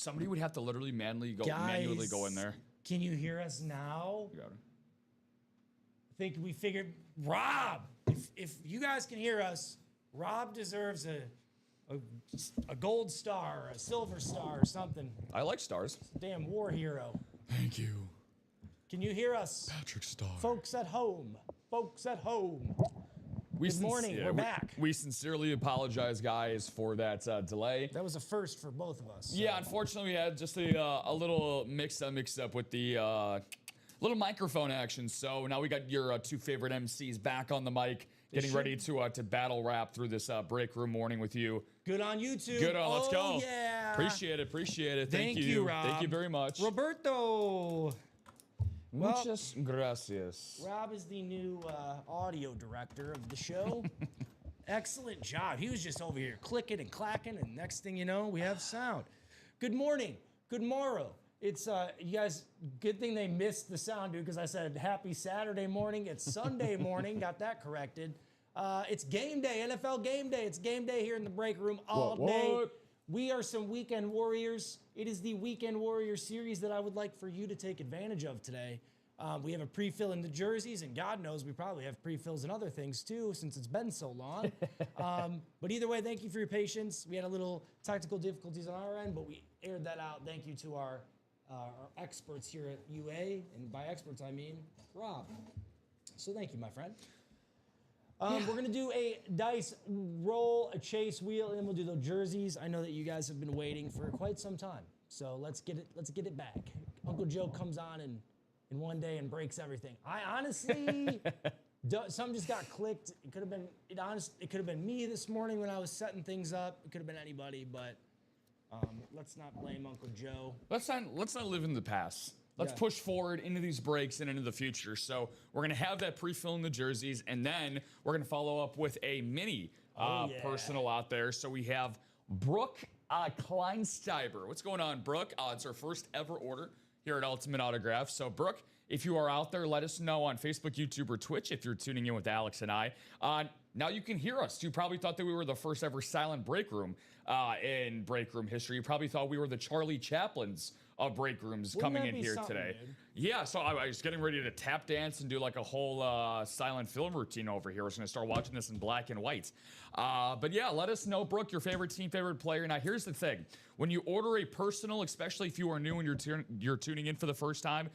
Somebody would have to literally manually go in there. Can you hear us now? You got it. I think we figured, Rob, if you guys can hear us, Rob deserves a gold star, or a silver star, or something. I like stars. Damn war hero. Thank you. Can you hear us? Patrick Star. Folks at home. Folks at home. Good morning. We're back. We sincerely apologize, guys, for that delay. That was a first for both of us. So. Yeah, unfortunately, we had just a little mix-up with the little microphone action. So now we got your two favorite MCs back on the mic, getting ready to battle rap through this break room morning with you. Good on you two. Good on. Let's go. Yeah. Appreciate it. Thank you, Rob. Thank you very much. Roberto. Muchas gracias. Rob is the new audio director of the show. Excellent job. He was just over here clicking and clacking, and next thing you know, we have sound. Good morning. Good morrow. It's you guys. Good thing they missed the sound, dude, because I said happy Saturday morning. It's Sunday morning. Got that corrected. It's game day. NFL game day. It's game day here in the break room all day. We are some weekend warriors. It is the Weekend Warrior series that I would like for you to take advantage of today. We have a pre-fill in the jerseys, and God knows we probably have pre-fills in other things too, since it's been so long. But either way, thank you for your patience. We had a little technical difficulties on our end, but we aired that out. Thank you to our experts here at UA, and by experts I mean Rob. So thank you, my friend. We're going to do a dice roll, a chase wheel, and then we'll do the jerseys. I know that you guys have been waiting for quite some time. So let's get it back. Uncle Joe comes on in one day and breaks everything. I honestly, something just got clicked. It could have been me this morning when I was setting things up. It could have been anybody, but let's not blame Uncle Joe. Let's not live in the past. Let's push forward into these breaks and into the future. So we're going to have that pre-fill in the jerseys, and then we're going to follow up with a mini personal out there. So we have Brooke Kleinsteiber. What's going on, Brooke? It's our first ever order here at Ultimate Autograph. So, Brooke, if you are out there, let us know on Facebook, YouTube, or Twitch if you're tuning in with Alex and I. Now you can hear us. You probably thought that we were the first ever silent break room in break room history. You probably thought we were the Charlie Chaplins of break rooms coming in here today. Dude? Yeah, so I was getting ready to tap dance and do like a whole silent film routine over here. I was going to start watching this in black and white. But yeah, let us know, Brooke, your favorite team, favorite player. Now, here's the thing. When you order a personal, especially if you are new and you're tuning in for the first time,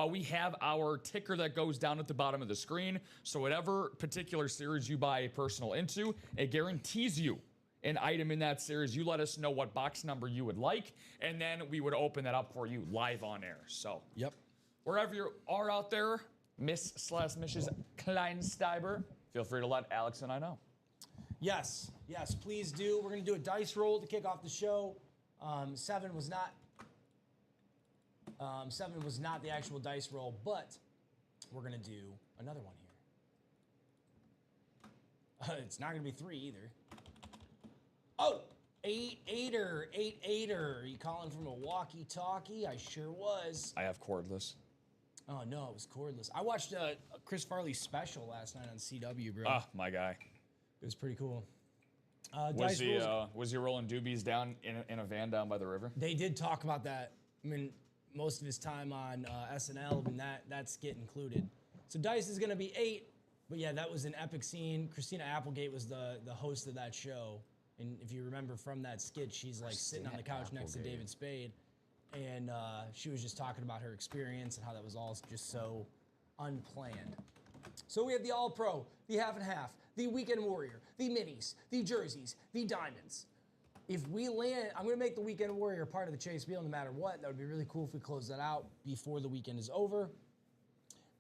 we have our ticker that goes down at the bottom of the screen. So whatever particular series you buy a personal into, it guarantees you an item in that series. You let us know what box number you would like, and then we would open that up for you live on air. So, wherever you are out there, Miss/Mrs. Kleinsteiber, feel free to let Alex and I know. Yes, please do. We're going to do a dice roll to kick off the show. Seven was not the actual dice roll, but we're going to do another one here. It's not going to be three either. Oh, eight-aider. Are you calling from a walkie-talkie? I sure was. I have cordless. Oh, no, it was cordless. I watched Chris Farley's special last night on CW, bro. Oh, my guy. It was pretty cool. Was he rolling doobies down in a van down by the river? They did talk about that. I mean, most of his time on SNL, and that skit included. So Dice is going to be 8, but yeah, that was an epic scene. Christina Applegate was the host of that show. And if you remember from that skit, she's like sitting on the couch next to David Spade. And she was just talking about her experience and how that was all just so unplanned. So we have the All-Pro, the Half and Half, the Weekend Warrior, the Minis, the Jerseys, the Diamonds. If we land, I'm going to make the Weekend Warrior part of the chase wheel no matter what. That would be really cool if we close that out before the weekend is over.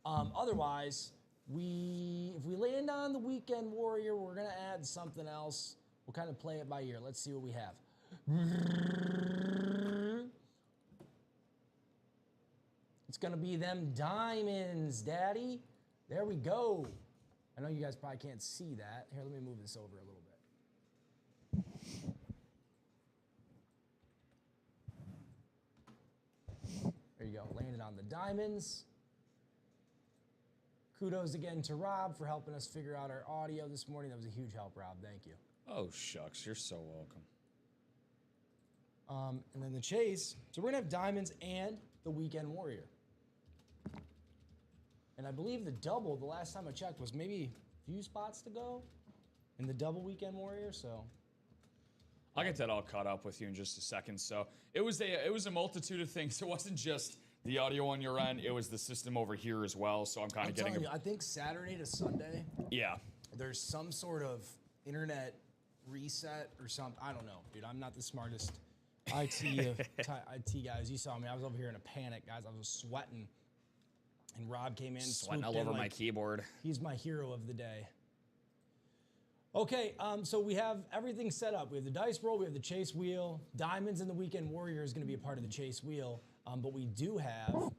Otherwise, if we land on the Weekend Warrior, we're going to add something else. We'll kind of play it by ear. Let's see what we have. It's going to be them diamonds, Daddy. There we go. I know you guys probably can't see that. Here, let me move this over a little bit. There you go. Landed on the diamonds. Kudos again to Rob for helping us figure out our audio this morning. That was a huge help, Rob. Thank you. Oh, shucks. You're so welcome. And then the chase. So we're going to have Diamonds and the Weekend Warrior. And I believe the double, the last time I checked, was maybe a few spots to go in the double Weekend Warrior. So I'll get that all caught up with you in just a second. So it was a multitude of things. It wasn't just the audio on your end. It was the system over here as well. So I'm kind of getting. I think Saturday to Sunday. Yeah. There's some sort of internet reset or something. I don't know, dude. I'm not the smartest IT guys. You saw me. I was over here in a panic, guys. I was sweating. And Rob came in, sweating all over my keyboard. He's my hero of the day. Okay, so we have everything set up. We have the dice roll, we have the chase wheel. Diamonds and the Weekend Warrior is going to be a part of the chase wheel. But we do have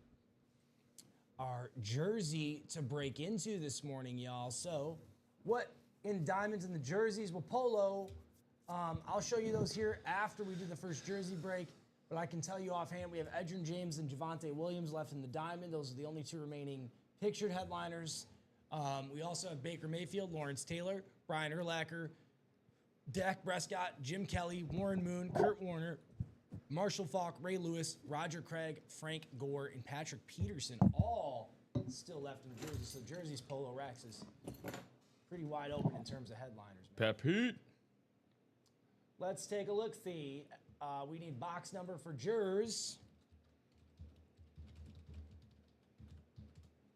our jersey to break into this morning, y'all. So what in Diamonds and the jerseys? Well, Polo, I'll show you those here after we do the first jersey break. But I can tell you offhand, we have Edgerrin James and Javonte Williams left in the Diamond. Those are the only two remaining pictured headliners. We also have Baker Mayfield, Lawrence Taylor, Brian Urlacher, Dak Prescott, Jim Kelly, Warren Moon, Kurt Warner, Marshall Faulk, Ray Lewis, Roger Craig, Frank Gore, and Patrick Peterson, all still left in the jersey. So jerseys, Polo, Rex is pretty wide open in terms of headliners. Pep Heat. Let's take a look-see. We need box number for jers.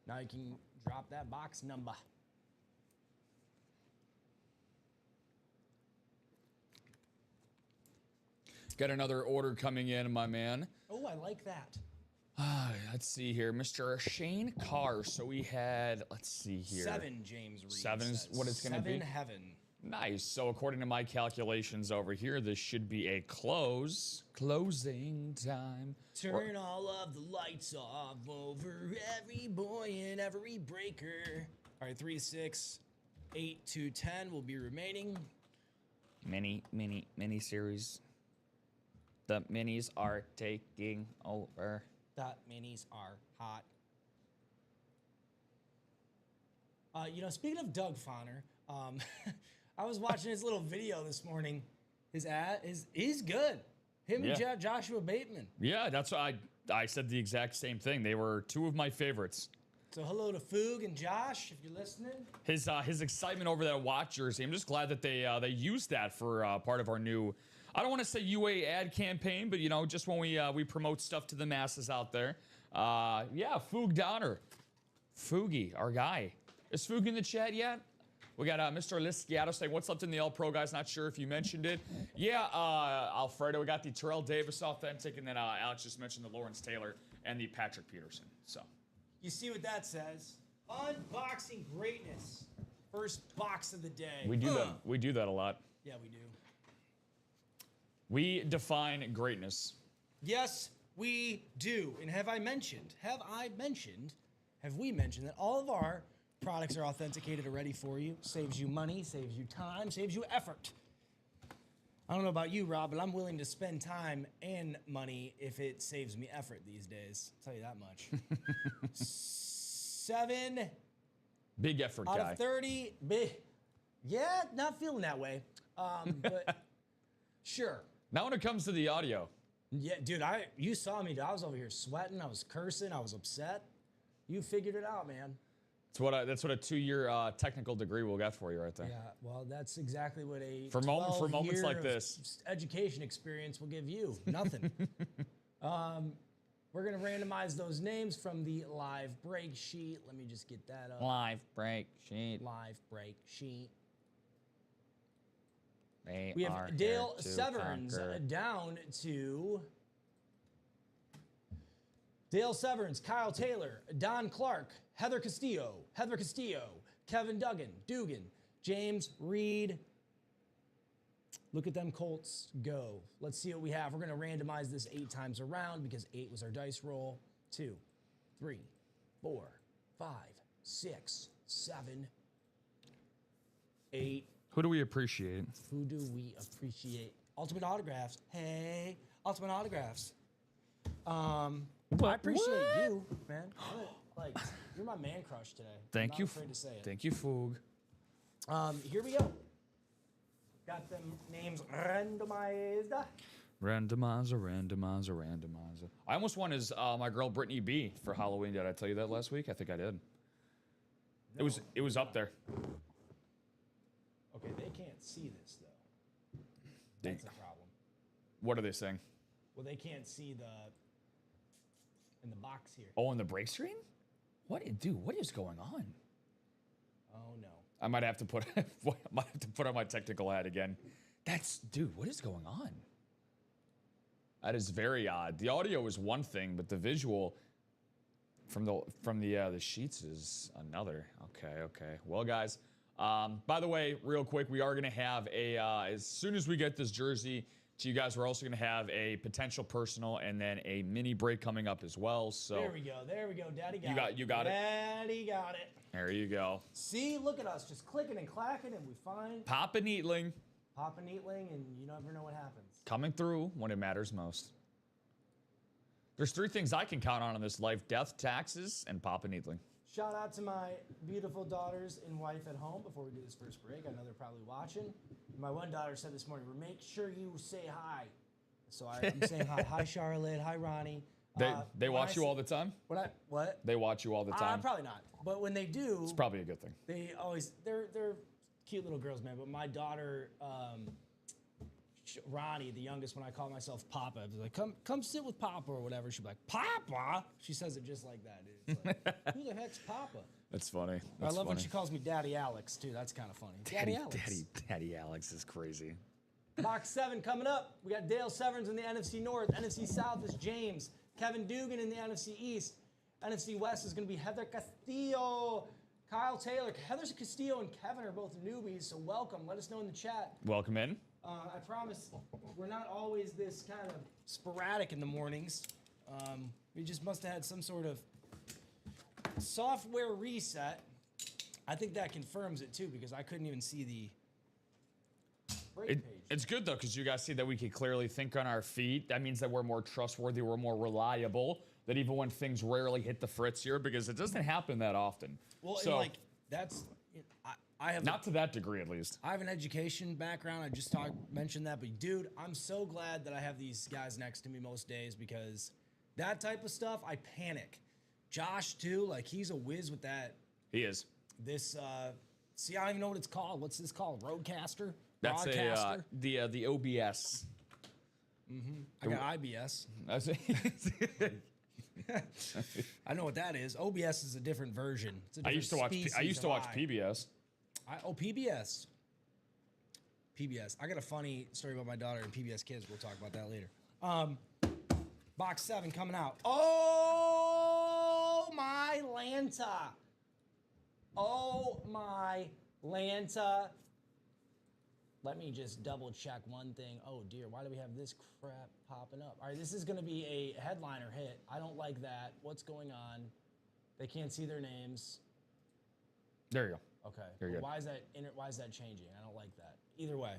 Now you can drop that box number. Got another order coming in, my man. Oh, I like that. Let's see here. Mr. Shane Carr. So we had, let's see here. 7, James Reed. 7's what it's going to be? 7 heaven. Nice. So according to my calculations over here, this should be a closing time. Turn all of the lights off over every boy and every breaker. All right, 3, 6, 8 to 10 will be remaining. Mini series. The minis are taking over. The minis are hot. Speaking of Doug Fonner, I was watching his little video this morning. His ad he's good. Him and Joshua Bateman. Yeah, that's why I said the exact same thing. They were two of my favorites. So hello to Foog and Josh, if you're listening. His excitement over that watch jersey. I'm just glad that they used that for part of our new. I don't want to say UA ad campaign, but just when we promote stuff to the masses out there. Foog Donner, Foogie, our guy. Is Foog in the chat yet? We got Mr. Lisciato saying, what's up in the All Pro guys? Not sure if you mentioned it. Yeah, Alfredo, we got the Terrell Davis authentic, and then Alex just mentioned the Lawrence Taylor and the Patrick Peterson. So, you see what that says? Unboxing greatness. First box of the day. We do that. We do that a lot. Yeah, we do. We define greatness. Yes, we do. And have we mentioned that all of our products are authenticated already for you? Saves you money, saves you time, saves you effort. I don't know about you, Rob, but I'm willing to spend time and money if it saves me effort these days. I'll tell you that much. 7 big effort out guy. of 30. Yeah, not feeling that way. But sure. Now when it comes to the audio. Yeah, dude, you saw me. Dude. I was over here sweating. I was cursing. I was upset. You figured it out, man. That's what a 2-year technical degree will get for you right there. Yeah, well, that's exactly what a for moments like this education experience will give you. Nothing. We're gonna randomize those names from the live break sheet. Let me just get that up. Live break sheet. We have Dale Severns down to Dale Severns, Kyle Taylor, Don Clark, Heather Castillo, Kevin Dugan, James Reed. Look at them Colts go. Let's see what we have. We're going to randomize this 8 times around because 8 was our dice roll. 2, 3, 4, 5, 6, 7, 8. Who do we appreciate? Who do we appreciate? Ultimate Autographs. Hey, Ultimate Autographs. I appreciate you, man. You're my man crush today. Thank you. I'm not afraid to say it. Thank you, Foog. Here we go. Got them names randomized. Randomizer. I almost won as my girl Brittany B for Halloween. Did I tell you that last week? I think I did. No, It was up there. Okay, they can't see this though. That's a problem. What are they saying? Well, they can't see in the box here. Oh, on the break screen? What is going on? Oh no. I might have to put on my technical hat again. What is going on? That is very odd. The audio is one thing, but the visual from the sheets is another. Okay. Well, guys, by the way, real quick, we are going to have as soon as we get this jersey to you guys, we're also going to have a potential personal and then a mini break coming up as well. So there we go. Daddy got it. You got it. Daddy got it. There you go. See, look at us, just clicking and clacking, and we find Papa Neatling. Papa Neatling, and you never know what happens. Coming through when it matters most. There's 3 things I can count on in this life: death, taxes, and Papa Neatling. Shout out to my beautiful daughters and wife at home before we do this first break. I know they're probably watching. My one daughter said this morning, make sure you say hi. So I'm saying hi. Hi, Charlotte. Hi, Ronnie. They watch you all the time? What? They watch you all the time? Probably not. But when they do, it's probably a good thing. They're cute little girls, man. But my daughter, Ronnie, the youngest, when I call myself Papa, I was like, come sit with Papa or whatever. She'd be like, Papa? She says it just like that, dude. It's like, who the heck's Papa? That's funny. I love when she calls me Daddy Alex, too. That's kind of funny. Daddy Alex. Daddy Alex is crazy. Box 7 coming up. We got Dale Severns in the NFC North. NFC South is James. Kevin Dugan in the NFC East. NFC West is going to be Heather Castillo. Kyle Taylor. Heather Castillo and Kevin are both newbies, so welcome. Let us know in the chat. Welcome in. I promise we're not always this kind of sporadic in the mornings. We just must have had some sort of software reset. I think that confirms it too, because I couldn't even see the break page. It's good though, because you guys see that we can clearly think on our feet. That means that we're more trustworthy, we're more reliable. That even when things rarely hit the fritz here, because it doesn't happen that often. Well, so, and that's I have not to that degree at least. I have an education background. I just mentioned that, but dude, I'm so glad that I have these guys next to me most days, because that type of stuff, I panic. Josh too, like he's a whiz with that. He is. This see, I don't even know what it's called. What's this called? Roadcaster? That's Broadcaster? the OBS. Mm-hmm. I got IBS. I know what that is. OBS is a different version. It's a different I used to watch PBS. PBS. PBS. I got a funny story about my daughter and PBS Kids. We'll talk about that later. Box 7 coming out. Oh my Lanta. Oh my Lanta. Let me just double check one thing. Oh dear, why do we have this crap popping up? All right, this is gonna be a headliner hit. I don't like that. What's going on? They can't see their names. There you go. Okay. Very good. Why is that changing? I don't like that. Either way.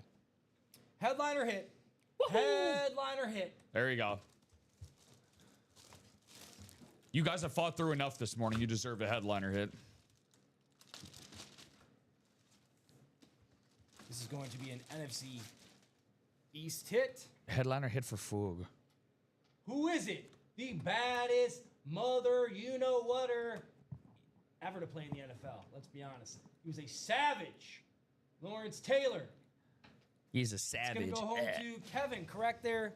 Headliner hit. Woo-hoo! Headliner hit. There you go. You guys have fought through enough this morning. You deserve a headliner hit. This is going to be an NFC East hit. Headliner hit for Foog. Who is it? The baddest mother you-know-whatter ever to play in the NFL. Let's be honest. He was a savage. Lawrence Taylor. He's a savage. It's going to go home to Kevin, correct there?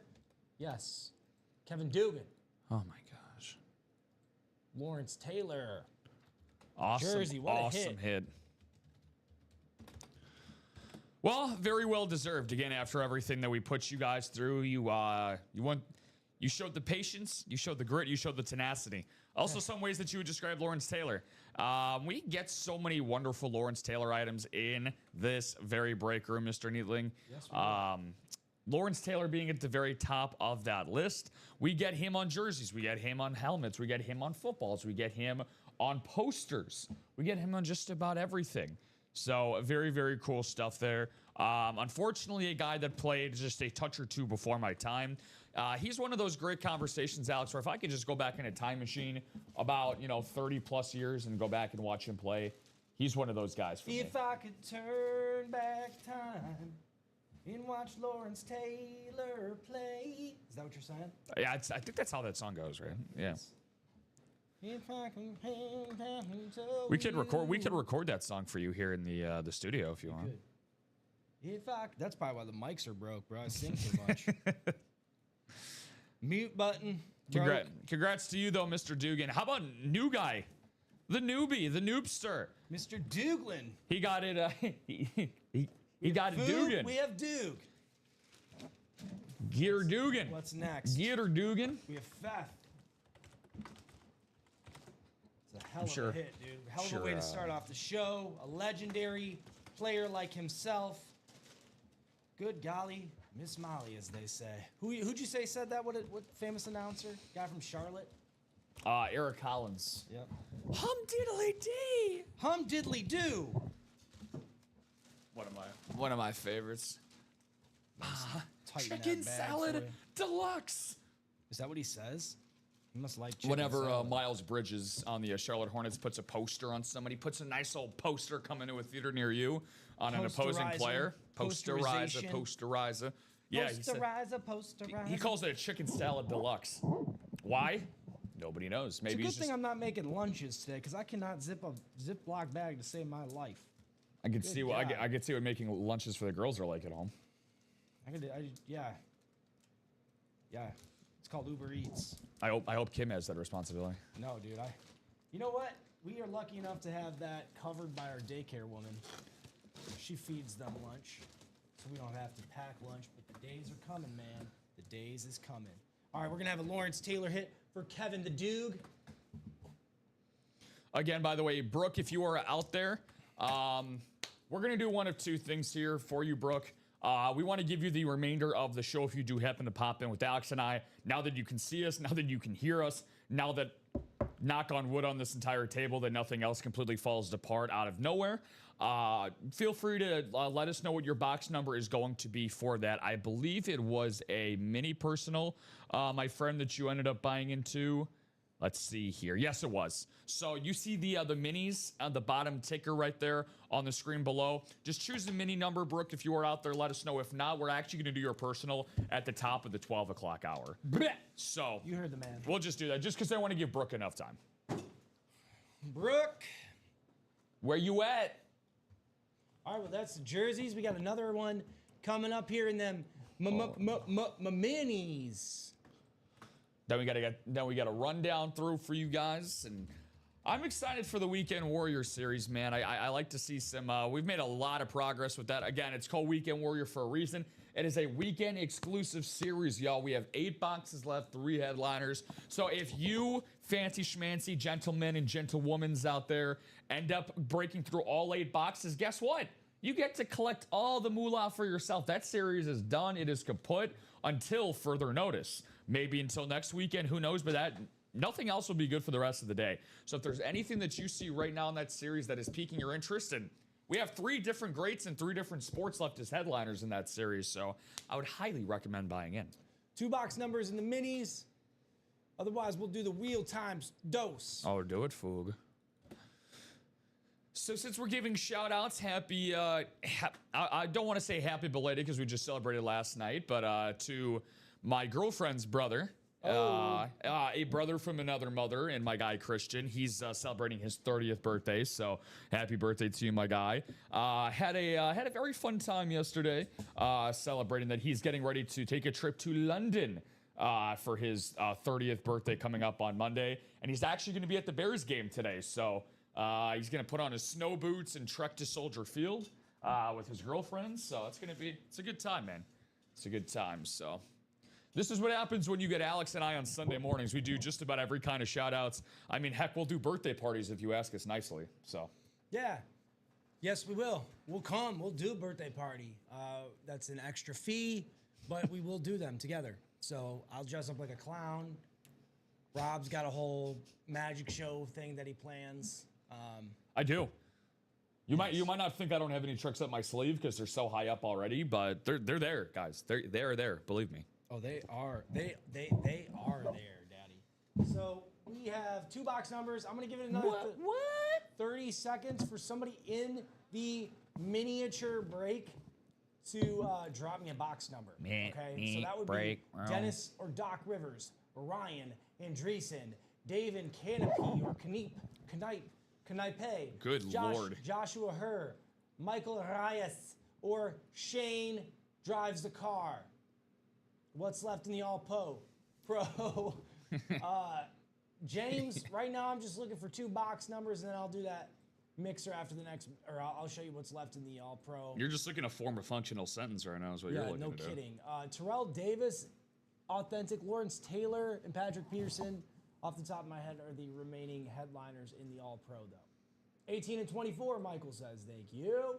Yes. Kevin Dugan. Oh, my gosh. Lawrence Taylor. Awesome. Jersey, what awesome hit. Well, very well deserved. Again, after everything that we put you guys through, you showed the patience, you showed the grit, you showed the tenacity. Also, some ways that you would describe Lawrence Taylor. We get so many wonderful Lawrence Taylor items in this very break room, Mr. Neatling. Yes, we do. Lawrence Taylor being at the very top of that list. We get him on jerseys. We get him on helmets. We get him on footballs. We get him on posters. We get him on just about everything. So very, very cool stuff there. Unfortunately, a guy that played just a touch or two before my time. He's one of those great conversations, Alex, where if I could just go back in a time machine about, 30 plus years and go back and watch him play, he's one of those guys for me. If I could turn back time. and watch Lawrence Taylor play. Is that what you're saying? Yeah, I think that's how that song goes, right? Yeah. If I can hang down and tell We could record. We you. could record that song for you here in the studio if you want. Good. That's probably why the mics are broke, bro. I sing too much. Mute button. Congrats to you though, Mr. Dugan. How about new guy, the newbie, the noobster, Mr. Duglin. He got it. He got it, Dugan. We have Duke. Gear Dugan. What's next? Gear Dugan. We have Feth. It's a hell of a hit, dude. Hell of a way to start off the show. A legendary player like himself. Good golly, Miss Molly, as they say. Who'd you say said that? What famous announcer? Guy from Charlotte? Eric Collins. Yep. Hum diddly dee. Hum diddly do. One of my favorites. Chicken salad deluxe. Is that what he says? He must like chicken Whenever salad. Miles Bridges on the Charlotte Hornets puts a poster on somebody, puts a nice old poster coming to a theater near you on an opposing player. Posterizer. Yeah, Posterizer. he calls it a chicken salad deluxe. Why? Nobody knows. Maybe It's a good thing I'm not making lunches today because I cannot zip a Ziploc bag to save my life. I could see what I could see what making lunches for the girls are like at home. Yeah. It's called Uber Eats. I hope Kim has that responsibility. No, dude. You know what? We are lucky enough to have that covered by our daycare woman. She feeds them lunch, so we don't have to pack lunch. But the days are coming, man. The days is coming. All right, we're gonna have a Lawrence Taylor hit for Kevin the Duke. Again, by the way, Brooke, if you are out there, we're going to do one of two things here for you, Brooke. We want to give you the remainder of the show if you do happen to pop in with Alex and I. Now that you can see us, now that you can hear us, now that, knock on wood on this entire table, that nothing else completely falls apart out of nowhere. Feel free to let us know what your box number is going to be for that. I believe it was a mini personal, my friend, that you ended up buying into. Let's see here. Yes, it was. So you see the minis on the bottom ticker right there on the screen below. Just choose the mini number, Brooke, if you are out there. Let us know. If not, we're actually going to do your personal at the top of the 12 o'clock hour. So You heard the man. we'll just do that just because I want to give Brooke enough time. Brooke. Where you at? All right, well, that's the jerseys. We got another one coming up here in them minis. Then we got a rundown through for you guys, and I'm excited for the Weekend Warrior series, man. I like to see some. We've made a lot of progress with that. Again, it's called Weekend Warrior for a reason. It is a weekend exclusive series, y'all. We have 8 boxes left, 3 headliners. So if you fancy schmancy gentlemen and gentlewomen out there end up breaking through all 8 boxes, guess what? You get to collect all the moolah for yourself. That series is done. It is kaput until further notice. Maybe until next weekend, who knows? But nothing else will be good for the rest of the day. So if there's anything that you see right now in that series that is piquing your interest, and we have 3 different greats and 3 different sports left as headliners in that series, so I would highly recommend buying in. 2 box numbers in the minis. Otherwise, we'll do the wheel times dose. Oh, do it, Foog. So since we're giving shout-outs, I don't want to say happy belated because we just celebrated last night, but to my girlfriend's brother, a brother from another mother, and my guy Christian. He's celebrating his 30th birthday, so happy birthday to you, my guy. Had a very fun time yesterday, celebrating that he's getting ready to take a trip to London for his 30th birthday coming up on Monday, and he's actually going to be at the Bears game today. So he's going to put on his snow boots and trek to Soldier Field with his girlfriend. So it's a good time, man. It's a good time. So. This is what happens when you get Alex and I on Sunday mornings. We do just about every kind of shout-outs. I mean, heck, we'll do birthday parties if you ask us nicely. So, yeah. Yes, we will. We'll come. We'll do a birthday party. That's an extra fee, but we will do them together. So I'll dress up like a clown. Rob's got a whole magic show thing that he plans. I do. You might not think I don't have any tricks up my sleeve because they're so high up already, but they're there, guys. They're there. Believe me. Oh, they are. They are there, Daddy. So we have 2 box numbers. I'm gonna give it another 30 seconds for somebody in the miniature break to drop me a box number. Okay, so that would be Dennis or Doc Rivers, Ryan Andreessen, David Canopy or Kanipe. Good Lord. Joshua Herr, Michael Reyes, or Shane drives the car. What's left in the All-Pro? James, right now I'm just looking for 2 box numbers, and then I'll do that mixer after the next, or I'll show you what's left in the All-Pro. You're just looking to form a functional sentence right now is what you're looking no to do. kidding. Terrell Davis, Authentic, Lawrence Taylor, and Patrick Peterson, off the top of my head, are the remaining headliners in the All-Pro, though. 18 and 24, Michael says. Thank you.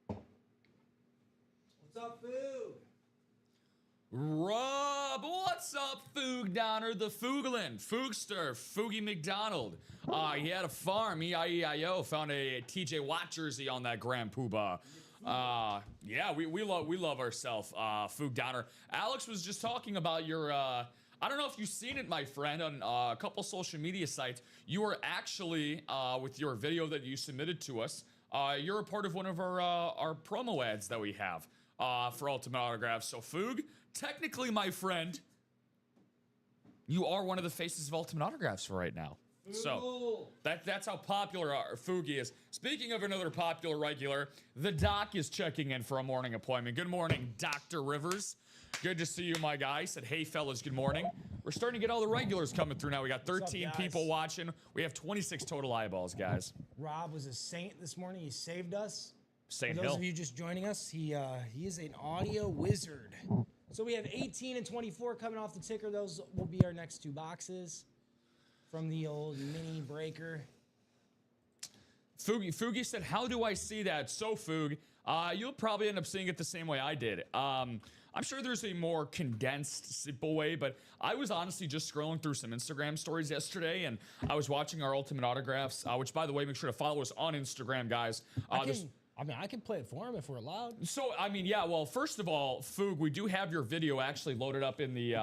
What's up, Foog? Rob, what's up, Foog Downer? The Fooglin, Foogster, Foogie McDonald. He had a farm, E-I-E-I-O, found a TJ Watt jersey on that Grand Poobah. Yeah, we love ourselves, Foog Downer. Alex was just talking about your, I don't know if you've seen it, my friend, on a couple social media sites. You were actually, with your video that you submitted to us, you're a part of one of our promo ads that we have for Ultimate Autographs. So, Foog, technically, my friend, you are one of the faces of Ultimate Autographs for right now. So that's how popular Foogie is. Speaking of another popular regular, the Doc is checking in for a morning appointment. Good morning, Dr. Rivers. Good to see you, my guy. Said, hey, fellas, good morning. We're starting to get all the regulars coming through now. We got 13 people watching. We have 26 total eyeballs, guys. Rob was a saint this morning. He saved us. Saint For Hill. those of you just joining us, he is an audio wizard. So we have 18 and 24 coming off the ticker. Those will be our next 2 boxes from the old mini breaker. Foogie said, how do I see that? So, Foog, you'll probably end up seeing it the same way I did. I'm sure there's a more condensed, simple way, but I was honestly just scrolling through some Instagram stories yesterday, and I was watching our Ultimate Autographs, which, by the way, make sure to follow us on Instagram, guys. I can play it for him if we're allowed. So, yeah, well, first of all, Foog, we do have your video actually loaded up in the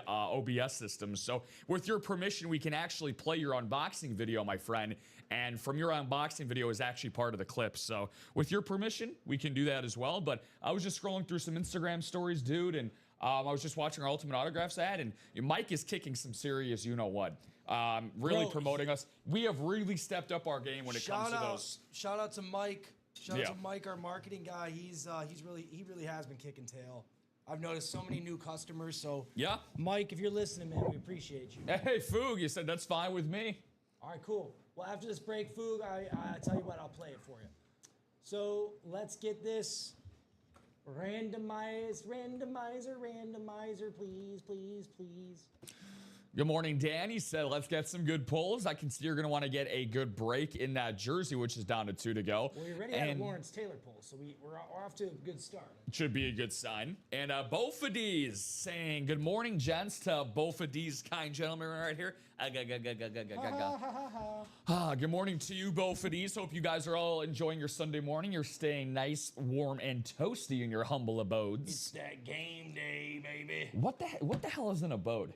OBS system. So, with your permission, we can actually play your unboxing video, my friend. And from your unboxing video is actually part of the clip. So, with your permission, we can do that as well. But I was just scrolling through some Instagram stories, dude, and I was just watching our Ultimate Autographs ad, and Mike is kicking some serious you-know-what. Really promoting us. We have really stepped up our game when it comes to those. Shout out to Mike. Shout out to Mike, our marketing guy. He really has been kicking tail. I've noticed so many new customers. So yeah, Mike, if you're listening, man, we appreciate you. Hey, Foog, you said that's fine with me. All right, cool. Well, after this break, Foog, I tell you what, I'll play it for you. So let's get this randomizer, please. Good morning, Dan. He said, let's get some good pulls. I can see you're going to want to get a good break in that jersey, which is down to 2 to go. Well, we already had a Lawrence Taylor pull, so we're off to a good start. Should be a good sign. And both of these saying, good morning, gents, to both of these kind gentlemen right here. Good morning to you, both of these. Hope you guys are all enjoying your Sunday morning. You're staying nice, warm, and toasty in your humble abodes. It's that game day, baby. What the hell is an abode?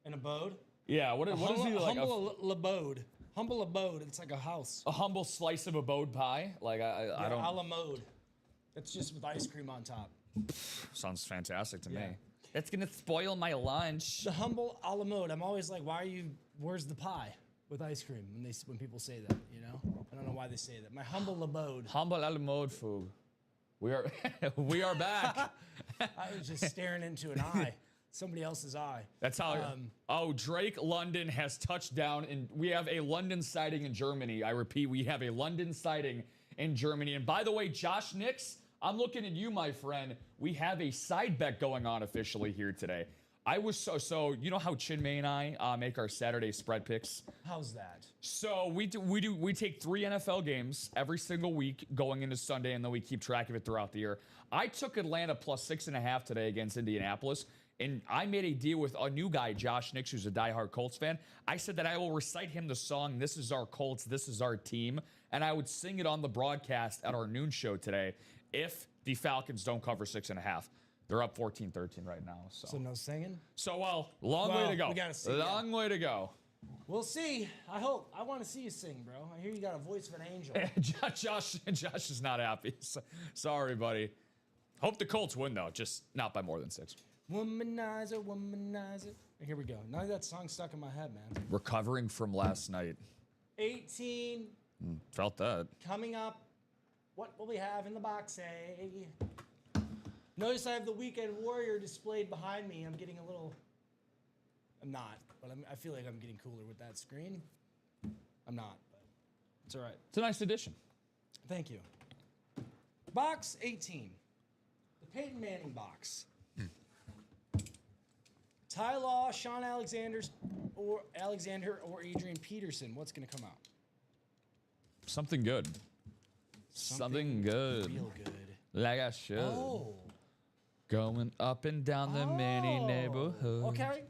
An abode? Yeah, what is he like? Humble abode. Humble abode. It's like a house. A humble slice of abode pie? Like, I don't... A la mode. It's just with ice cream on top. Sounds fantastic to me. That's going to spoil my lunch. The humble a la mode. I'm always like, where's the pie with ice cream when people say that, you know? I don't know why they say that. My humble abode. Humble a la mode, Foog. We are back. I was just staring into an eye. Somebody else's eye. That's how. Drake London has touched down, and we have a London sighting in Germany. I repeat, we have a London sighting in Germany. And by the way, Josh Nix, I'm looking at you, my friend. We have a side bet going on officially here today. I was so you know how Chinmay and I make our Saturday spread picks. How's that? So we take 3 NFL games every single week going into Sunday, and then we keep track of it throughout the year. I took Atlanta plus 6.5 today against Indianapolis. And I made a deal with a new guy, Josh Nix, who's a diehard Colts fan. I said that I will recite him the song, This Is Our Colts, This Is Our Team, and I would sing it on the broadcast at our noon show today if the Falcons don't cover 6.5. They're up 14-13 right now. So no singing? So, long way to go. We gotta see, long way to go. We'll see. I hope. I want to see you sing, bro. I hear you got a voice of an angel. Josh is not happy. Sorry, buddy. Hope the Colts win, though. Just not by more than 6. Womanizer, womanizer. Here we go. Now that song's stuck in my head, man. Recovering from last night. 18. Felt that. Coming up. What will we have in the box, eh? Notice I have the Weekend Warrior displayed behind me. I'm getting a little... I'm not, but I feel like I'm getting cooler with that screen. I'm not, but it's all right. It's a nice addition. Thank you. Box 18. The Peyton Manning box. Ty Law, Sean Alexander, or Adrian Peterson. What's going to come out? Something good. Something good. Real good. Like I should. Oh. Going up and down the many neighborhood. Okay.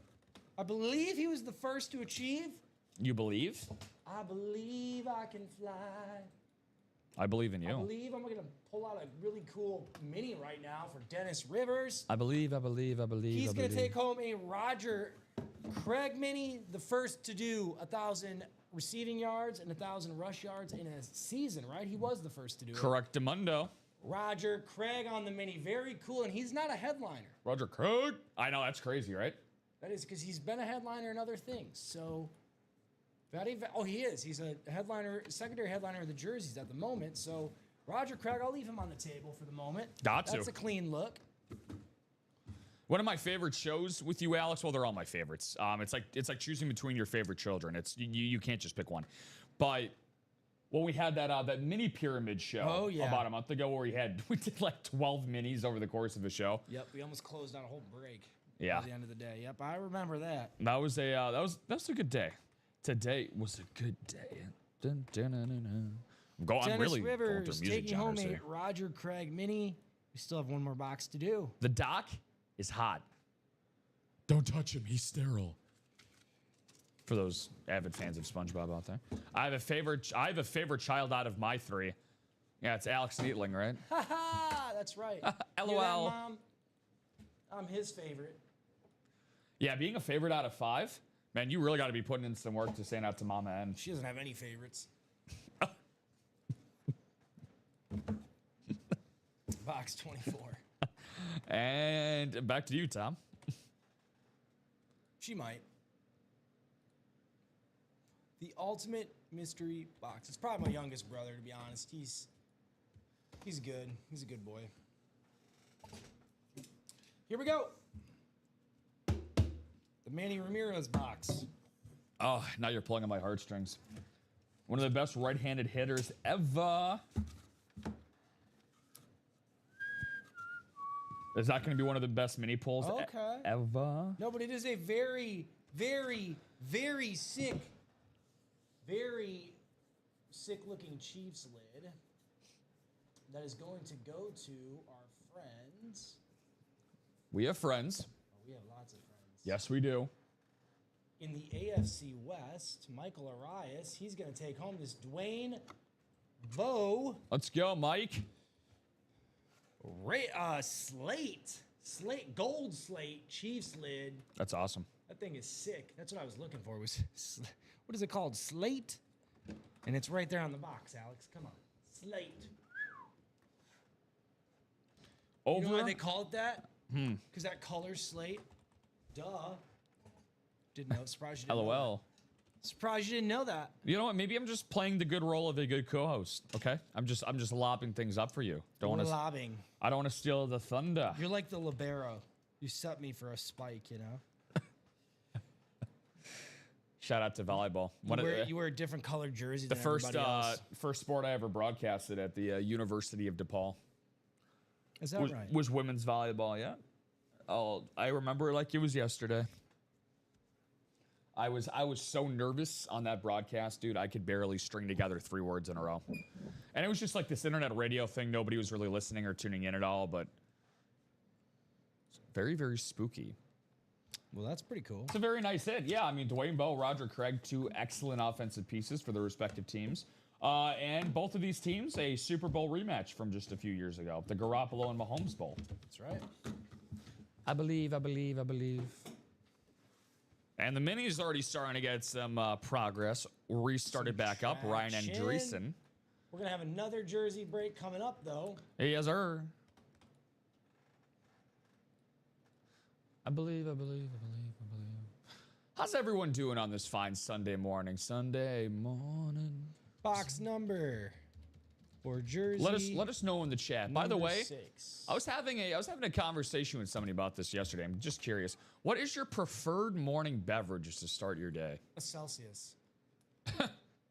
I believe he was the first to achieve. You believe? I believe I can fly. I believe in you. I believe I'm going to pull out a really cool mini right now for Dennis Rivers. I believe. He's going to take home a Roger Craig mini, the first to do 1,000 receiving yards and 1,000 rush yards in a season, right? He was the first to do it. Correctamundo. Roger Craig on the mini. Very cool, and he's not a headliner. Roger Craig. I know, that's crazy, right? That is because he's been a headliner in other things. So, he is. He's a headliner, secondary headliner of the jerseys at the moment. So, Roger Craig, I'll leave him on the table for the moment. That's a clean look. One of my favorite shows with you, Alex. Well, they're all my favorites. It's like choosing between your favorite children. It's you can't just pick one. But when we had that mini pyramid show about a month ago, where we did like 12 minis over the course of a show. Yep, we almost closed out a whole break. Yeah. At the end of the day. Yep, I remember that. That was a good day. Today was a good day. Dun, dun, dun, dun, dun. I'm really Rivers going through music taking home genres a Roger Craig mini. We still have one more box to do. The doc is hot. Don't touch him. He's sterile. For those avid fans of SpongeBob out there, I have a favorite child out of my 3. Yeah, it's Alex Neatling, right? Ha ha! That's right. LOL. Hear that, Mom? I'm his favorite. Yeah, being a favorite out of 5, man, you really got to be putting in some work to stand out to Mama N. She doesn't have any favorites. Box 24. And back to you, Tom. She might. The ultimate mystery box. It's probably my youngest brother, to be honest. He's good. He's a good boy. Here we go. The Manny Ramirez box. Oh, now you're pulling on my heartstrings. One of the best right-handed hitters ever. Is that going to be one of the best mini pulls ever? No, but it is a very, very, very sick looking Chiefs lid that is going to go to our friends. We have friends. Oh, we have lots of friends. Yes, we do. In the AFC West, Michael Arias, he's going to take home this Dwayne Bowe. Let's go, Mike. Gold slate Chiefs lid. That's awesome. That thing is sick. That's what I was looking for. What is it called? Slate? And it's right there on the box, Alex. Come on. Slate. You know why they call it that? Because that color's slate. Duh. Didn't know. Surprised you didn't know LOL. that. Surprised you didn't know that. You know what? Maybe I'm just playing the good role of a good co-host. Okay, I'm just lobbing things up for you. I don't want to steal the thunder. You're like the libero. You set me for a spike, you know. Shout out to volleyball. You wear a different colored jersey. The than first everybody else. first sport I ever broadcasted at the University of DePaul. Is that right? Was women's volleyball? Yeah. Oh, I remember it like it was yesterday. I was so nervous on that broadcast, dude. I could barely string together 3 words in a row. And it was just like this internet radio thing. Nobody was really listening or tuning in at all, but it's very, very spooky. Well, that's pretty cool. It's a very nice hit. Yeah, I mean, Dwayne Bowe, Roger Craig, 2 excellent offensive pieces for their respective teams. And both of these teams, a Super Bowl rematch from just a few years ago, the Garoppolo and Mahomes Bowl. That's right. I believe. And the mini is already starting to get some progress. Restarted back up. Ryan Andreessen. We're going to have another jersey break coming up, though. Yes, sir. I believe. How's everyone doing on this fine Sunday morning? Box number for jersey. Let us know in the chat. By the way, 6. I was having a conversation with somebody about this yesterday. I'm just curious. What is your preferred morning beverage to start your day? A Celsius.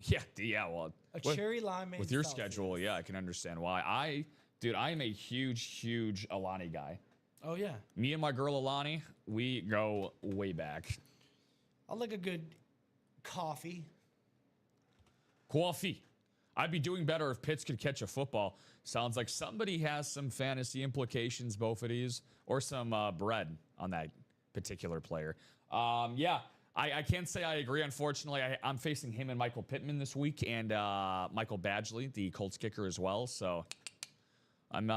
Yeah. Well, a cherry limeade with your Celsius. schedule, yeah, I can understand why. I am a huge Alani guy. Oh yeah. Me and my girl Alani, we go way back. I like a good coffee. Coffee. I'd be doing better if Pitts could catch a football. Sounds like somebody has some fantasy implications, both of these, or some bread on that particular player. Yeah, I can't say I agree. Unfortunately, I'm facing him and Michael Pittman this week, and Michael Badgley, the Colts kicker, as well. So I'm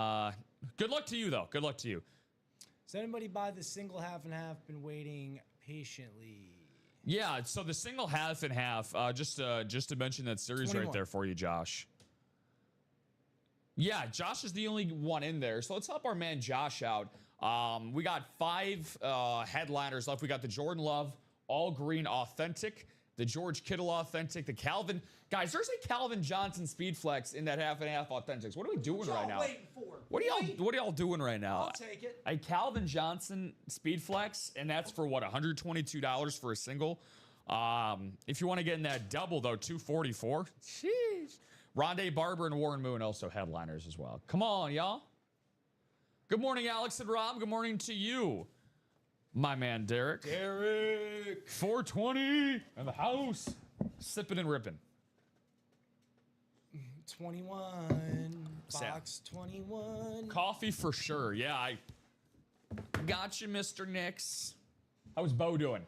good luck to you, though. Good luck to you. Does anybody buy the single half and half? Been waiting patiently. Yeah, so the single half and half, just to mention that series 21. right there for you, Josh. Yeah, Josh is the only one in there. So let's help our man Josh out. We got 5 headliners left. We got the Jordan Love All Green Authentic, the George Kittle Authentic, the Calvin. Guys, there's a Calvin Johnson Speed Flex in that half and half Authentics. What are we doing right now? What are y'all doing right now? I'll take it. A Calvin Johnson Speed Flex, and that's for what, $122 for a single. If you want to get in that double though, $244. Sheesh. Rondé Barber and Warren Moon also headliners as well. Come on, y'all. Good morning, Alex and Rob. Good morning to you, my man Derek. 420 in the house, sipping and ripping. 21. Box 21. Coffee for sure. Yeah, I got you, Mr. Nix. How's Bo doing?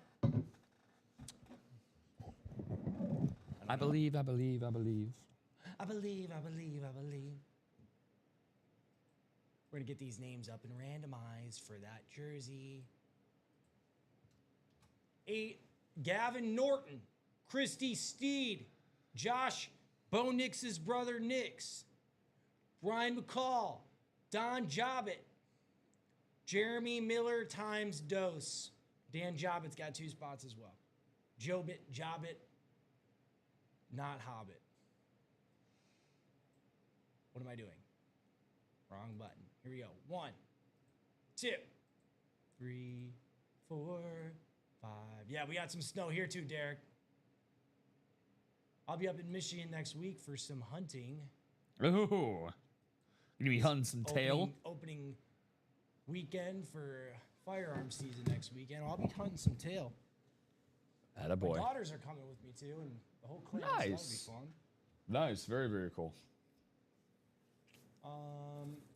I believe. We're going to get these names up and randomized for that jersey. 8, Gavin Norton, Christy Steed, Josh Bo Nix's brother Nix, Brian McCall, Don Jobbit, Jeremy Miller times Dose. Dan Jobbit's got 2 spots as well. Jobbit, not Hobbit. What am I doing? Wrong button. Here we go. 1, 2, 3, 4, 5. Yeah, we got some snow here too, Derek. I'll be up in Michigan next week for some hunting. Ooh. You be hunting some tail? Opening weekend for firearm season next weekend. I'll be hunting some tail. Attaboy. My daughters are coming with me too, and the whole clan. Nice. That'll be fun. Nice. Very, very cool.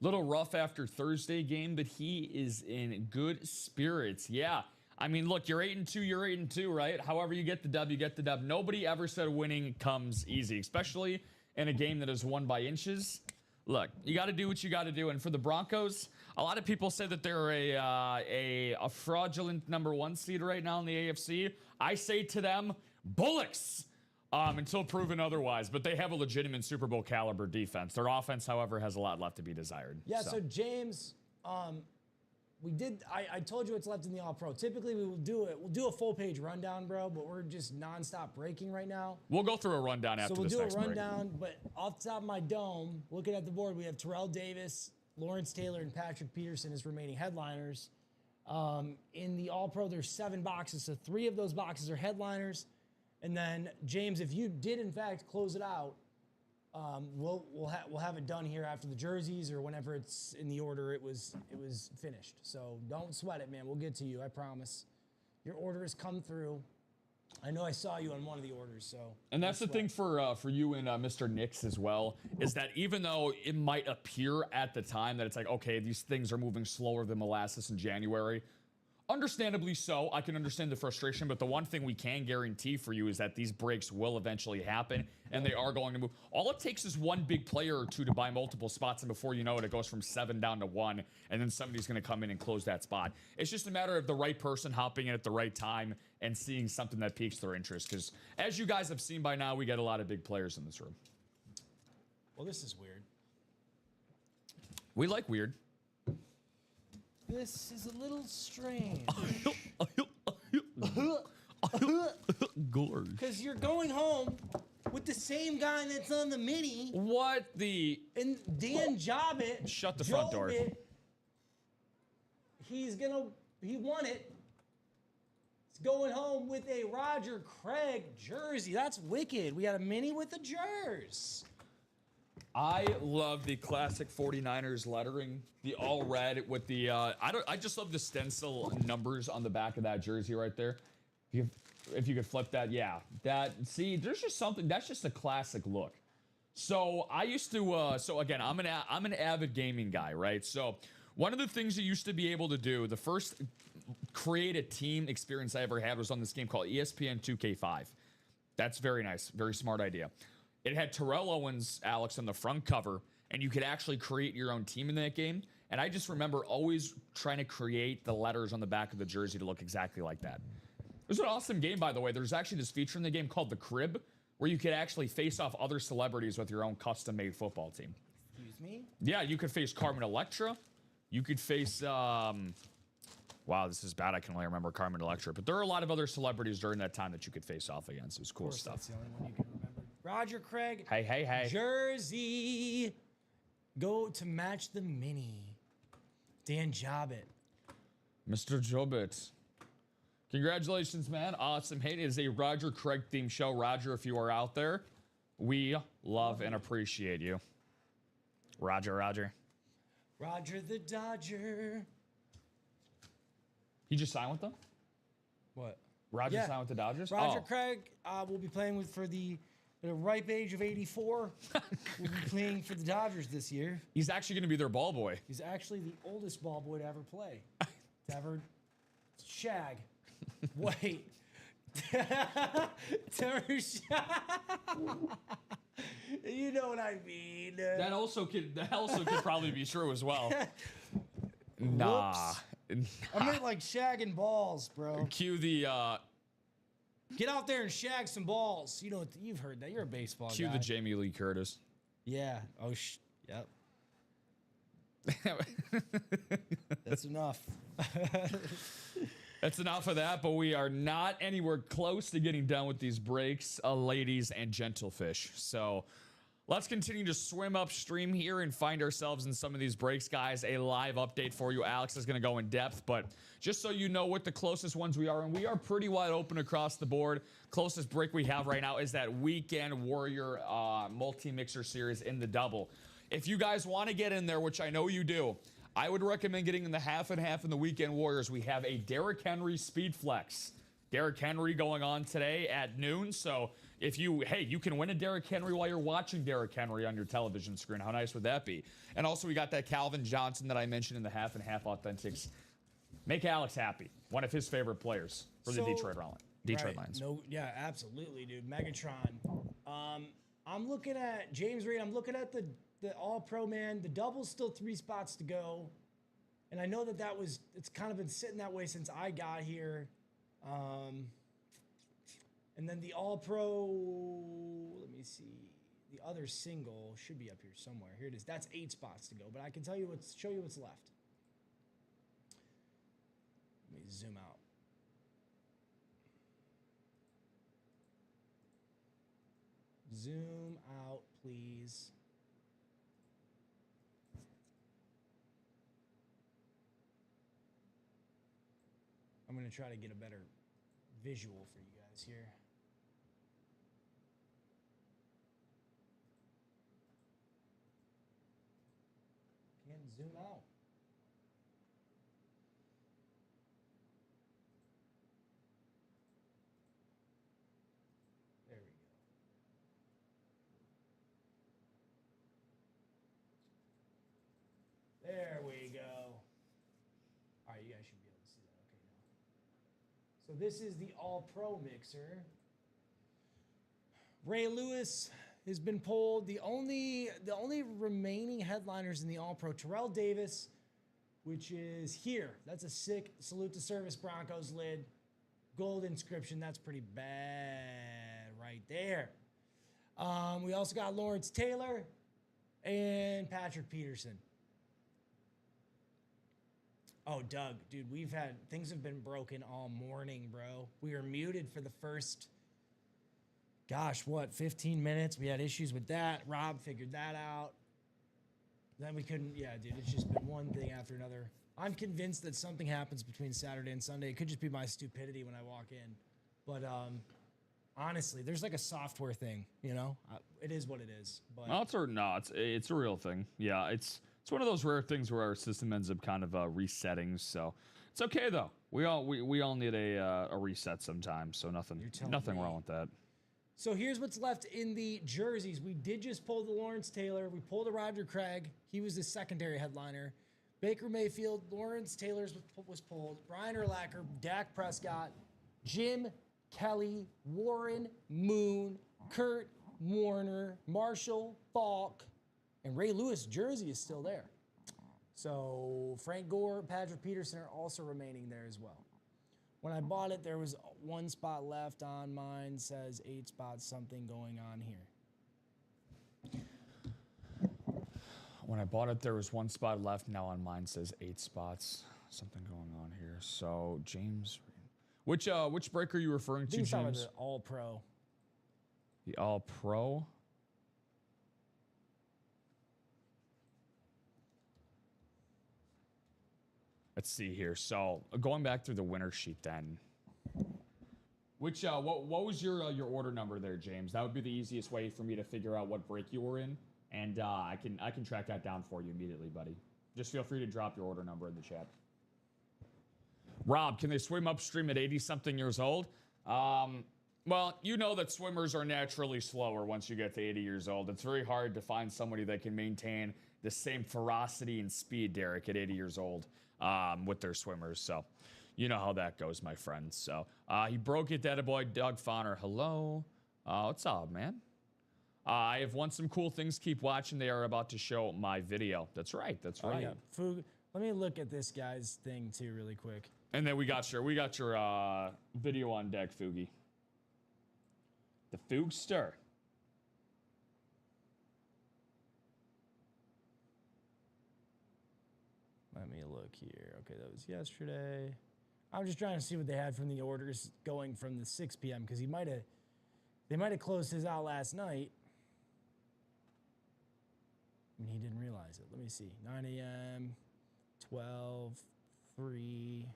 Little rough after Thursday game, but he is in good spirits. Yeah. I mean, look, you're 8-2, you're 8-2, right? However you get the dub, you get the dub. Nobody ever said winning comes easy, especially in a game that is won by inches. Look, you got to do what you got to do. And for the Broncos, a lot of people say that they're a fraudulent number 1 seed right now in the AFC. I say to them, bullocks, until proven otherwise. But they have a legitimate Super Bowl caliber defense. Their offense, however, has a lot left to be desired. Yeah, so James, I told you what's left in the All-Pro. Typically, we'll do a full-page rundown, bro, but we're just nonstop breaking right now. We'll go through a rundown after this next break. So we'll do a rundown, but off the top of my dome, looking at the board, we have Terrell Davis, Lawrence Taylor, and Patrick Peterson as remaining headliners. In the All-Pro, there's 7 boxes, so 3 of those boxes are headliners. And then, James, if you did, in fact, close it out, we'll have it done here after the jerseys or whenever it's in the order it was finished. So don't sweat it, man. We'll get to you, I promise. Your order has come through. I know I saw you on one of the orders, so. And that's the thing for you and Mr. Nix as well, is that even though it might appear at the time that it's like, okay, these things are moving slower than molasses in January, Understandably so. I can understand the frustration, but the one thing we can guarantee for you is that these breaks will eventually happen, and they are going to move. All it takes is one big player or two to buy multiple spots, and before you know it, it goes from 7 down to 1, and then somebody's going to come in and close that spot. It's just a matter of the right person hopping in at the right time and seeing something that piques their interest, because as you guys have seen by now, we get a lot of big players in this room. Well, this is weird. We like weird. This is a little strange. Because you're going home with the same guy that's on the mini. What the? And Dan Jobbit. Shut the front door. He won it. He's going home with a Roger Craig jersey. That's wicked. We got a mini with a jersey. I love the classic 49ers lettering, the all red with the I just love the stencil numbers on the back of that jersey right there. If you could flip that, yeah. There's just something that's just a classic look. So I used to so again, I'm an avid gaming guy, right? So one of the things you used to be able to do, the first create a team experience I ever had was on this game called ESPN 2K5. That's very nice, very smart idea. It had Terrell Owens, Alex, on the front cover, and you could actually create your own team in that game. And I just remember always trying to create the letters on the back of the jersey to look exactly like that. It was an awesome game, by the way. There's actually this feature in the game called the Crib, where you could actually face off other celebrities with your own custom-made football team. Excuse me? Yeah, you could face Carmen Electra. You could face, wow, this is bad. I can only remember Carmen Electra. But there are a lot of other celebrities during that time that you could face off against. It was cool stuff. That's the only one you can remember. Roger Craig. Hey. Jersey. Go to match the mini. Dan Jobbit. Mr. Jobbit. Congratulations, man. Awesome. Hey, it is a Roger Craig themed show. Roger, if you are out there, we love and appreciate you. Roger. Roger the Dodger. He just signed with them? What? Roger signed with the Dodgers? Roger Craig will be playing for the ripe age of 84. Will be playing for the Dodgers this year. He's actually going to be their ball boy. He's actually the oldest ball boy to ever play. To ever shag. Wait. To ever shag. You know what I mean. That also could probably be true as well. Nah. I meant like shagging balls, bro. Cue the get out there and shag some balls. You know, you've heard that. You're a baseball guy. Cue the Jamie Lee Curtis. Yeah. Oh, yep. That's enough. That's enough of that, but we are not anywhere close to getting done with these breaks, ladies and gentlefish. So let's continue to swim upstream here and find ourselves in some of these breaks, guys. A live update for you. Alex is going to go in depth, but just so you know what the closest ones we are, and we are pretty wide open across the board. Closest break we have right now is that Weekend Warrior multi-mixer series in the double. If you guys want to get in there, which I know you do, I would recommend getting in the half and half in the Weekend Warriors. We have a Derrick Henry Speed Flex. Derrick Henry going on today at noon, so if you can win a Derrick Henry while you're watching Derrick Henry on your television screen. How nice would that be? And also we got that Calvin Johnson that I mentioned in the half and half authentics. Make Alex happy. One of his favorite players for the Detroit Lions. No, yeah, absolutely, dude. Megatron. I'm looking at James Reed. I'm looking at the All-Pro, man. The double's still 3 spots to go. And I know it's kind of been sitting that way since I got here. And then the All-Pro, let me see. The other single should be up here somewhere. Here it is. That's 8 spots to go. But I can show you what's left. Let me zoom out. Zoom out, please. I'm going to try to get a better visual for you guys here. Can't zoom out. There we go. There we go. All right, you guys should be able to see that okay now. So this is the All-Pro mixer. Ray Lewis has been pulled. The only remaining headliners in the All-Pro, Terrell Davis, which is here. That's a sick salute to service Broncos lid. Gold inscription. That's pretty bad right there. We also got Lawrence Taylor and Patrick Peterson. Oh, Doug, dude, things have been broken all morning, bro. We were muted for the first, 15 minutes? We had issues with that. Rob figured that out. Then we couldn't, dude, it's just been one thing after another. I'm convinced that something happens between Saturday and Sunday. It could just be my stupidity when I walk in. But honestly, there's like a software thing, you know? It is what it is. But Well, it's a real thing. Yeah, it's one of those rare things where our system ends up kind of resetting. So it's okay though. We all need a reset sometimes. So nothing wrong with that. So here's what's left in the jerseys. We did just pull the Lawrence Taylor. We pulled the Roger Craig. He was the secondary headliner. Baker Mayfield, Lawrence Taylor's was pulled. Brian Urlacher, Dak Prescott, Jim Kelly, Warren Moon, Kurt Warner, Marshall Falk, and Ray Lewis jersey is still there. So Frank Gore, Patrick Peterson are also remaining there as well. When I bought it, there was one spot left on mine. Says 8 spots, something going on here. When I bought it, there was one spot left. Now on mine says 8 spots. Something going on here. So James, which break are you referring to, James? The All Pro. The All Pro. Let's see here. So going back through the winner sheet, then. What was your order number there, James? That would be the easiest way for me to figure out what break you were in, and I can track that down for you immediately, buddy. Just feel free to drop your order number in the chat. Rob, can they swim upstream at 80-something years old? Well, you know that swimmers are naturally slower once you get to 80 years old. It's very hard to find somebody that can maintain the same ferocity and speed, Derek, at 80 years old with their swimmers. So you know how that goes, my friends. So he broke it, that boy. Doug Fauner, hello. What's up, man? I have won some cool things. Keep watching. They are about to show my video. That's right. That's right. Yeah. Fug, let me look at this guy's thing too, really quick. And then we got your video on deck, Fugie. The Foogster. Let me look here. Okay, that was yesterday. I'm just trying to see what they had from the orders going from the 6 p.m. because they might have closed his out last night. And he didn't realize it. Let me see. 9 a.m., 12, 3.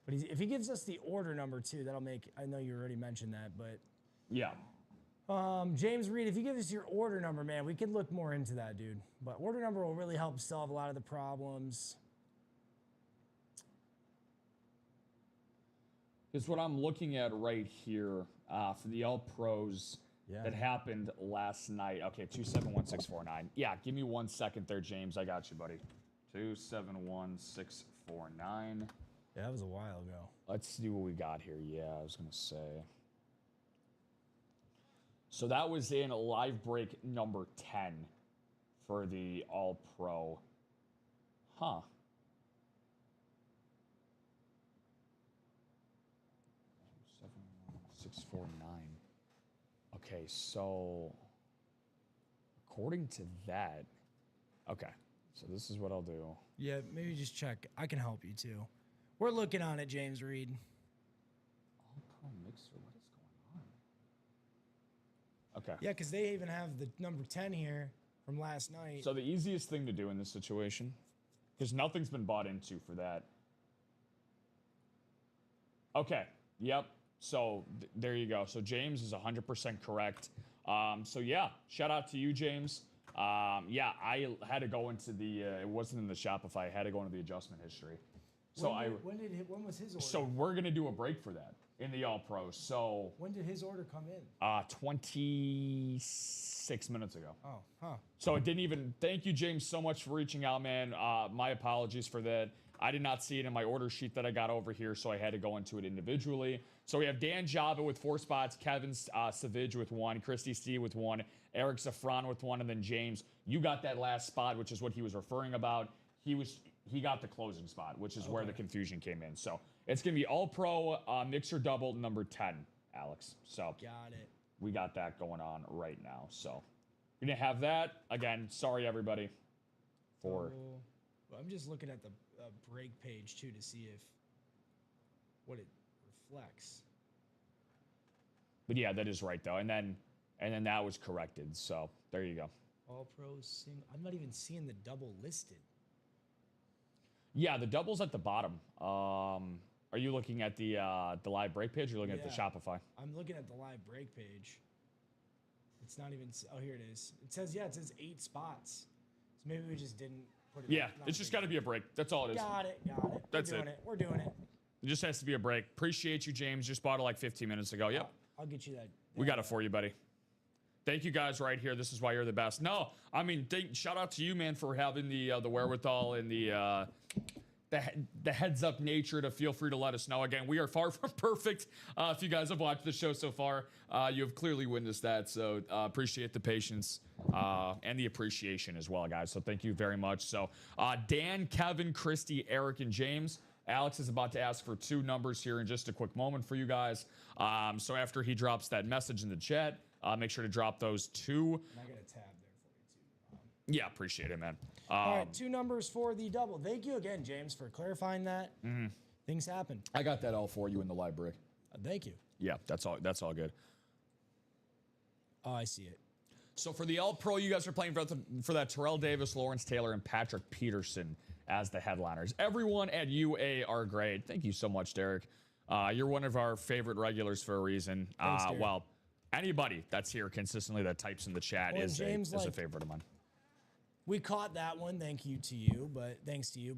But if he gives us the order number too, that'll make. I know you already mentioned that, but yeah. James Reed, if you give us your order number, man, we could look more into that, dude. But order number will really help solve a lot of the problems. Is what I'm looking at right here for the All Pros that happened last night. Okay, 271649. Yeah, give me 1 second there, James. I got you, buddy. 271649. Yeah, that was a while ago. Let's see what we got here. Yeah, I was going to say. So that was in live break number 10 for the All Pro. Huh. Six, 4, 9. Okay, so according to that, okay, so this is what I'll do. Yeah, maybe just check. I can help you too. We're looking on it, James Reed. All Pro mixer, what is going on? Okay. Yeah, because they even have the number 10 here from last night. So the easiest thing to do in this situation, because nothing's been bought into for that. Okay, yep. So there you go. So James is 100% correct. So yeah, shout out to you, James. Yeah, I had to go into the, it wasn't in the Shopify, I had to go into the adjustment history. So when was his order? So we're going to do a break for that in the All Pros. So when did his order come in? 26 minutes ago. Oh, huh. So it didn't even, thank you, James, so much for reaching out, man. My apologies for that. I did not see it in my order sheet that I got over here, so I had to go into it individually. So we have Dan Java with 4 spots, Kevin Savage with 1, Christy C with 1, Eric Safran with 1, and then James, you got that last spot, which is what he was referring about. He got the closing spot, which is where the confusion came in. So it's going to be All-Pro Mixer Double number 10, Alex. So got it. We got that going on right now. So we're going to have that. Again, sorry, everybody. Well, I'm just looking at the break page, too, to see what it reflects. But yeah, that is right, though. And then that was corrected. So there you go. All-Pro single. I'm not even seeing the double listed. Yeah, the double's at the bottom. Are you looking at the live break page or looking at the Shopify? I'm looking at the live break page. It's not even. Oh, here it is. It says 8 spots. So maybe we just didn't put it. Yeah, it's just got to be a break. That's all it is. Got it. That's We're doing it. We're doing it. It just has to be a break. Appreciate you, James. Just bought it like 15 minutes ago. Yep. I'll get you that. We got it for you, buddy. Thank you guys right here. This is why you're the best. No, I mean, shout out to you, man, for having the wherewithal and the heads up nature to feel free to let us know. Again, we are far from perfect. If you guys have watched the show so far, you have clearly witnessed that. So appreciate the patience and the appreciation as well, guys. So thank you very much. So Dan, Kevin, Christy, Eric, and James. Alex is about to ask for 2 numbers here in just a quick moment for you guys. So after he drops that message in the chat, make sure to drop those 2. And I got a tab there for you, too. Yeah, appreciate it, man. All right, 2 numbers for the double. Thank you again, James, for clarifying that. Mm-hmm. Things happen. I got that all for you in the library. Thank you. Yeah, that's all good. Oh, I see it. So for the All-Pro, you guys are playing for that Terrell Davis, Lawrence Taylor, and Patrick Peterson as the headliners. Everyone at UA are great. Thank you so much, Derek. You're one of our favorite regulars for a reason. Thanks, Derek. Well, anybody that's here consistently that types in the chat is a favorite of mine. We caught that one. Thanks to you.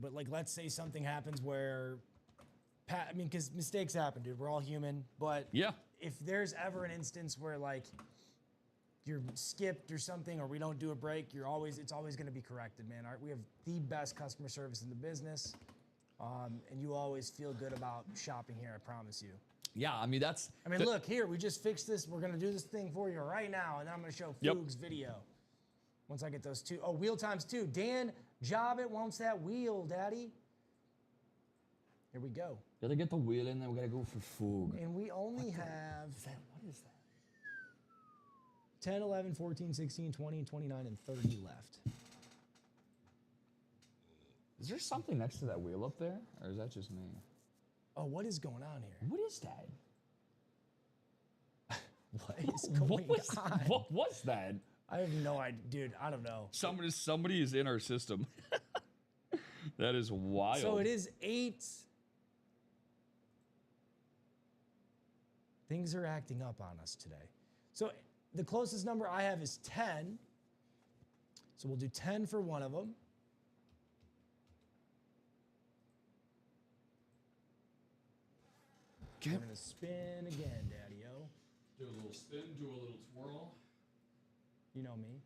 But like, let's say something happens where, because mistakes happen, dude. We're all human. But yeah, if there's ever an instance where like you're skipped or something, or we don't do a break, it's always going to be corrected, man. We have the best customer service in the business, and you always feel good about shopping here. I promise you. Yeah, I mean look here. We just fixed this. We're going to do this thing for you right now, and then I'm going to show Foog's video. Once I get those 2. Oh, wheel times 2. Dan, job it wants that wheel, daddy. Here we go. Gotta get the wheel in there. We gotta go for Foog. And we only have What is that? 10, 11, 14, 16, 20, 29, and 30 left. Is there something next to that wheel up there? Or is that just me? Oh, what is going on here? What is that? What is going on? What was that? I have no idea. Dude, I don't know. Somebody is in our system. That is wild. So it is 8. Things are acting up on us today. So the closest number I have is 10. So we'll do 10 for one of them. We're going to spin again, Daddy-O. Do a little spin, do a little twirl. You know me.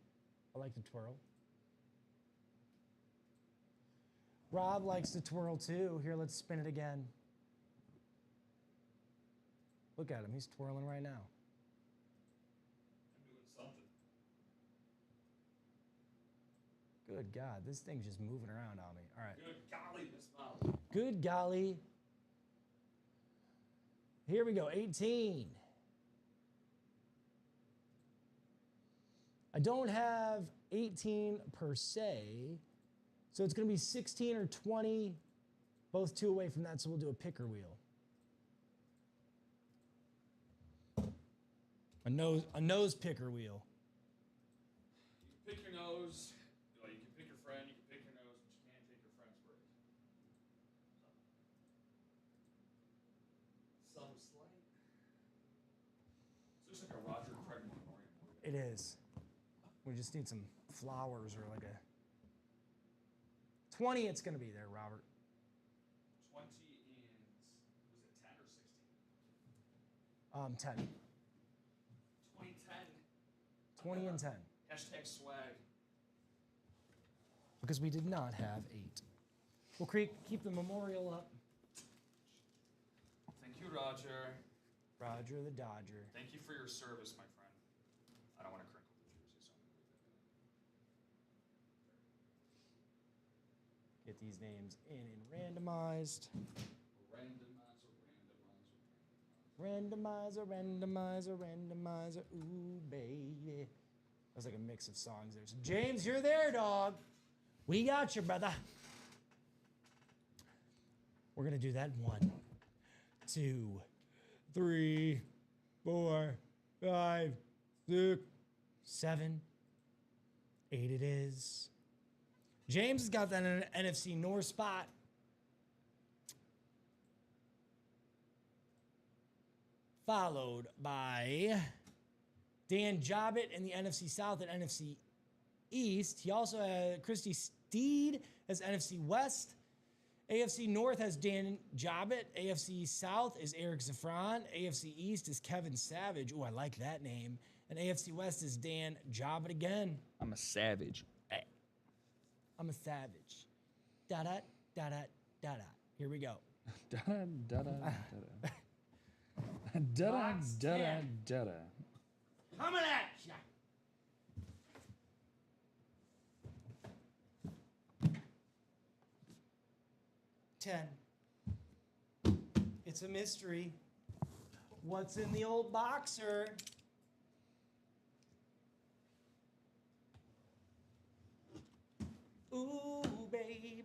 I like to twirl. Rob likes to twirl too. Here, let's spin it again. Look at him. He's twirling right now. I'm doing something. Good God. This thing's just moving around on me. All right. Good golly, Miss Molly. Good golly. Here we go. 18. I don't have 18 per se, so it's going to be 16 or 20, both 2 away from that, so we'll do a picker wheel. A nose picker wheel. You can pick your nose, you can pick your friend, you can pick your nose, but you can't pick your friend's break. Some slight. This looks like a Roger Craig memorial. It is. We just need some flowers or like a 20. It's going to be there, Robert. 20 and was it 10 or 16? 10. 2010. 20 and 10. Hashtag swag. Because we did not have 8. We'll keep the memorial up. Thank you, Roger. Roger the Dodger. Thank you for your service, my friend. I don't want to crinkle the jersey, so Get these names in and randomized. Randomizer, randomizer, randomizer. Ooh, baby. That was like a mix of songs there. So James, you're there, dog. We got you, brother. We're going to do that in 1, 2, 3, 4, 5, 6, 7, 8 it is. James has got that in an NFC North spot. Followed by Dan Jobbett in the NFC South and NFC East. He also had Christy Steed as NFC West. AFC North has Dan Jobbett. AFC South is Eric Zafran. AFC East is Kevin Savage. Ooh, I like that name. And AFC West is Dan Jobbett again. I'm a savage. I'm a savage. Da-da, da-da, da-da. Here we go. Da-da, da-da, da-da. Da-da, da-da, da-da. Coming at ya. Ten. It's a mystery. What's in the old boxer? Ooh, baby.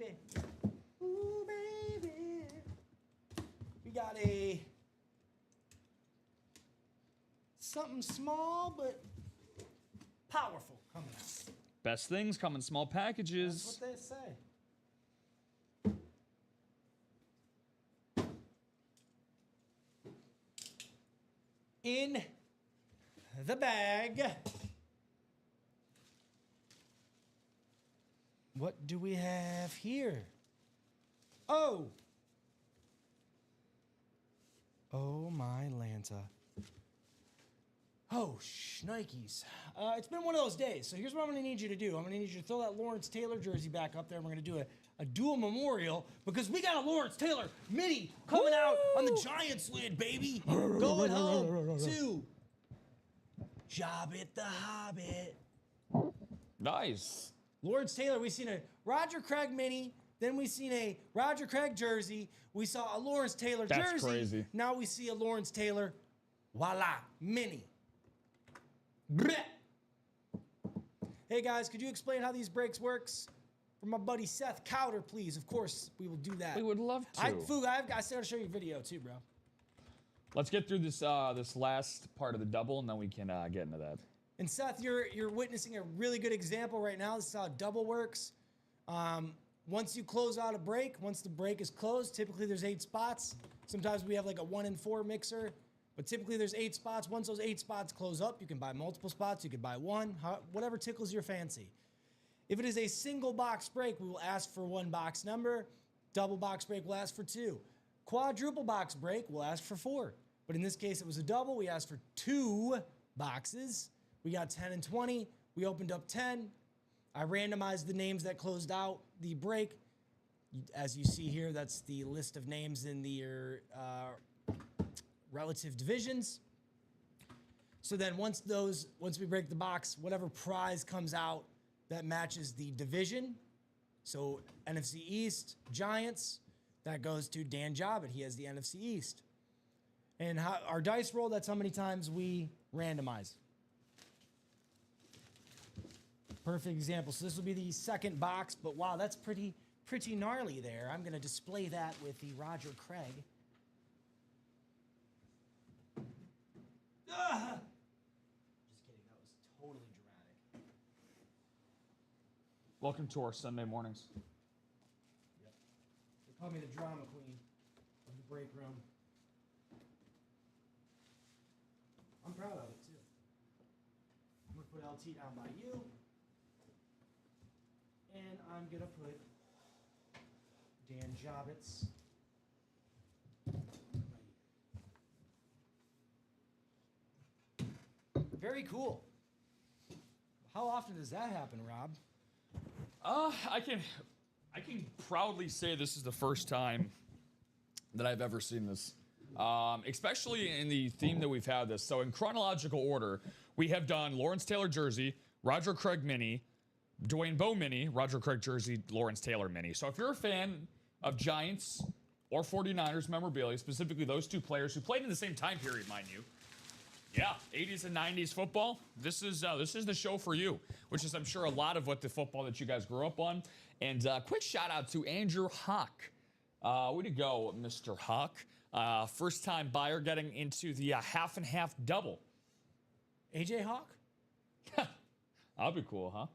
Ooh, baby. We got something small but powerful coming out. Best things come in small packages. That's what they say. In the bag. What do we have here? Oh! Oh my Lanta. Oh, shnikes. It's been one of those days, so here's what I'm going to need you to do. I'm going to need you to throw that Lawrence Taylor jersey back up there, and we're going to do a dual memorial, because we got a Lawrence Taylor mini coming out on the Giants lid, baby. Going home to Jobbett the Hobbit. Nice. Lawrence Taylor, we've seen a Roger Craig mini, then we've seen a Roger Craig jersey. We saw a Lawrence Taylor jersey. That's crazy. Now we see a Lawrence Taylor, voila, mini. Blech. Hey guys, could you explain how these breaks works? For my buddy Seth Cowder, please. Of course, we will do that. We would love to. I still gotta show you a video too, bro. Let's get through this this last part of the double, and then we can get into that. And Seth, you're witnessing a really good example right now. This is how double works. Once you close out a break, once the break is closed, typically there's 8 spots. Sometimes we have like a 1 in 4 mixer, but typically there's 8 spots. Once those 8 spots close up, you can buy multiple spots. You can buy one, whatever tickles your fancy. If it is a single box break, we will ask for 1 box number. Double box break, we'll ask for 2. Quadruple box break, we'll ask for 4. But in this case, it was a double. We asked for 2 boxes. We got 10 and 20. We opened up 10. I randomized the names that closed out the break. As you see here, that's the list of names in the relative divisions. So then once we break the box, whatever prize comes out that matches the division. So NFC East, Giants, that goes to Dan Jobbett. He has the NFC East. And our dice roll, that's how many times we randomize. Perfect example. So this will be the second box, but wow, that's pretty gnarly there. I'm going to display that with the Roger Craig. Just kidding. That was totally dramatic. Welcome to our Sunday mornings. Yep. They call me the drama queen of the break room. I'm proud of it, too. I'm going to put LT down by you. And I'm going to put Dan Jobbett's right here. Very cool. How often does that happen, Rob? I I can proudly say this is the first time that I've ever seen this, especially in the theme that we've had this. So in chronological order, we have done Lawrence Taylor jersey, Roger Craig mini, Dwayne Bowe mini, Roger Craig jersey, Lawrence Taylor mini. So if you're a fan of Giants or 49ers memorabilia, specifically those two players who played in the same time period, mind you, yeah, 80s and 90s football, this is the show for you, which is, I'm sure, a lot of what the football that you guys grew up on. And quick shout out to Andrew Hawk. Way to go, Mr. Hawk. First time buyer getting into the half and half double. AJ Hawk? That'd be cool, huh?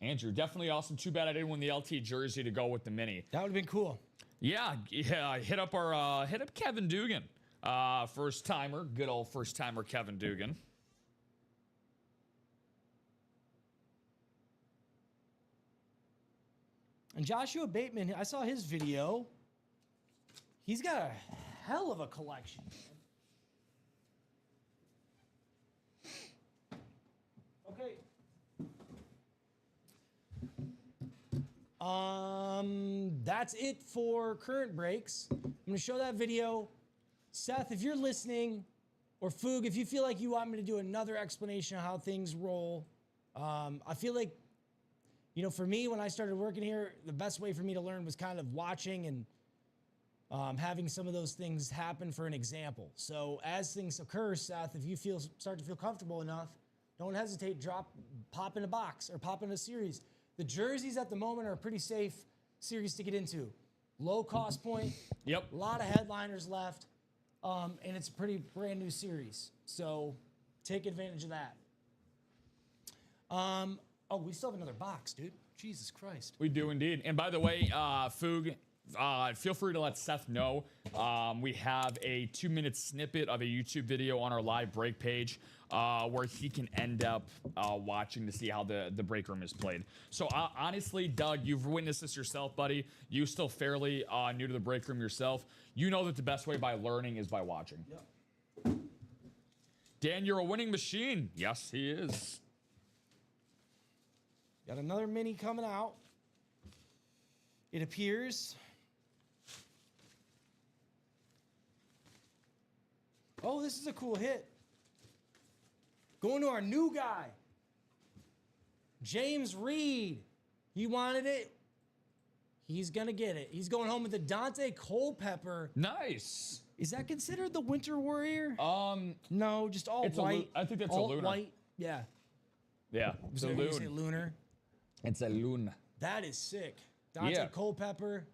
Andrew, definitely awesome. Too bad I didn't win the LT jersey to go with the mini. That would have been cool. Yeah, hit up Kevin Dugan. First timer, good old first timer Kevin Dugan. And Joshua Bateman, I saw his video. He's got a hell of a collection. Okay. That's it for current breaks. I'm going to show that video. Seth, if you're listening, or Foog, if you feel like you want me to do another explanation of how things roll, I feel like, you know, for me, when I started working here, the best way for me to learn was kind of watching and having some of those things happen for an example. So as things occur, Seth, if you start to feel comfortable enough, don't hesitate, pop in a box or pop in a series. The jerseys at the moment are a pretty safe series to get into. Low cost point. Yep. A lot of headliners left. And it's a pretty brand new series. So take advantage of that. Oh, we still have another box, dude. Jesus Christ. We do indeed. And by the way, Foog, feel free to let Seth know. We have a 2-minute snippet of a YouTube video on our live break page where he can end up watching to see how the break room is played. So honestly, Doug, you've witnessed this yourself, buddy. You still fairly new to the break room yourself. You know that the best way by learning is by watching. Yep. Dan, you're a winning machine. Yes, he is. Got another mini coming out. It appears. Oh, this is a cool hit. Going to our new guy, James Reed. He wanted it. He's going to get it. He's going home with the Dante Culpepper. Nice. Is that considered the Winter Warrior? No, just all it's white. I think that's all a lunar. White. Yeah. Yeah, it's a You say loon. lunar. It's a loon. That is sick. Dante Culpepper.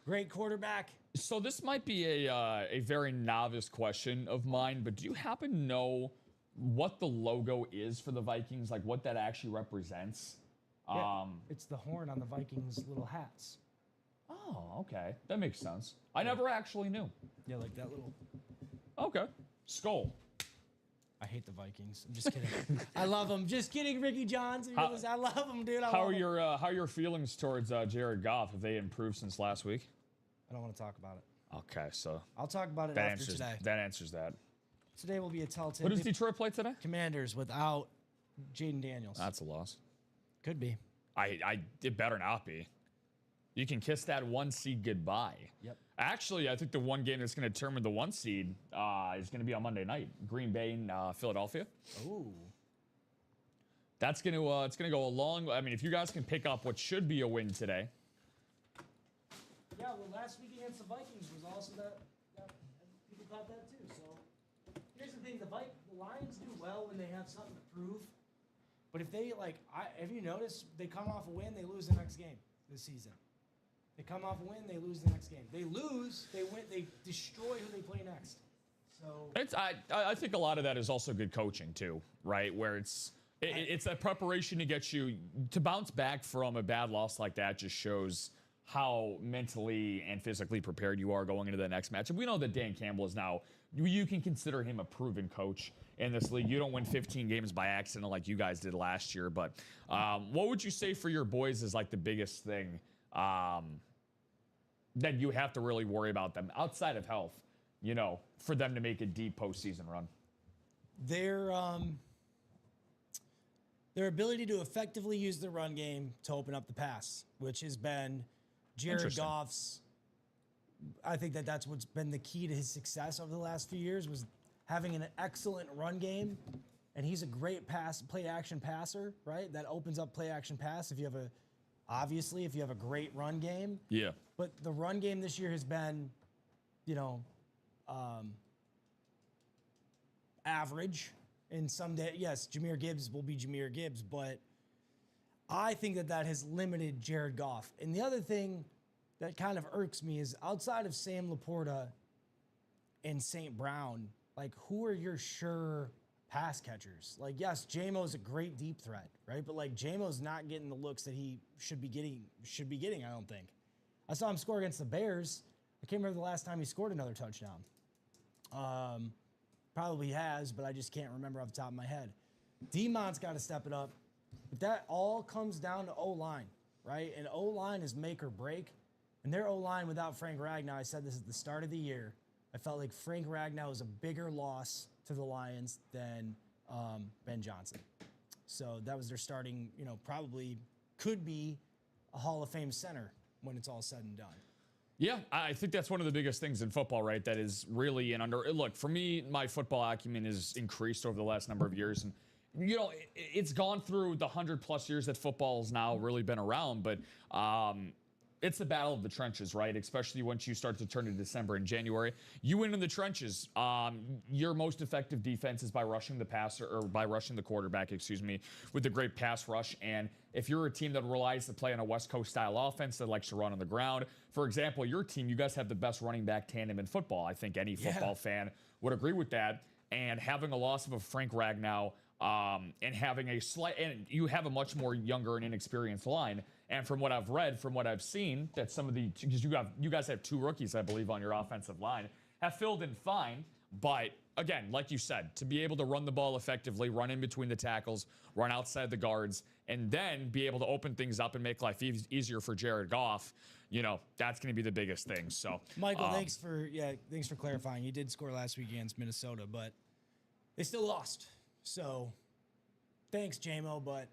Great quarterback. So this might be a very novice question of mine, but do you happen to know what the logo is for the Vikings? Like what that actually represents? Yeah, it's the horn on the Vikings' little hats. Oh, okay. That makes sense. I never actually knew. Yeah, like that little... Okay. Skull. I hate the Vikings. I'm just kidding. I love them. Just kidding, Ricky Johns. I love them, dude. How are your feelings towards Jared Goff? Have they improved since last week? I don't want to talk about it. Okay, so I'll talk about it after today. That answers that. Today will be a telltale. What does Detroit play today? Commanders without Jaden Daniels. That's a loss. Could be. It better not be. You can kiss that 1 seed goodbye. Yep. Actually, I think the one game that's going to determine the 1 seed is going to be on Monday night. Green Bay and Philadelphia. Ooh. That's going to it's going to go a long. I mean, if you guys can pick up what should be a win today. Yeah, well, last week against the Vikings was also that people thought that too. So here's the thing: the Lions do well when they have something to prove. But if they have you noticed they come off a win, they lose the next game this season. They come off a win, they lose the next game. They lose, they win, they destroy who they play next. So I think a lot of that is also good coaching too, right? Where it's a preparation to get you to bounce back from a bad loss like that. Just shows how mentally and physically prepared you are going into the next match. And we know that Dan Campbell is now, you can consider him a proven coach in this league. You don't win 15 games by accident like you guys did last year. But what would you say for your boys is like the biggest thing that you have to really worry about them outside of health, you know, for them to make a deep postseason run? Their ability to effectively use the run game to open up the pass, which has been Jared Goff's. I think that's what's been the key to his success over the last few years, was having an excellent run game. And he's a great play action passer, right? That opens up play action pass if you have a great run game. Yeah. But the run game this year has been, average. And someday, yes, Jahmyr Gibbs will be Jahmyr Gibbs, but I think that has limited Jared Goff. And the other thing that kind of irks me is, outside of Sam Laporta and St. Brown, like, who are your sure pass catchers? Like, yes, J-Mo's a great deep threat, right? But like, J-Mo's not getting the looks that he should be getting, I don't think. I saw him score against the Bears. I can't remember the last time he scored another touchdown. Probably has, but I just can't remember off the top of my head. D-Mon's got to step it up. But that all comes down to O-line, right? And O-line is make or break. And their O-line without Frank Ragnow, I said this at the start of the year, I felt like Frank Ragnow was a bigger loss to the Lions than Ben Johnson. So that was their starting, probably could be a Hall of Fame center when it's all said and done. Yeah, I think that's one of the biggest things in football, right? That is really look, for me, my football acumen is increased over the last number of years. And, it's gone through the 100+ years that football's now really been around. But it's the battle of the trenches, right? Especially once you start to turn to December and January. You win in the trenches. Your most effective defense is by rushing the passer, or by rushing the quarterback, with a great pass rush. And if you're a team that relies to play on a West Coast style offense that likes to run on the ground, for example, your team, you guys have the best running back tandem in football. I think any football fan would agree with that. And having a loss of a Frank Ragnow, and having and you have a much more younger and inexperienced line. And from what I've read, from what I've seen, that some of because you guys have 2 rookies, I believe, on your offensive line, have filled in fine. But again, like you said, to be able to run the ball effectively, run in between the tackles, run outside the guards, and then be able to open things up and make life easier for Jared Goff, that's going to be the biggest thing. So, Michael, thanks for clarifying. You did score last week against Minnesota, but they still lost. So, thanks, J-Mo, but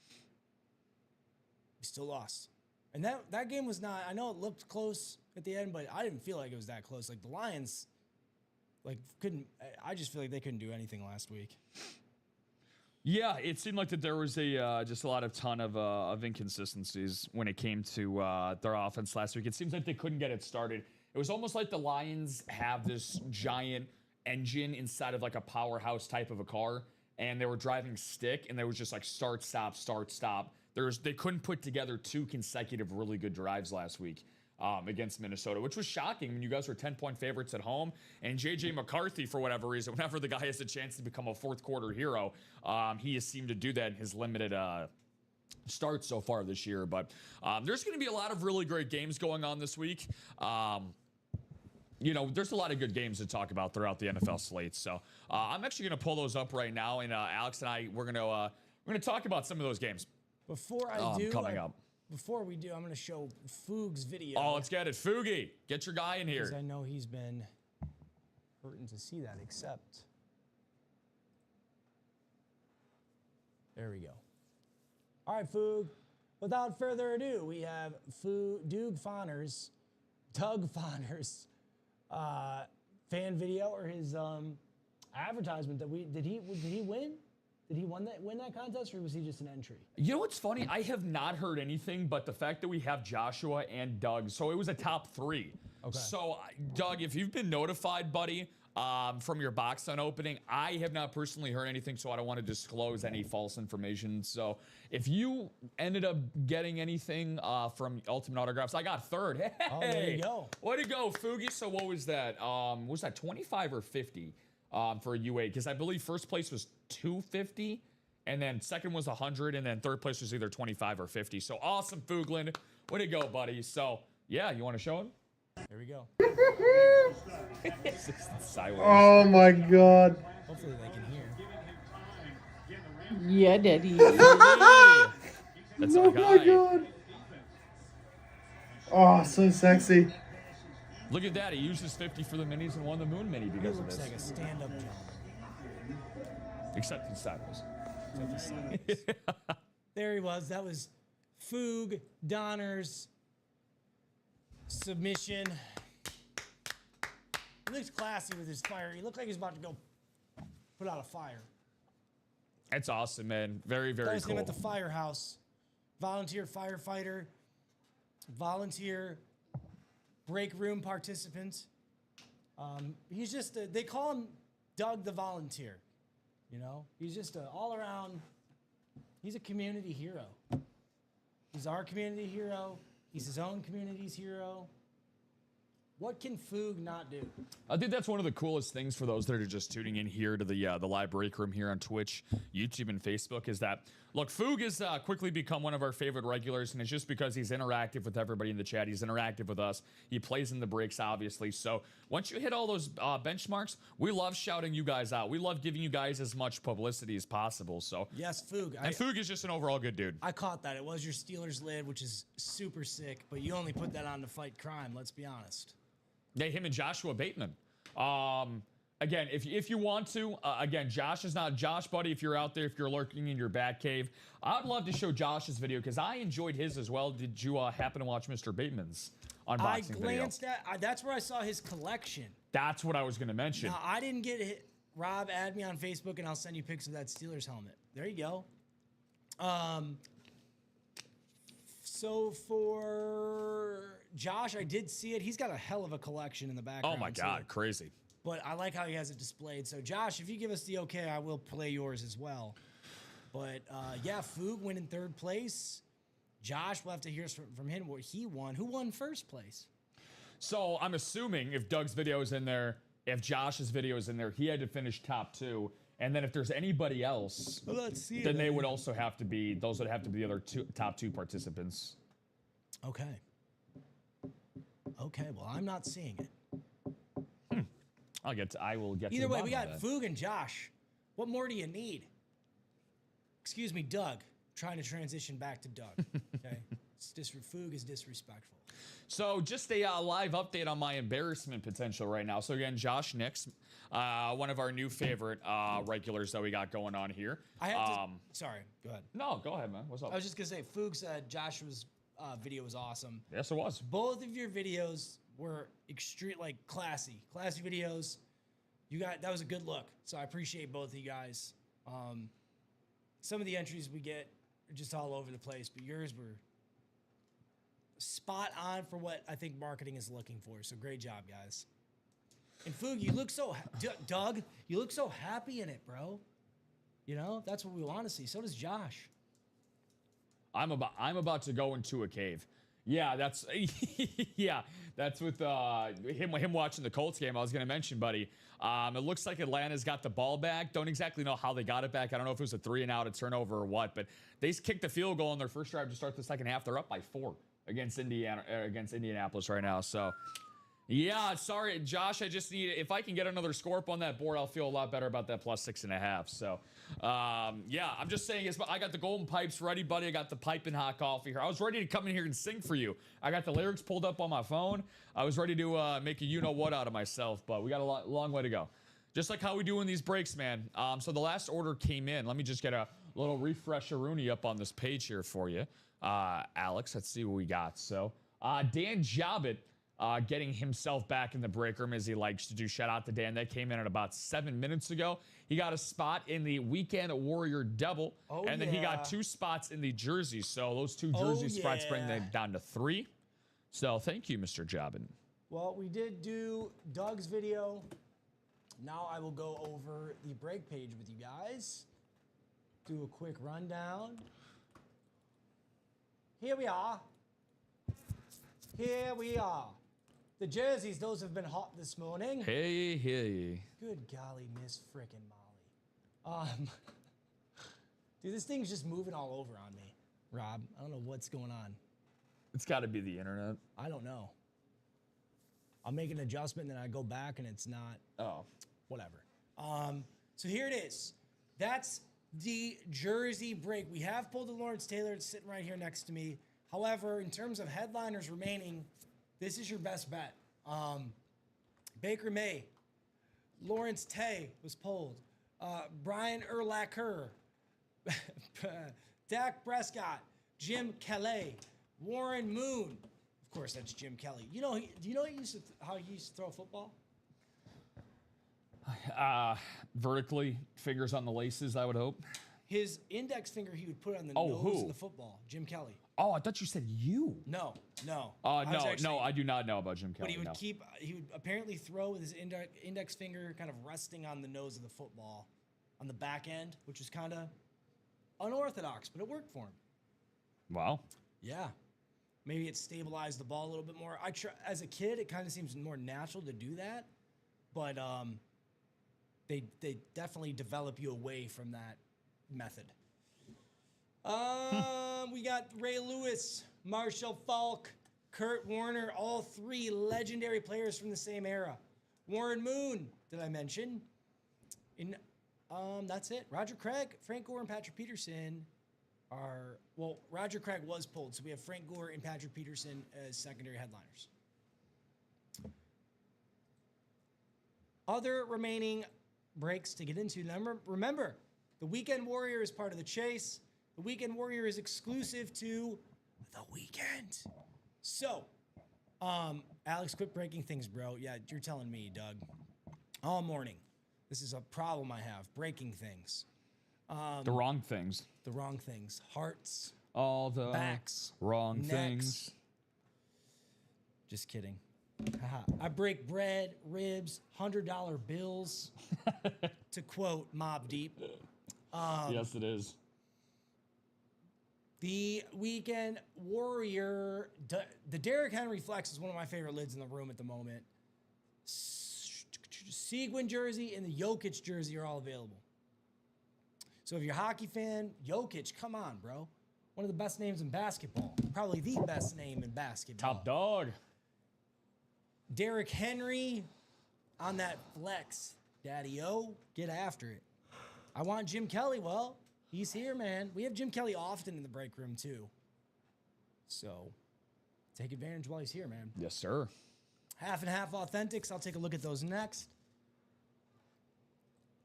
we still lost. And that game was not, I know it looked close at the end, but I didn't feel like it was that close. Like, the Lions, I just feel like they couldn't do anything last week. Yeah, it seemed like that there was just a ton of inconsistencies when it came to their offense last week. It seems like they couldn't get it started. It was almost like the Lions have this giant engine inside of like a powerhouse type of a car, and they were driving stick, and they was just like start, stop. They couldn't put together 2 consecutive really good drives last week against Minnesota, which was shocking when you guys were 10-point favorites at home. And J.J. McCarthy, for whatever reason, whenever the guy has a chance to become a fourth quarter hero, he has seemed to do that in his limited start so far this year. But there's going to be a lot of really great games going on this week. There's a lot of good games to talk about throughout the NFL slate. So I'm actually going to pull those up right now, and Alex and I, we're going to talk about some of those games. Before we do, I'm going to show Foog's video. Oh, let's get it. Foogie, get your guy in here. Because I know he's been hurting to see that, except. There we go. All right, Foog. Without further ado, we have Doug Fauner's fan video, or his advertisement that did he win? Did he win that contest, or was he just an entry? You know what's funny? I have not heard anything, but the fact that we have Joshua and Doug, so it was a top 3. Okay. So, Doug, if you've been notified, buddy, from your box on opening, I have not personally heard anything, so I don't want to disclose any false information. So, if you ended up getting anything from Ultimate Autographs, I got 3rd. Hey, oh, there you go. Way to go, Foogie. So, what was that? Was that 25 or 50? For a UA, because I believe first place was 250, and then second was 100, and then third place was either 25 or 50. So awesome, Foogland. Way to go, buddy. So, yeah, you want to show him? There we go. Oh, my God. Hopefully they can hear. Yeah, Daddy. That's oh, my God. Oh, so sexy. Look at that. He used his 50 for the minis and won the Moon Mini because of this. Looks like a stand-up jump. Except he's sideways. to facilities. There he was. That was Foog Donner's submission. He looks classy with his fire. He looked like he was about to go put out a fire. That's awesome, man. Very, very That was cool. him at the firehouse. Volunteer firefighter. Volunteer break room participant. He's just, they call him Doug the Volunteer. You know, he's just an all-around, he's a community hero. He's our community hero. He's his own community's hero. What can Foog not do? I think that's one of the coolest things for those that are just tuning in here to the live break room here on Twitch, YouTube, and Facebook is that, look, Foog has quickly become one of our favorite regulars, and it's just because he's interactive with everybody in the chat. He's interactive with us. He plays in the breaks, obviously. So once you hit all those benchmarks, we love shouting you guys out. We love giving you guys as much publicity as possible. So Yes, Foog. and Foog is just an overall good dude. I caught that. It was your Steelers lid, which is super sick, but you only put that on to fight crime, let's be honest. Yeah, him and Joshua Bateman. Again, if you want to, again, Josh is not Josh, buddy. If you're out there, if you're lurking in your bat cave, I'd love to show Josh's video because I enjoyed his as well. Did you happen to watch Mr. Bateman's unboxing video? I glanced at. That's where I saw his collection. That's what I was going to mention. Now, I didn't get it. Rob, add me on Facebook, and I'll send you pics of that Steelers helmet. There you go. So for Josh, I did see it. He's got a hell of a collection in the background. Oh my God, too. crazy. But I like how he has it displayed. So Josh, if you give us the okay, I will play yours as well. But yeah, Foog went in third place. Josh, we'll have to hear from him what he won. Who won first place? So I'm assuming if Doug's video is in there, if Josh's video is in there, he had to finish top 2. And then if there's anybody else, Well, let's see. then they would also have to be, those would have to be the other top 2 participants. Okay. Okay, well, I'm not seeing it. I will get to Either the way, bottom we of got that. Foog and Josh. What more do you need? Excuse me, Doug. Trying to transition back to Doug. Okay, Foog is disrespectful. So just a live update on my embarrassment potential right now. So again, Josh Nix, one of our new favorite regulars that we got going on here. I have to. Sorry, go ahead. No, go ahead, man. What's up? I was just gonna say, Foog said Joshua's video was awesome. Yes, it was. Both of your videos were extreme, like classy videos. That was a good look. So I appreciate both of you guys. Some of the entries we get are just all over the place, but yours were spot on for what I think marketing is looking for. So great job, guys. And Foog, you look so Doug, you look so happy in it, bro. You know, that's what we want to see. So does Josh. I'm about to go into a cave. Yeah, that's that's with him watching the Colts game. I was gonna mention, buddy. It looks like Atlanta's got the ball back. Don't exactly know how they got it back. I don't know if it was a 3-and-out, a turnover, or what. But they kicked the field goal in their first drive to start the second half. They're up by 4 against Indianapolis right now. So. Yeah, sorry, Josh. I just need, if I can get another score up on that board, I'll feel a lot better about that +6.5. So, yeah, I'm just saying, I got the golden pipes ready, buddy. I got the piping hot coffee here. I was ready to come in here and sing for you. I got the lyrics pulled up on my phone. I was ready to make a you-know-what out of myself, but we got a long way to go. Just like how we do in these breaks, man. So the last order came in. Let me just get a little refresher-rooney up on this page here for you. Alex, let's see what we got. So, Dan Jobbitt. Getting himself back in the break room as he likes to do. Shout out to Dan. That came in at about 7 minutes ago. He got a spot in the Weekend Warrior double. And then he got 2 spots in the jerseys. So those 2 jersey spots bring them down to 3. So thank you, Mr. Jobbin. Well, we did do Doug's video. Now I will go over the break page with you guys. Do a quick rundown. Here we are. Here we are. The jerseys, those have been hot this morning. Hey. Good golly, Miss frickin' Molly. Dude, this thing's just moving all over on me, Rob. I don't know what's going on. It's got to be the internet. I don't know. I'll make an adjustment, and then I go back, and it's not. Oh. Whatever. So here it is. That's the jersey break. We have pulled the Lawrence Taylor. It's sitting right here next to me. However, in terms of headliners remaining, this is your best bet. Baker May, Lawrence Tay was pulled. Brian Urlacher, Dak Prescott, Jim Kelly, Warren Moon. Of course, that's Jim Kelly. You know, do you know how he used to throw a football? Vertically, fingers on the laces, I would hope. His index finger he would put on the Oh, nose who? of the football. Jim Kelly. Oh, I thought you said you. No. No, I do not know about Jim Kelly. But he would no. he would apparently throw with his index finger kind of resting on the nose of the football on the back end, which is kind of unorthodox, but it worked for him. Wow. Yeah. Maybe it stabilized the ball a little bit more. As a kid, it kind of seems more natural to do that, but they definitely develop you away from that method. We got Ray Lewis, Marshall Falk, Kurt Warner, all three legendary players from the same era. Warren Moon, did I mention? That's it. Roger Craig, Frank Gore, and Patrick Peterson are, well, Roger Craig was pulled, so we have Frank Gore and Patrick Peterson as secondary headliners. Other remaining breaks to get into. Remember, the Weekend Warrior is part of the chase. The Weekend Warrior is exclusive to the weekend. So, Alex, quit breaking things, bro. Yeah, you're telling me, Doug. All morning. This is a problem I have, breaking things. The wrong things. The wrong things. Hearts. All the backs. wrong necks. things. Just kidding. I break bread, ribs, $100 bills, to quote Mobb Deep. Yes, it is. The Weekend Warrior, the Derrick Henry flex is one of my favorite lids in the room at the moment. Seguin jersey and the Jokic jersey are all available. So if you're a hockey fan, Jokic, come on, bro. One of the best names in basketball. Probably the best name in basketball. Top dog. Derrick Henry on that flex. Daddy-O, get after it. I want Jim Kelly. Well, he's here, man. We have Jim Kelly often in the break room, too. So take advantage while he's here, man. Yes, sir. Half and half authentics. I'll take a look at those next.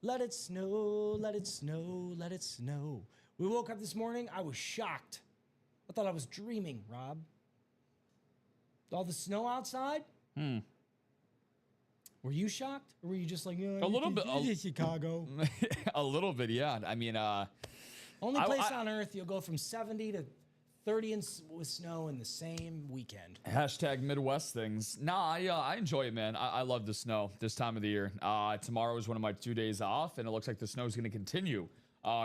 Let it snow, let it snow, let it snow. We woke up this morning. I was shocked. I thought I was dreaming, Rob. All the snow outside? Were you shocked? Or were you just like, A little bit. Chicago? A little bit, yeah. I mean, Only place on earth you'll go from 70 to 30 with snow in the same weekend. Hashtag Midwest things. Nah, I enjoy it, man. I love the snow this time of the year. Tomorrow is one of my 2 days off, and it looks like the snow is going to continue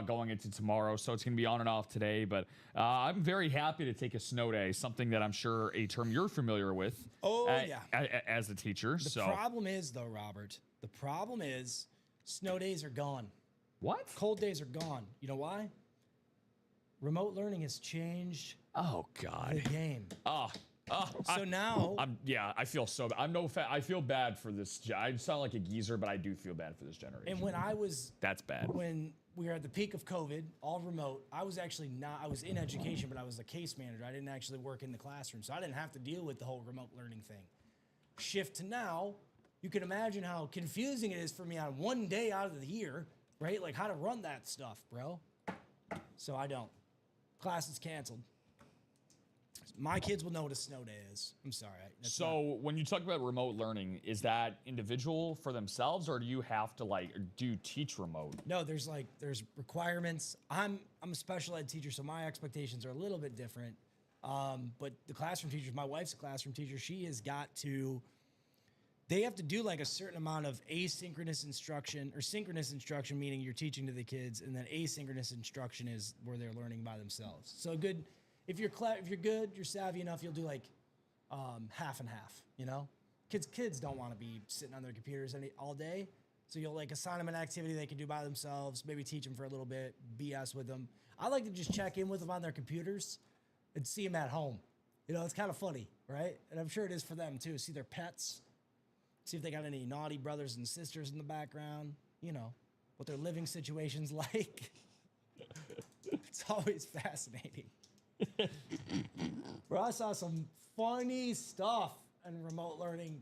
going into tomorrow. So it's going to be on and off today. But I'm very happy to take a snow day, something that I'm sure a term you're familiar with. Oh, yeah. As a teacher. The problem is, though, Robert, the problem is snow days are gone. What? Cold days are gone. You know why? Remote learning has changed Oh, God. the game. So now, I feel so bad. I feel bad for this. I sound like a geezer, but I do feel bad for this generation. and when I was, That's bad. when we were at the peak of COVID, all remote, I was actually not, I was in education, but I was a case manager. I didn't actually work in the classroom, so I didn't have to deal with the whole remote learning thing. Shift to now, you can imagine how confusing it is for me on one day out of the year, right? Like how to run that stuff, bro. So I don't. Class is canceled. My kids will know what a snow day is. I'm sorry. So when you talk about remote learning, is that individual for themselves, or do you have to do you teach remote? No, there's requirements. I'm a special ed teacher, so my expectations are a little bit different. But the classroom teachers, my wife's a classroom teacher. She has got to. They have to do like a certain amount of asynchronous instruction, or synchronous instruction, meaning you're teaching to the kids, and then asynchronous instruction is where they're learning by themselves. So good. If you're good, you're savvy enough, you'll do like half and half, you know? Kids don't want to be sitting on their computers all day. So you'll like assign them an activity they can do by themselves, maybe teach them for a little bit, BS with them. I like to just check in with them on their computers and see them at home. You know, it's kind of funny, right? And I'm sure it is for them too. See their pets, see if they got any naughty brothers and sisters in the background, you know, what their living situation's like. It's always fascinating. Bro, I saw some funny stuff in remote learning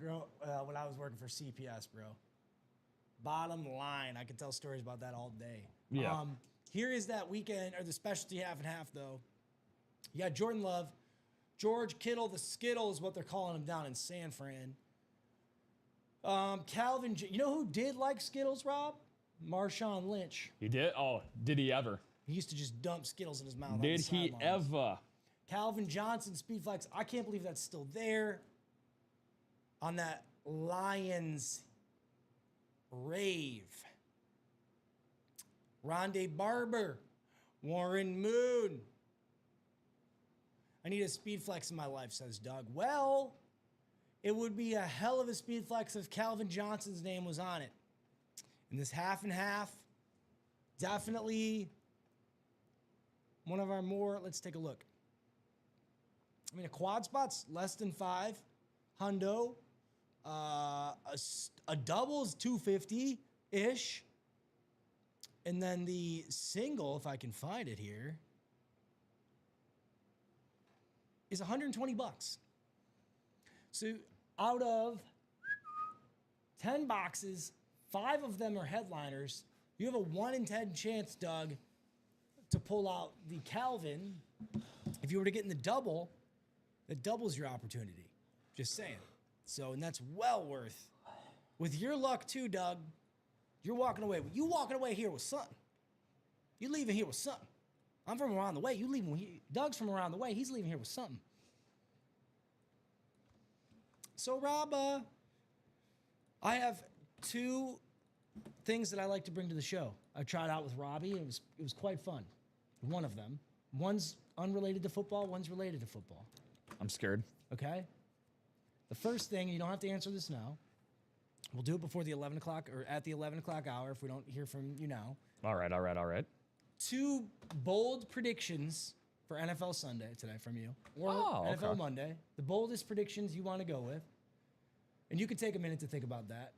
when I was working for CPS, bro. Bottom line, I could tell stories about that all day. Yeah. Here is that weekend, or the specialty half and half, though. You got Jordan Love. George Kittle, the Skittle is what they're calling him down in San Fran. Calvin, you know who did like Skittles, Rob? Marshawn Lynch. He did? Oh, did he ever? He used to just dump Skittles in his mouth. Did he ever? Calvin Johnson, Speedflex. I can't believe that's still there. On that Lions rave. Rondé Barber. Warren Moon. I need a speed flex in my life, says Doug. Well, it would be a hell of a speed flex if Calvin Johnson's name was on it. In this half and half, definitely one of our more, let's take a look. I mean, a quad spot's less than 5. Hundo. A double's 250-ish. And then the single, if I can find it here, is 120 bucks. So out of 10 boxes, 5 of them are headliners. You have a 1 in 10 chance, Doug, to pull out the Calvin. If you were to get in the double, that doubles your opportunity. Just saying. So, and that's well worth. With your luck too, Doug, you're walking away. You walking away here with something. You leaving here with something. I'm from around the way. You leaving here. Doug's from around the way. He's leaving here with something. So, Rob, I have 2 things that I like to bring to the show. I tried out with Robbie. It was quite fun. One of them. One's unrelated to football. One's related to football. I'm scared. Okay? The first thing, you don't have to answer this now. We'll do it before the 11 o'clock or at the 11 o'clock hour if we don't hear from you now. All right. 2 bold predictions for NFL Sunday today from you. Or NFL okay. Monday. The boldest predictions you want to go with. And you can take a minute to think about that.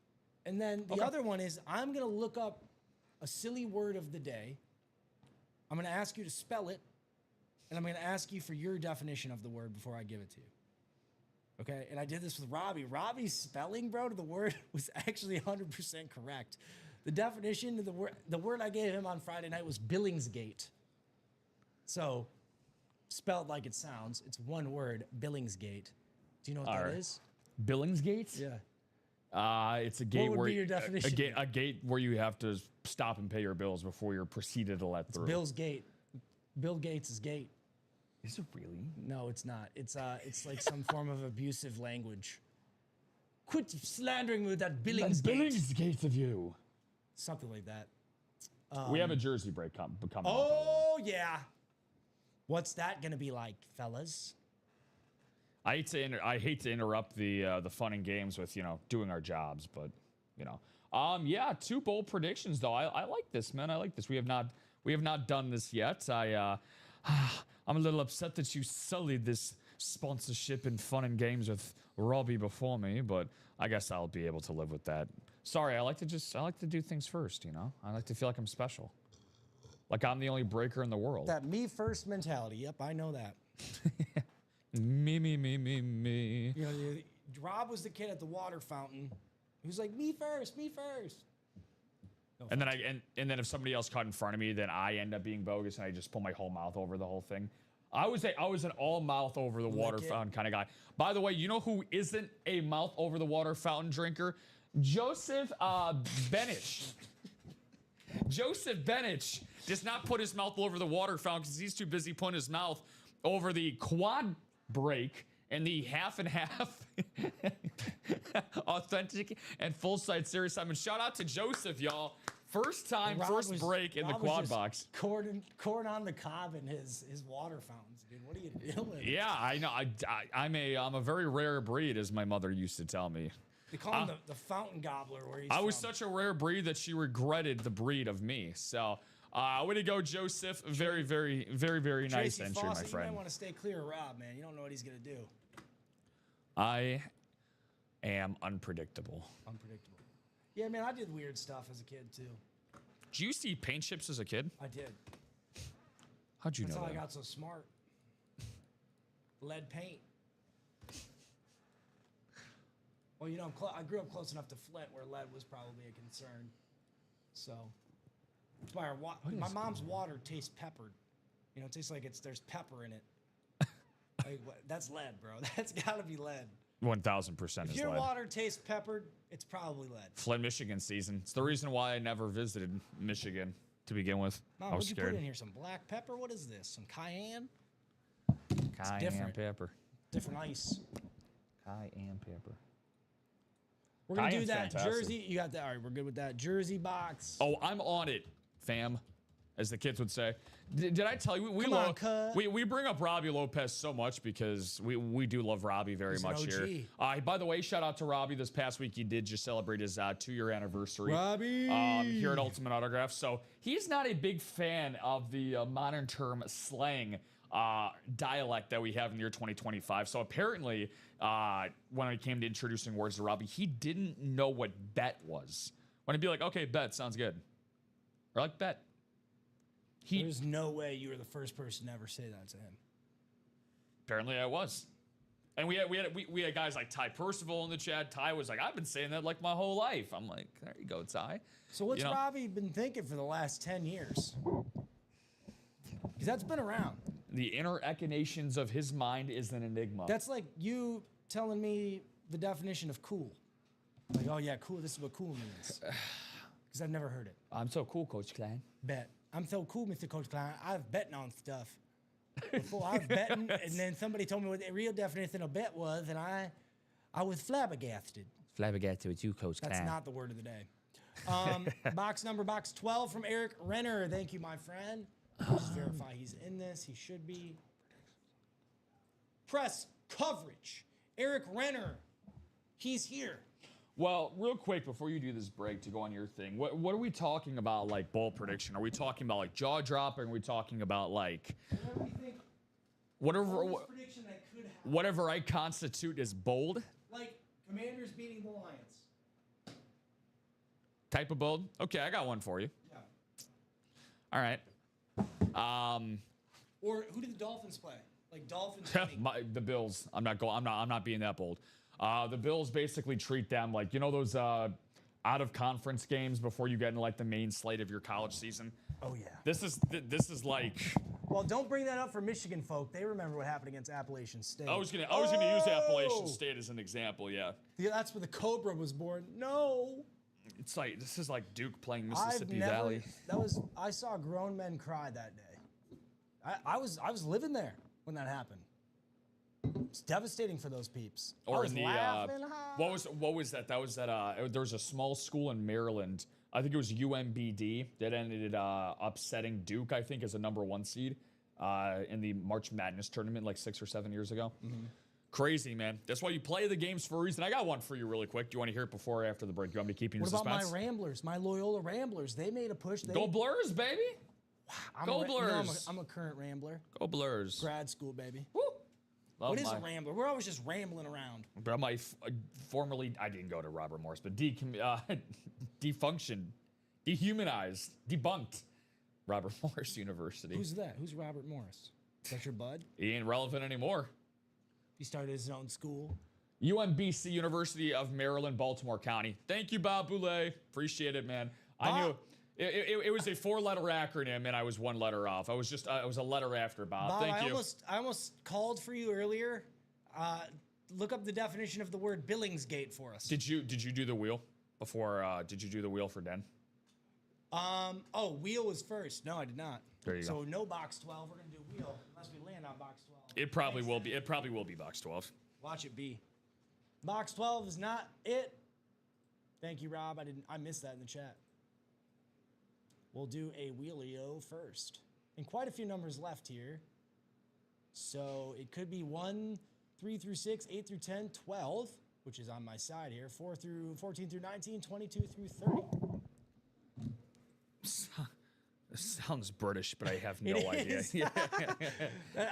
And then the other one is I'm going to look up a silly word of the day. I'm going to ask you to spell it. And I'm going to ask you for your definition of the word before I give it to you. Okay? And I did this with Robbie. Robbie's spelling, bro, to the word was actually 100% correct. The definition of the word I gave him on Friday night was Billingsgate. So, spelled like it sounds, it's one word, Billingsgate. Do you know what that is? Billingsgate? Yeah. It's a gate What would where be your definition? a gate where you have to stop and pay your bills before you're proceeded to let through. Bill's Gate. Bill Gates' gate. Is it really? No, it's not. It's like some form of abusive language. Quit slandering me with that Billingsgate. Billingsgate of you. Something like that. We have a jersey break coming up. Oh, yeah. What's that going to be like, fellas? I hate to interrupt the fun and games with doing our jobs, but yeah, 2 bold predictions though. I like this, man. I like this. We have not done this yet. I'm a little upset that you sullied this sponsorship and fun and games with Robbie before me, but I guess I'll be able to live with that. Sorry, I like to do things first. I like to feel like I'm special, like I'm the only breaker in the world. That me first mentality. Yep, I know that. Me. You know, Rob was the kid at the water fountain. He was like, me first. No, and then if somebody else cut in front of me, then I end up being bogus and I just pull my whole mouth over the whole thing. I was an all mouth over the water fountain kind of guy. By the way, you know who isn't a mouth over the water fountain drinker? Joseph Benich. Joseph Benich does not put his mouth over the water fountain because he's too busy putting his mouth over the quad break and the half and half authentic and full side serious Simon. Shout out to Joseph, y'all. First time, first break in the quad box. Corn on the cob in his water fountains, dude. What are you doing? Yeah, I know. I'm a very rare breed, as my mother used to tell me. They call him the fountain gobbler. I was such a rare breed that she regretted the breed of me. So, way to go, Joseph. Very, very, very, very nice Tracy entry, Fawcett, my friend. You might want to stay clear of Rob, man. You don't know what he's gonna do. I am unpredictable. Yeah, man, I did weird stuff as a kid too. Did you see paint chips as a kid? I did. How'd you That's know how that? I got so smart. Lead paint. Well, I grew up close enough to Flint where lead was probably a concern. So, That's why my mom's water tastes peppered. You know, it tastes like there's pepper in it. Like, that's lead, bro. That's got to be lead. 1,000% is If your lead. water tastes peppered, it's probably lead. Flint, Michigan season. It's the reason why I never visited Michigan to begin with. Mom, I was what'd you scared. put in here? Some black pepper? What is this? Some cayenne? Cayenne different. pepper. Different ice. Cayenne pepper. We're going to do Cayenne's that fantastic. jersey. You got that. All right, we're good with that. Jersey box. Oh, I'm on it, fam, as the kids would say. Did I tell you Come on, cut. we bring up Robbie Lopez so much because we do love Robbie very He's an much here. OG. By the way, shout out to Robbie. This past week he did just celebrate his 2-year anniversary. Robbie. Here at Ultimate Autograph. So he's not a big fan of the modern term slang dialect that we have in the year 2025. So apparently, when it came to introducing words to Robbie, he didn't know what bet was. When he'd be like, okay, bet sounds good. Or like bet. There's no way you were the first person to ever say that to him. Apparently I was. And we had guys like Ty Percival in the chat. Ty was like, I've been saying that like my whole life. I'm like, there you go, Ty. So what's You know? Robbie been thinking for the last 10 years? Because that's been around. The inner echinations of his mind is an enigma. That's like you telling me the definition of cool. Like, oh yeah, cool. This is what cool means. Because I've never heard it. I'm so cool, Coach Klein. Bet. I'm so cool, Mr. Coach Klein. I've betting on stuff. Before I was betting, and then somebody told me what the real definition of bet was, and I was flabbergasted. Flabbergasted with you, Coach That's not the word of the day. Box 12 from Eric Renner. Thank you, my friend. Just verify he's in this. He should be. Press coverage. Eric Renner. He's here. Well, real quick before you do this break to go on your thing, what are we talking about, like bowl prediction? Are we talking about like jaw dropping? Are we talking about like Whatever you think. whatever Prediction that could happen. whatever I constitute as bold Like Commanders beating the Lions. type of bold? Okay, I got one for you. Yeah. All right. Or who did the Dolphins play? Like Dolphins. winning. The Bills. I'm not being that bold. The Bills basically treat them like, you know, those out of conference games before you get into like the main slate of your college season. Oh yeah. This is like Well, don't bring that up for Michigan folk. They remember what happened against Appalachian State. I was gonna use Appalachian State as an example. Yeah, That's where the Cobra was born. No. it's like this is like Duke playing I've Mississippi never. Valley. I saw grown men cry that day. I was living there when that happened. It's devastating for those peeps. I Or was in the laughing. what was that? That was that there was a small school in Maryland. I think it was UMBD that ended upsetting Duke. I think as a #1 seed in the March Madness tournament like 6 or 7 years ago. Mm-hmm. Crazy, man. That's why you play the games for a reason. I got one for you really quick. Do you want to hear it before or after the break? Do you want me to keep you in What about suspense? my Ramblers, my Loyola Ramblers? They made a push. Go Blurs, baby. Go Blurs. I'm a current Rambler. Go Blurs. Grad school, baby. Woo. Love What is my- a Rambler? We're always just rambling around. But my formerly, I didn't go to Robert Morris, but defunctioned, dehumanized, debunked Robert Morris University. Who's that? Who's Robert Morris? Is that your bud? He ain't relevant anymore. He started his own school. UMBC, University of Maryland, Baltimore County. Thank you, Bob Boulay. Appreciate it, man. I Bob. knew it was a 4-letter acronym, and I was 1 letter off. I was a letter after Bob. Bob, Thank you. I almost called for you earlier. Look up the definition of the word Billingsgate for us. Did you do the wheel before? Did you do the wheel for Den? Wheel was first. No, I did not. There you so go. no box 12. We're gonna do wheel unless we land on box 12. It probably will be. It probably will be box 12. Watch it be. Box 12 is not it. Thank you, Rob. I missed that in the chat. We'll do a wheelio first. And quite a few numbers left here. So it could be 1, 3 through 6, 8 through 10, 12, which is on my side here, 14 through 19, 22 through 30. Sounds British, but I have no idea. is. All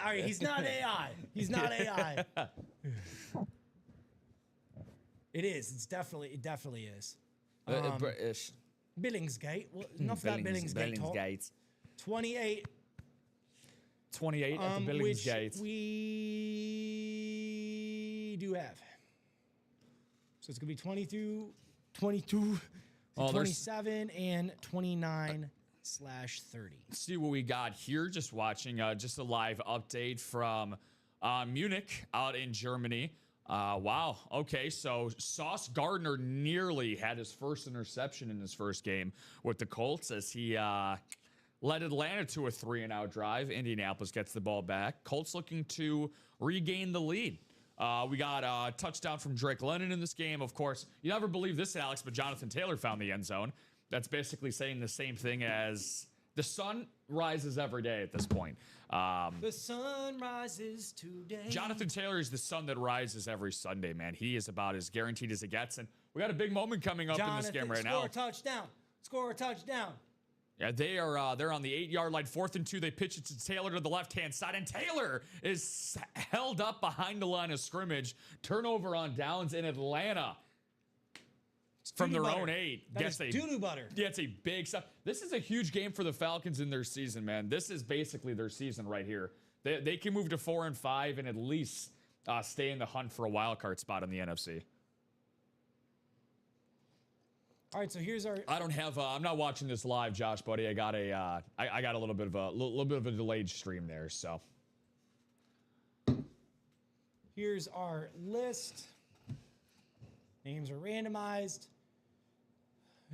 right, he's not AI. He's not AI. It is. It definitely is. British. Billingsgate. Well, enough of that Billingsgate talk. 28. 28 at the Which Billingsgate. we do have. So it's going to be 20 through 22, Oh, there's- 27, and 29. See what we got here. Just watching just a live update from Munich out in Germany. Wow. Okay, so Sauce Gardner nearly had his first interception in his first game with the Colts as he led Atlanta to a 3-and-out drive. Indianapolis gets the ball back. Colts looking to regain the lead. We got a touchdown from Drake London in this game. Of course, you never believe this, Alex, but Jonathan Taylor found the end zone. That's basically saying the same thing as the sun rises every day at this point. The sun rises today. Jonathan Taylor is the sun that rises every Sunday, man. He is about as guaranteed as it gets. And we got a big moment coming up in this game right now. Score a touchdown. Score a touchdown. Yeah, they're on the 8-yard line, 4th and 2. They pitch it to Taylor to the left-hand side, and Taylor is held up behind the line of scrimmage. Turnover on downs in Atlanta. From their own 8. Doo-doo butter. Gets a big stuff. This is a huge game for the Falcons in their season, man. This is basically their season right here. They can move to 4-5 and at least stay in the hunt for a wild card spot in the NFC. All right, so here's our. I don't have. I'm not watching this live, Josh, buddy. I got a. I got a little bit of a delayed stream there. So here's our list. Names are randomized.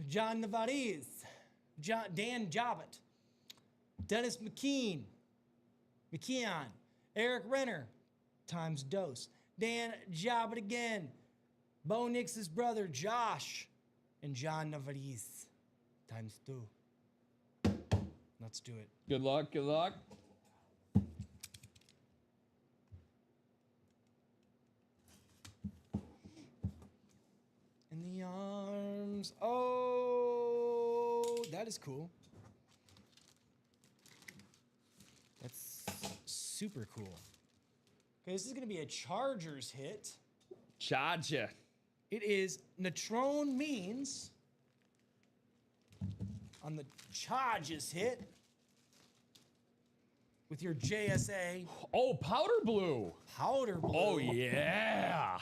John Navariz, Dan Jobbitt, Dennis McKeon, Eric Renner, times dose, Dan Jobbitt again, Bo Nix's brother Josh, and John Navariz, times 2. Let's do it. Good luck. Good luck. In the arms. Oh, that is cool. That's super cool. Okay, this is going to be a Chargers hit. Charger. It is Natrone Means on the Chargers hit with your JSA. Oh, powder blue. Powder blue. Oh, yeah.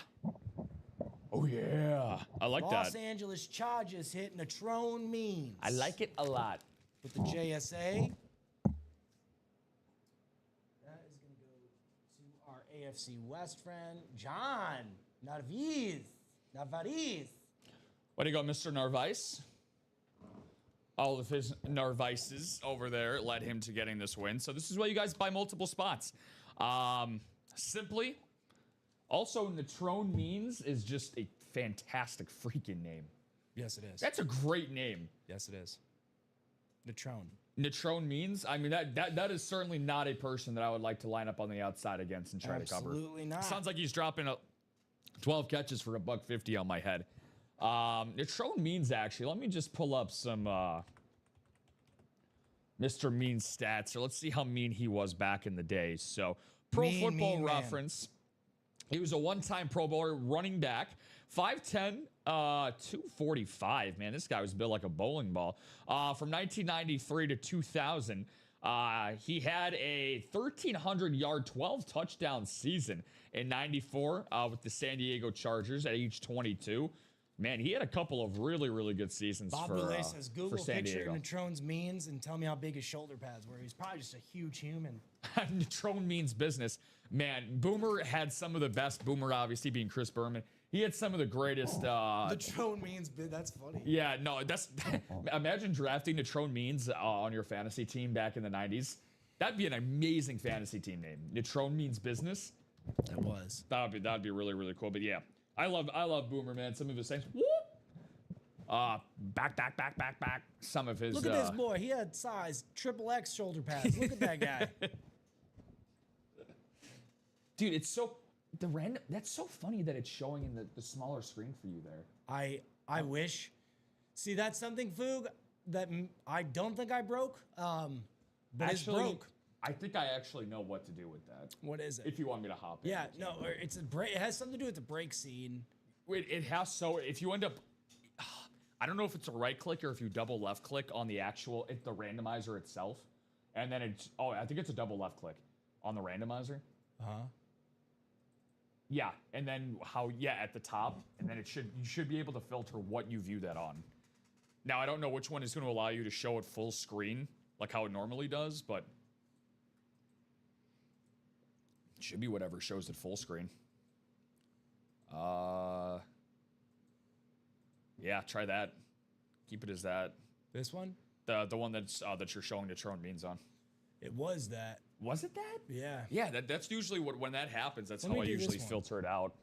Oh, yeah. I like that. Los Angeles Chargers hit Natrone Means. I like it a lot. With the JSA. That is going to go to our AFC West friend, John Navariz. Way to go, Mr. Narvaez. All of his Narvaezes over there led him to getting this win. So this is why you guys buy multiple spots. Simply. Also, Natrone Means is just a fantastic freaking name. Yes, it is. That's a great name. Yes, it is. Natrone. Natrone Means? I mean, that is certainly not a person that I would like to line up on the outside against and try to cover. Absolutely not. Sounds like he's dropping 12 catches for $150 on my head. Natrone Means, actually. Let me just pull up some Mr. Mean stats. Or let's see how mean he was back in the day. So, Pro Football Reference. He was a one-time Pro Bowler running back. 5'10", 245. Man, this guy was built like a bowling ball. From 1993 to 2000, he had a 1,300-yard, 12-touchdown season in 94 with the San Diego Chargers at age 22. Man, he had a couple of really, really good seasons Bob for Boulay says, Google San picture Diego. Natrone's Means and tell me how big his shoulder pads were. He's probably just a huge human. Natrone Means business. Man, Boomer had some of the best. Boomer, obviously, being Chris Berman. He had some of the greatest. Natrone Means, that's funny. Yeah, no, that's. Imagine drafting Natrone Means on your fantasy team back in the 90s. That'd be an amazing fantasy team name. Natrone Means business. It was. That'd be really, really cool. But yeah, I love Boomer, man. Some of his things. Whoop. Back. Some of his. Look at this boy. He had size XXX shoulder pads. Look at that guy. Dude, it's so that's so funny that it's showing in the smaller screen for you there. I wish. See, that's something, Foog, that I don't think I broke. But Actually, it's broke. I think I actually know what to do with that. What is it? If you want me to hop in. Yeah, no, it's a break. It has something to do with the break scene. It has, so if you end up, I don't know if it's a right click or if you double left click on the the randomizer itself, and then I think it's a double left click on the randomizer. Yeah, and then at the top, and then you should be able to filter what you view that on. Now, I don't know which one is going to allow you to show it full screen, like how it normally does, but it should be whatever shows it full screen. Yeah, try that. Keep it as that. This one? The one that's that you're showing the Tron beans on. It was that. Was it that? Yeah. Yeah, that's usually when that happens. That's Let how me I do usually this one. filter it out.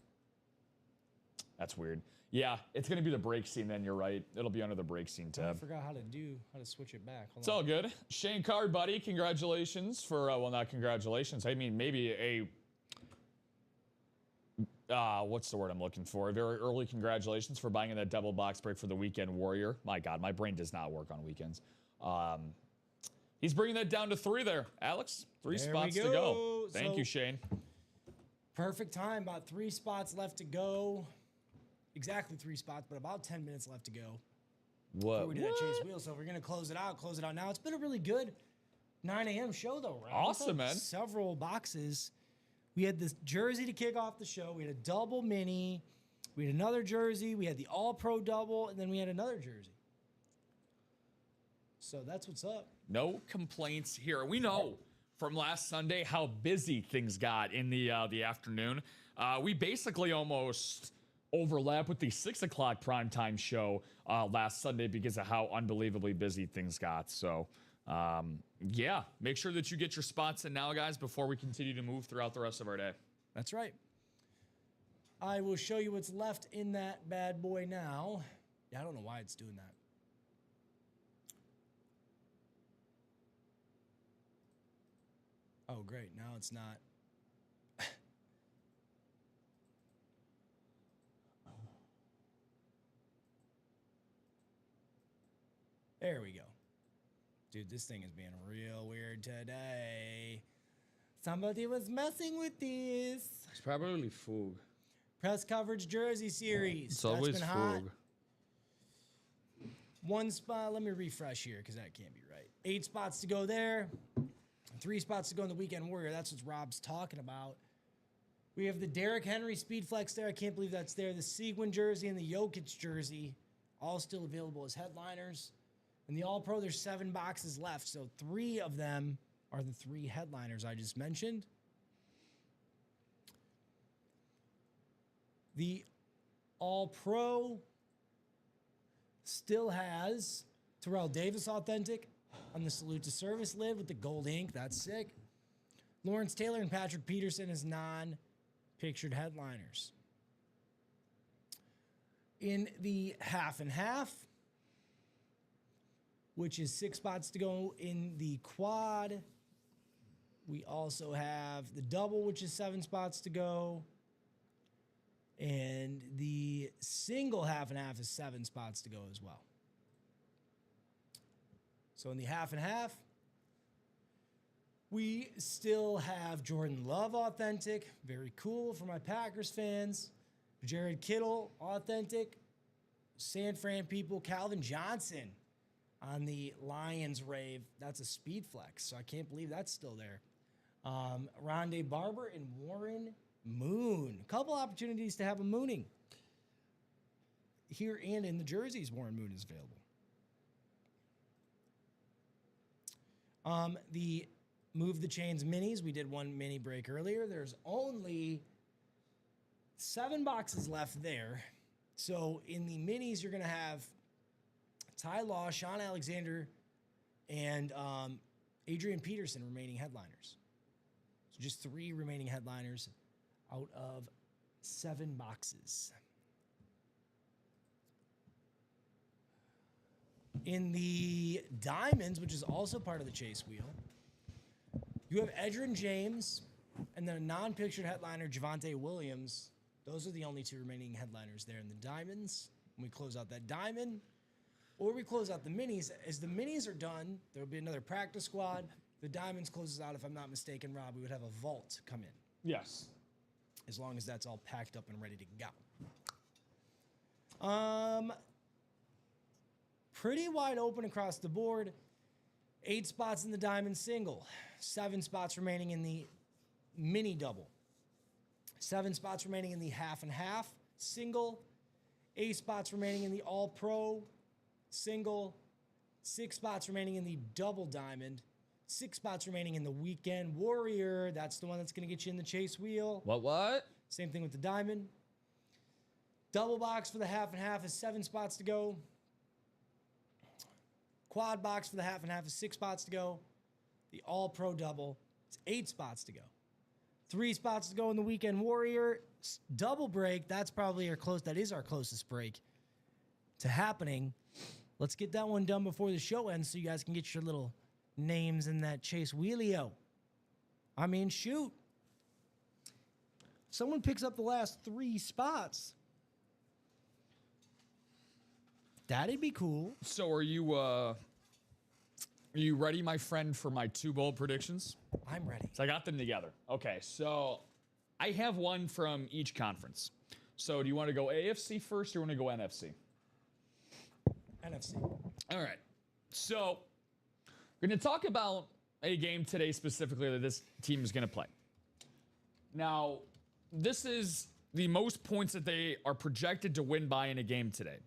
That's weird. Yeah, it's gonna be the break scene. Then you're right. It'll be under the break scene I tab. forgot how to switch it back. Hold It's all good. Shane Card, buddy. Congratulations for well, not congratulations. I mean, maybe what's the word I'm looking for? A very early congratulations for buying in that double box break for the Weekend Warrior. My God, my brain does not work on weekends. He's bringing that down to 3 there, Alex. 3 There spots we to go. go. Thank So- you, Shane. Perfect time. About 3 spots left to go. Exactly 3 spots, but about 10 minutes left to go. What? Before we do that chase wheel, so we're gonna close it out now. It's been a really good 9 a.m. show though, right? Awesome, man. Several boxes. We had this jersey to kick off the show. We had a double mini. We had another jersey. We had the All-Pro double, and then we had another jersey. So that's what's up. No complaints here. We know from last Sunday how busy things got in the afternoon. We basically almost overlap with the 6 o'clock primetime show last Sunday because of how unbelievably busy things got. So, yeah, make sure that you get your spots in now, guys, before we continue to move throughout the rest of our day. That's right. I will show you what's left in that bad boy now. Yeah, I don't know why it's doing that. Oh, great. Now it's not. There we go. Dude, this thing is being real weird today. Somebody was messing with this. It's probably Foog. Press coverage jersey series. That's been hot. 1 spot. Let me refresh here because that can't be right. 8 spots to go there. 3 spots to go in the Weekend Warrior. That's what Rob's talking about. We have the Derrick Henry Speed Flex there. I can't believe that's there. The Seguin jersey and the Jokic jersey, all still available as headliners. And the All-Pro, there's 7 boxes left. So 3 of them are the 3 headliners I just mentioned. The All-Pro still has Terrell Davis authentic on the Salute to Service lid with the gold ink. That's sick. Lawrence Taylor and Patrick Peterson as non-pictured headliners. In the half and half, which is 6 spots to go in the quad, we also have the double, which is 7 spots to go. And the single half and half is 7 spots to go as well. So in the half and half, we still have Jordan Love authentic. Very cool for my Packers fans. Jared Kittle authentic. San Fran people. Calvin Johnson on the Lions rave. That's a speed flex, so I can't believe that's still there. Rondé Barber and Warren Moon. A couple opportunities to have a mooning. Here and in the jerseys, Warren Moon is available. The Move the Chains minis, we did 1 mini break earlier. There's only 7 boxes left there. So in the minis, you're going to have Ty Law, Sean Alexander, and Adrian Peterson remaining headliners. So just 3 remaining headliners out of 7 boxes. In the diamonds, which is also part of the chase wheel, you have Edgerrin James and then a non-pictured headliner, Javonte Williams. Those are the only 2 remaining headliners there in the diamonds. When we close out that diamond, or we close out the minis. As the minis are done, there will be another practice squad. The diamonds closes out, if I'm not mistaken, Rob, we would have a vault come in. Yes. As long as that's all packed up and ready to go. Pretty wide open across the board. 8 spots in the diamond single. 7 spots remaining in the mini double. 7 spots remaining in the half and half single. 8 spots remaining in the All-Pro. single, 6 spots remaining in the double diamond, 6 spots remaining in the weekend warrior. That's the one that's going to get you in the chase wheel. What? Same thing with the diamond. Double box for the half and half is 7 spots to go. Quad box for the half and half is 6 spots to go. The all pro double, it's 8 spots to go. 3 spots to go in the weekend warrior. Double break, that is our closest break to happening. Let's get that one done before the show ends so you guys can get your little names in that chase wheelio. I mean, shoot. Someone picks up the last 3 spots. That'd be cool. So are you ready, my friend, for my 2 bold predictions? I'm ready. So I got them together. Okay, so I have one from each conference. So do you want to go AFC first or do you want to go NFC? NFC. All right. So we're going to talk about a game today specifically that this team is going to play. Now, this is the most points that they are projected to win by in a game today.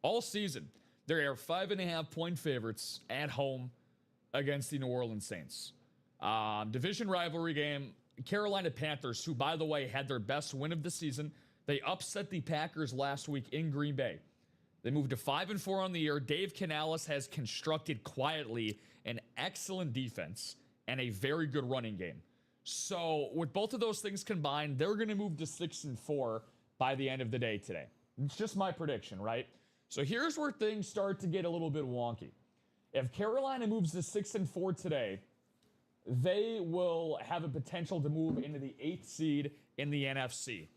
All season, they are 5.5-point favorites at home against the New Orleans Saints. Division rivalry game. Carolina Panthers, who, by the way, had their best win of the season. They upset the Packers last week in Green Bay. They moved to 5-4 on the year. Dave Canales has constructed quietly an excellent defense and a very good running game. So with both of those things combined, they're going to move to 6-4 by the end of the day today. It's just my prediction, right? So here's where things start to get a little bit wonky. If Carolina moves to 6-4 today, they will have a potential to move into the 8th seed in the NFC.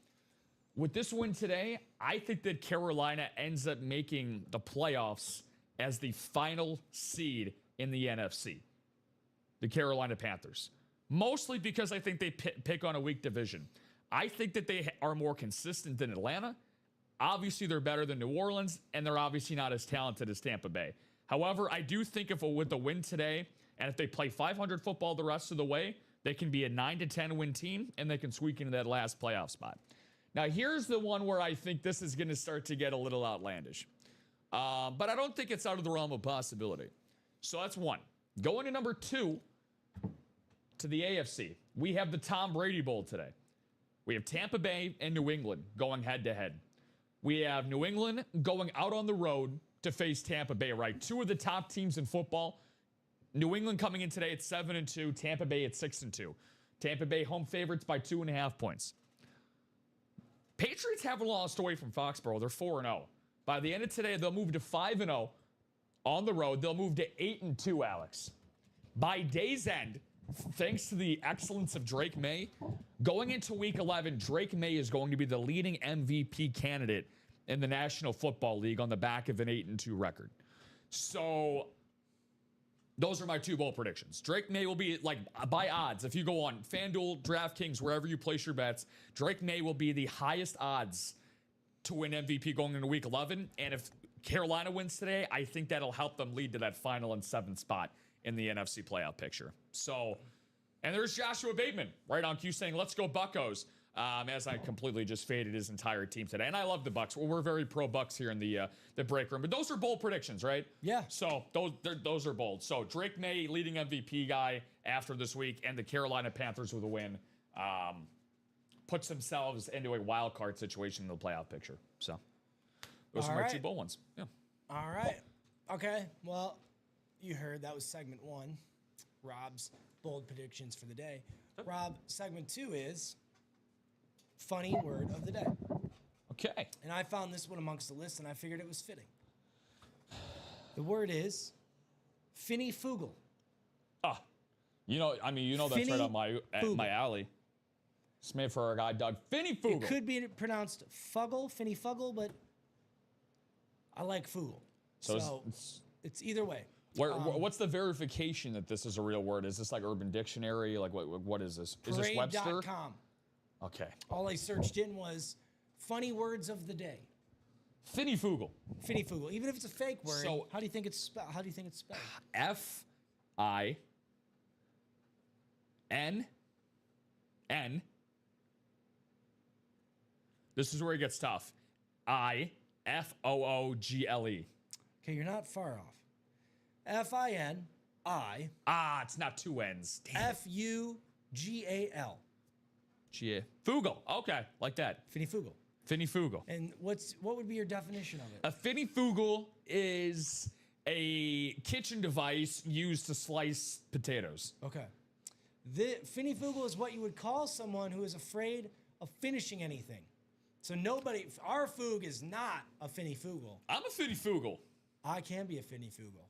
With this win today, I think that Carolina ends up making the playoffs as the final seed in the NFC. The Carolina Panthers. Mostly because I think they pick on a weak division. I think that they are more consistent than Atlanta. Obviously, they're better than New Orleans, and they're obviously not as talented as Tampa Bay. However, I do think with the win today, and if they play 500 football the rest of the way, they can be a 9-10 win team, and they can squeak into that last playoff spot. Now, here's the one where I think this is going to start to get a little outlandish. But I don't think it's out of the realm of possibility. So that's one. Going to number 2, to the AFC, we have the Tom Brady Bowl today. We have Tampa Bay and New England going head-to-head. We have New England going out on the road to face Tampa Bay, right? 2 of the top teams in football. New England coming in today at 7-2, Tampa Bay at 6-2. Tampa Bay home favorites by 2.5 points. Patriots haven't lost away from Foxborough. They're 4-0. By the end of today, they'll move to 5-0 on the road. They'll move to 8-2, Alex. By day's end, thanks to the excellence of Drake May, going into Week 11, Drake May is going to be the leading MVP candidate in the National Football League on the back of an 8-2 record. So those are my 2 bold predictions. Drake May will be, like, by odds, if you go on FanDuel, DraftKings, wherever you place your bets, Drake May will be the highest odds to win MVP going into Week 11. And if Carolina wins today, I think that'll help them lead to that final and 7th spot in the NFC playoff picture. So, and there's Joshua Bateman right on cue saying, let's go Buccos, as I completely just faded his entire team today. And I love the Bucks. We're very pro Bucks here in the break room. But those are bold predictions, right? Yeah. So those are bold. So Drake May, leading MVP guy after this week, and the Carolina Panthers with a win, puts themselves into a wild card situation in the playoff picture. So those are my 2 bold ones. Yeah. All right. Okay. Well, you heard that was segment 1, Rob's bold predictions for the day. Rob, segment 2 is funny word of the day. Okay. And I found this one amongst the list, and I figured it was fitting. The word is Finny Fugel. Ah, that's right up my alley. It's made for our guy Doug. Finny Fugel. It could be pronounced Fuggle, Finny Fuggle, but I like Fugel. So it's either way. What's the verification that this is a real word? Is this like Urban Dictionary? Like what is this? Is this Webster? Parade.com. Okay. All I searched in was funny words of the day. Finny Fugel. Finny Fugel. Even if it's a fake word, so, how do you think it's spelled? F-I-N-N. This is where it gets tough. I-F-O-O-G-L-E. Okay, you're not far off. F-I-N-I. It's not two N's. Damn. F-U-G-A-L. Fugal. Okay, like that. Finifugal. Finifugal. And what would be your definition of it? A finifugal is a kitchen device used to slice potatoes. Okay. The finifugal is what you would call someone who is afraid of finishing anything. So our foog is not a finifugal. I'm a finifugal. I can be a finifugal.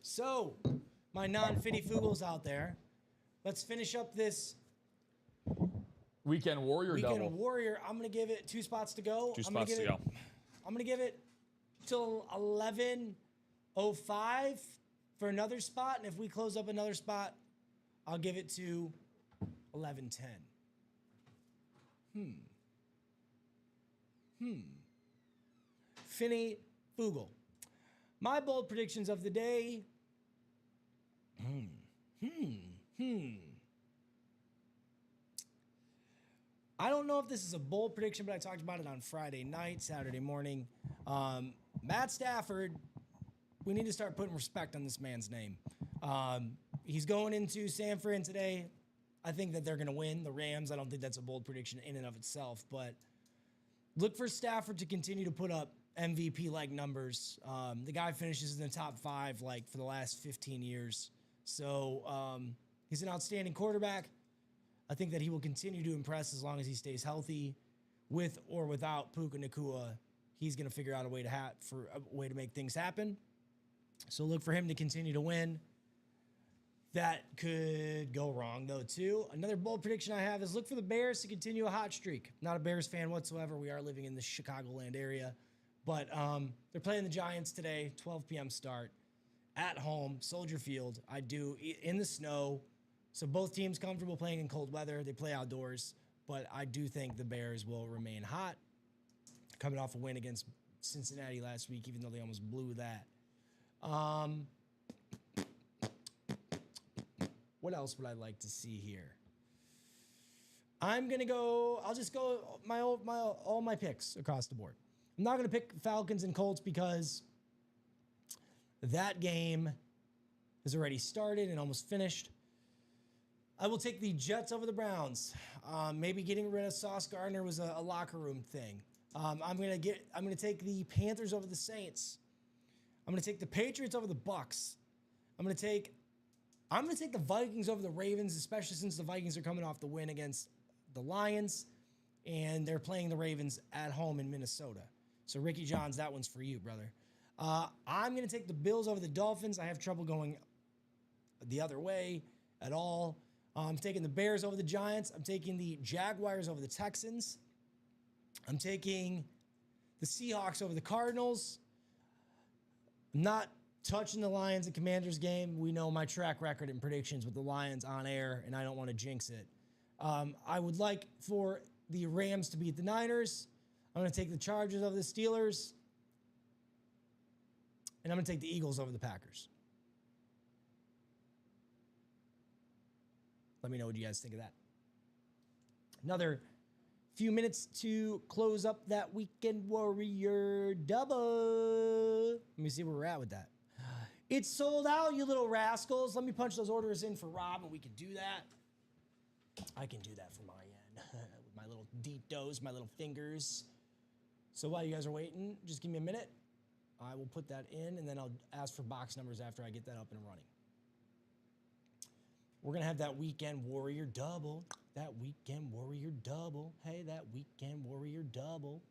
So, my non-finifugals out there, let's finish up this Weekend Warrior Weekend double. Warrior. I'm going to give it 2 spots to go. Two spots to go. I'm going to give it till 11:05 for another spot. And if we close up another spot, I'll give it to 11:10. Finny Fugal. My bold predictions of the day. I don't know if this is a bold prediction, but I talked about it on Friday night, Saturday morning. Matt Stafford, we need to start putting respect on this man's name. He's going into San Fran today. I think that they're going to win the Rams. I don't think that's a bold prediction in and of itself, but look for Stafford to continue to put up MVP-like numbers. The guy finishes in the top 5 like for the last 15 years. So he's an outstanding quarterback. I think that he will continue to impress as long as he stays healthy. With or without Puka Nacua, he's going to figure out a way to make things happen. So look for him to continue to win. That could go wrong, though, too. Another bold prediction I have is look for the Bears to continue a hot streak. Not a Bears fan whatsoever. We are living in the Chicagoland area. But they're playing the Giants today, 12 p.m. start, at home, Soldier Field. In the snow. So both teams comfortable playing in cold weather. They play outdoors. But I do think the Bears will remain hot. Coming off a win against Cincinnati last week, even though they almost blew that. What else would I like to see here? I'll just go all my picks across the board. I'm not going to pick Falcons and Colts because that game has already started and almost finished. I will take the Jets over the Browns. Maybe getting rid of Sauce Gardner was a locker room thing. I'm going to take the Panthers over the Saints. I'm going to take the Patriots over the Bucks. I'm going to take the Vikings over the Ravens, especially since the Vikings are coming off the win against the Lions, and they're playing the Ravens at home in Minnesota. So, Ricky Johns, that one's for you, brother. I'm going to take the Bills over the Dolphins. I have trouble going the other way at all. I'm taking the Bears over the Giants. I'm taking the Jaguars over the Texans. I'm taking the Seahawks over the Cardinals. I'm not touching the Lions and Commanders game. We know my track record in predictions with the Lions on air, and I don't want to jinx it. I would like for the Rams to beat the Niners. I'm going to take the Chargers over the Steelers. And I'm going to take the Eagles over the Packers. Let me know what you guys think of that. Another few minutes to close up that Weekend Warrior double. Let me see where we're at with that. It's sold out, you little rascals. Let me punch those orders in for Rob, and we can do that. I can do that from my end with my little deep toes, my little fingers. So while you guys are waiting, just give me a minute. I will put that in, and then I'll ask for box numbers after I get that up and running. We're going to have that Weekend Warrior double. That Weekend Warrior double. Hey, that Weekend Warrior double.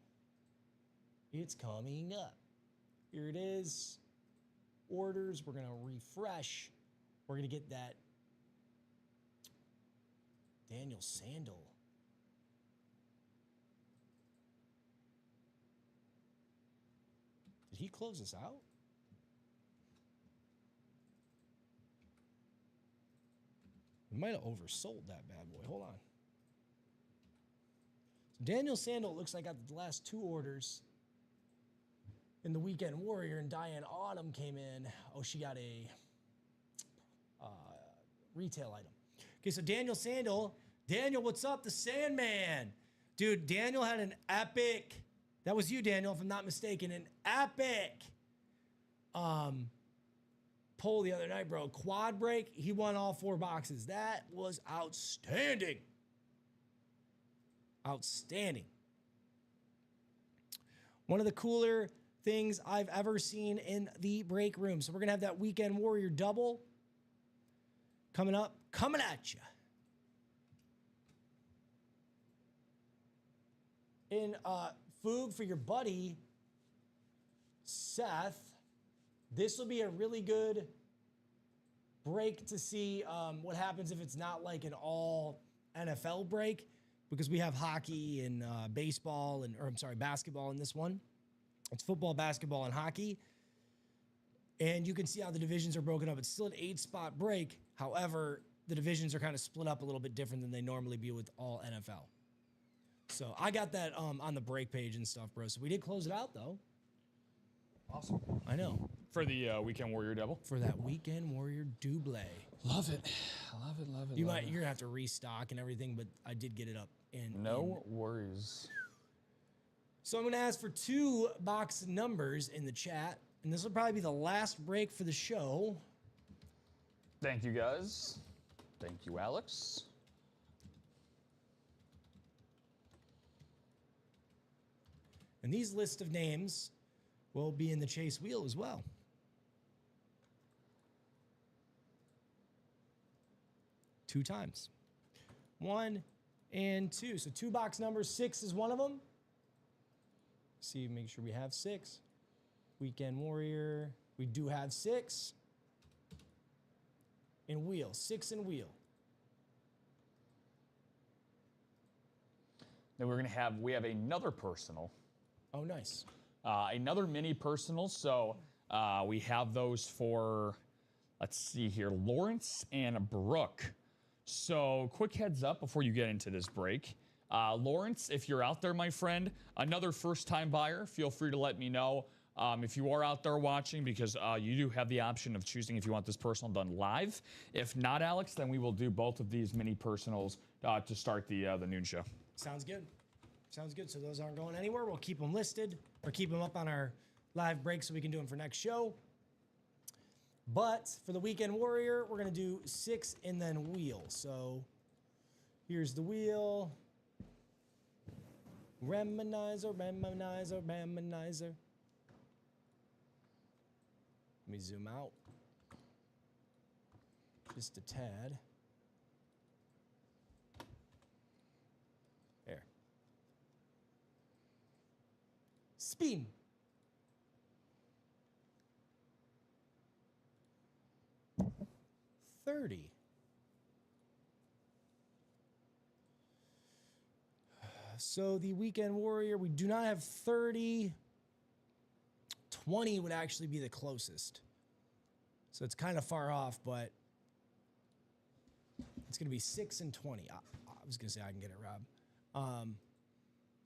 It's coming up. Here it is. Orders. We're going to refresh. We're going to get that Daniel Sandel. Did he close us out? We might have oversold that bad boy. Hold on. So Daniel Sandel looks like got the last 2 orders in the Weekend Warrior, and Diane Autumn came in. Oh, she got a retail item. Okay, so Daniel Sandel. Daniel, what's up? The Sandman. Dude, Daniel had an epic, that was you, Daniel, if I'm not mistaken, an epic poll the other night, bro. Quad break, he won all 4 boxes. That was outstanding. Outstanding. One of the cooler things I've ever seen in the break room. So we're going to have that Weekend Warrior double coming up, coming at you. In Foog for your buddy, Seth, this will be a really good break to see what happens if it's not like an all NFL break, because we have hockey and baseball basketball in this one. It's football, basketball, and hockey. And you can see how the divisions are broken up. It's still an 8-spot break. However, the divisions are kind of split up a little bit different than they normally be with all NFL. So I got that on the break page and stuff, bro. So we did close it out, though. Awesome. I know. For the Weekend Warrior double. For that Weekend Warrior double. Love it. Love it, love it, You're going to have to restock and everything, but I did get it up. No worries. So I'm going to ask for 2 box numbers in the chat, and this will probably be the last break for the show. Thank you, guys. Thank you, Alex. And these list of names will be in the chase wheel as well. Two times. 1 and 2. So 2 box numbers. 6 is one of them. See, make sure we have 6. Weekend Warrior. We do have 6. And wheel. 6 and wheel. Then we have another personal. Oh, nice. Another mini personal. So we have those for, let's see here, Lawrence and Brooke. So quick heads up before you get into this break. Lawrence, if you're out there, my friend, another first-time buyer, feel free to let me know if you are out there watching, because you do have the option of choosing if you want this personal done live. If not, Alex, then we will do both of these mini personals to start the noon show. Sounds good. Sounds good. So those aren't going anywhere. We'll keep them listed or keep them up on our live break so we can do them for next show. But for the Weekend Warrior, we're going to do 6 and then wheel. So here's the wheel. Reminizer, reminizer, reminizer. Let me zoom out just a tad. There. Spin. $30. So the Weekend Warrior, we do not have 30. 20 would actually be the closest. So it's kind of far off, but it's going to be 6 and 20. I was going to say I can get it, Rob.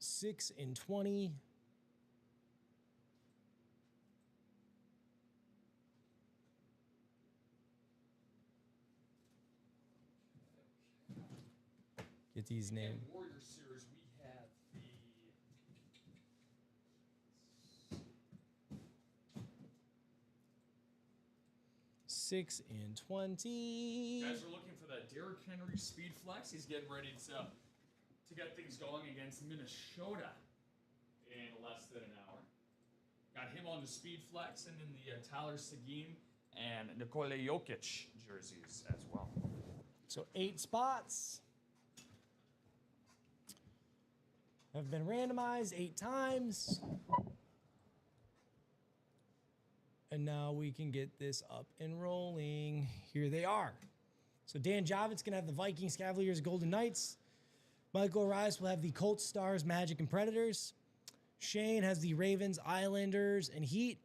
6 and 20. Get these names. Warrior series, we have the 6 and 20. guys are looking for that Derrick Henry speed flex. He's getting ready to get things going against Minnesota in less than an hour. Got him on the speed flex, and then the Tyler Seguin and Nikola Jokic jerseys as well. So 8 spots have been randomized 8 times. And now we can get this up and rolling. Here they are. So Dan Javits going to have the Vikings, Cavaliers, Golden Knights. Michael Rice will have the Colts, Stars, Magic, and Predators. Shane has the Ravens, Islanders, and Heat.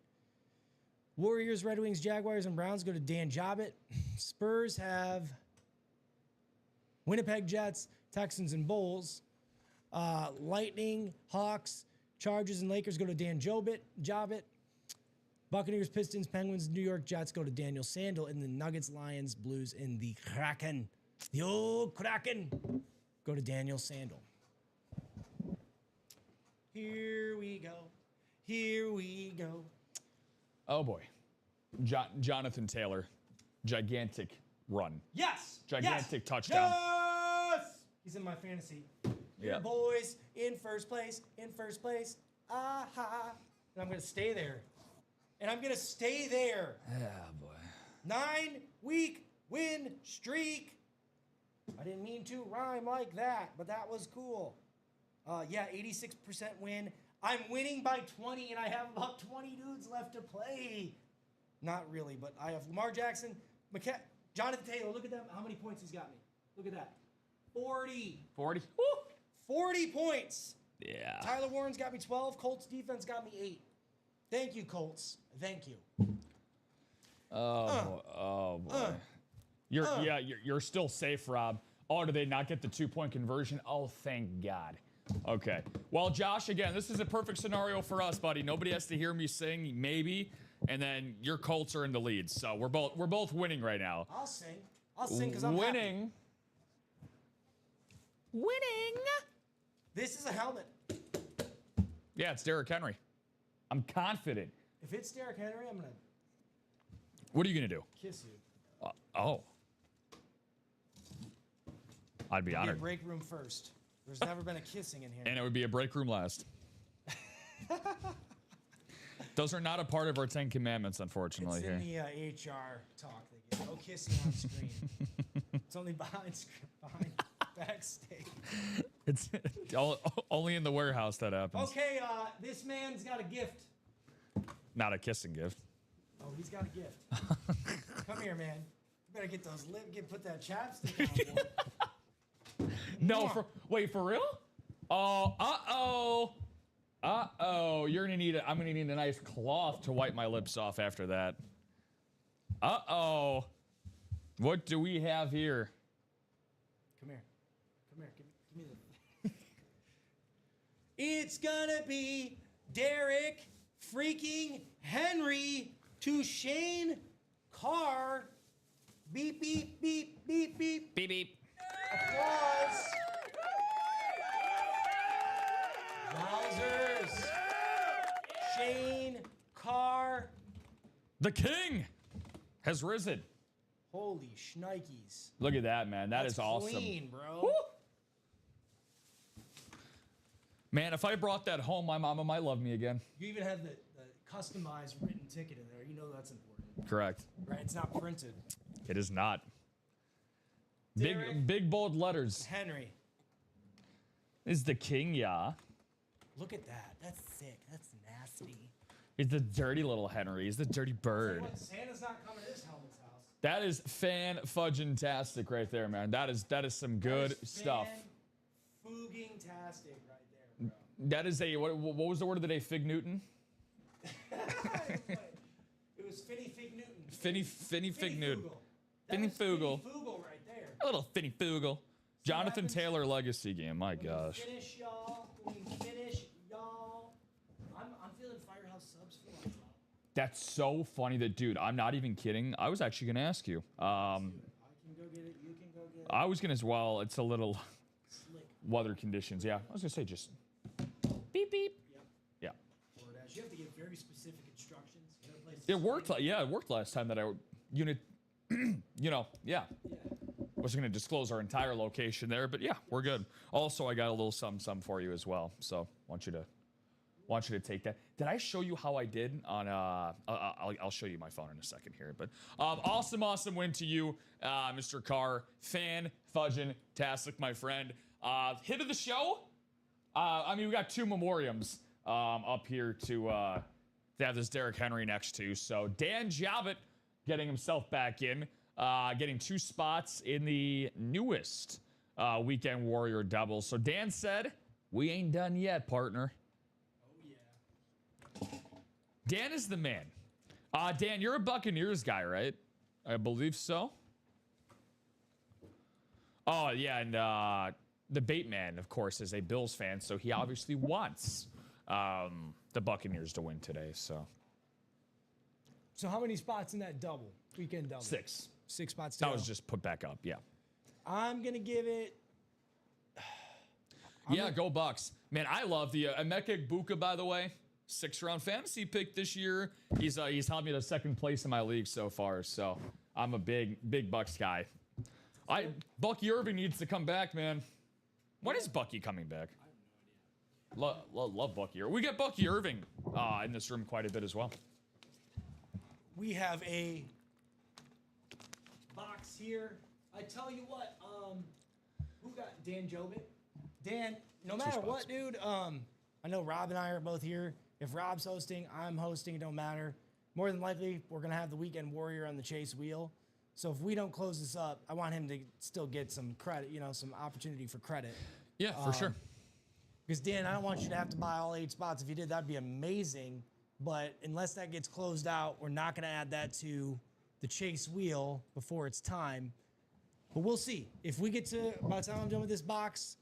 Warriors, Red Wings, Jaguars, and Browns go to Dan Javit. Spurs have Winnipeg Jets, Texans, and Bulls. Lightning, Hawks, Chargers, and Lakers go to Dan Javit. Buccaneers, Pistons, Penguins, New York Jets go to Daniel Sandel. And the Nuggets, Lions, Blues, and the Kraken. The old Kraken go to Daniel Sandel. Here we go. Here we go. Oh boy. Jonathan Taylor. Gigantic run. Yes. Gigantic touchdown. Yes. He's in my fantasy. Yeah. Your boys in first place. In first place. Aha. And I'm gonna stay there. And I'm gonna stay there. Yeah, boy. 9-week win streak. I didn't mean to rhyme like that, but that was cool. 86% win. I'm winning by 20, and I have about 20 dudes left to play. Not really, but I have Lamar Jackson, Jonathan Taylor. Look at that. How many points he's got me? Look at that. 40. 40? 40 points. Yeah. Tyler Warren's got me 12. Colts defense got me 8. Thank you, Colts. Thank you. Oh boy. You're still safe, Rob. Oh, did they not get the 2-point conversion? Oh, thank God. Okay. Well, Josh, again, this is a perfect scenario for us, buddy. Nobody has to hear me sing, maybe, and then your Colts are in the lead. So we're both winning right now. I'll sing because I'm winning. Happy. Winning. This is a helmet. Yeah, it's Derrick Henry. I'm confident. If it's Derrick Henry, I'm gonna. What are you gonna do? Kiss you. Oh. I'd be honored. Break room first. There's never been a kissing in here. And it would be a break room last. Those are not a part of our 10 Commandments, unfortunately. It's in the HR talk. They get no kissing on screen. It's only behind backstage. It's only in the warehouse that happens. Okay, this man's got a gift. Not a kissing gift. Oh, he's got a gift. Come here, man. You better get those put that chapstick on, boy. No, for real? Oh, you're gonna need I'm gonna need a nice cloth to wipe my lips off after that. What do we have here? Come here. Give me the. It's gonna be Derrick freaking Henry to Shane Carr. Beep, beep, beep, beep, beep. Beep, beep. Applause. Wowzers. Shane Carr. The king has risen. Holy shnikes. Look at that, man. That's is awesome. Clean, bro. Woo! Man, if I brought that home, my mama might love me again. You even have the customized written ticket in there. You know that's important. Correct. Right? It's not printed. It is not. Derrick Big bold letters. Henry. Is the king, yeah. Look at that. That's sick. That's nasty. He's the dirty little Henry. He's the dirty bird. Santa's not coming to this helmet's house. That is fan-fudgin-tastic right there, man. That is some good stuff. Fooging-tastic right there, bro. That is what was the word of the day? Fig Newton? It was Finny Fig Newton. Finny Fig Newton. Finny Foogle. Foogle right there. A little Finny Foogle. Jonathan Taylor legacy game. My gosh. Finish, y'all. Finish, y'all. I'm feeling Firehouse Subs for a while. That's so funny that, dude, I'm not even kidding. I was actually going to ask you. I can go get it. You can go get it. I was going to as well. It's a little Slick. weather conditions. Yeah. I was going to say just beep, beep. Yep. Yeah. You have to give very specific instructions. It worked. Yeah, it worked last time that I unit, yeah. Wasn't going to disclose our entire location there, but yeah, we're good. Also, I got a little something for you as well. So want you to take that. Did I show you how I did on? I'll show you my phone in a second here. But awesome win to you, Mr. Carr. Fan-fudgin-tastic, my friend. Hit of the show. We got 2 memoriams up here to have this Derrick Henry next to. So Dan Javit getting himself back in, getting 2 spots in the newest Weekend Warrior double. So Dan said, "We ain't done yet, partner." Dan is the man. Dan, you're a Buccaneers guy, right? I believe so. Oh, yeah, and the bait man, of course, is a Bills fan, so he obviously wants the Buccaneers to win today. So how many spots in that double? Weekend double? 6. 6 spots. That was just put back up, yeah. I'm going to give it... Go Bucks. Man, I love the Emeka Egbuka, by the way. 6th-round fantasy pick this year. He's held me to 2nd place in my league so far, so I'm a big Bucks guy. Bucky Irving needs to come back, man. When is Bucky coming back? I have no idea. Love Bucky Irving. We get Bucky Irving in this room quite a bit as well. We have a box here. I tell you what, who got Dan Jobit? Dan, no matter what, dude, I know Rob and I are both here. If Rob's hosting, I'm hosting, it don't matter. More than likely, we're going to have the Weekend Warrior on the chase wheel. So if we don't close this up, I want him to still get some credit, some opportunity for credit. Yeah, for sure. Because, Dan, I don't want you to have to buy all 8 spots. If you did, that'd be amazing. But unless that gets closed out, we're not going to add that to the chase wheel before it's time. But we'll see. If we get to, by the time I'm done with this box,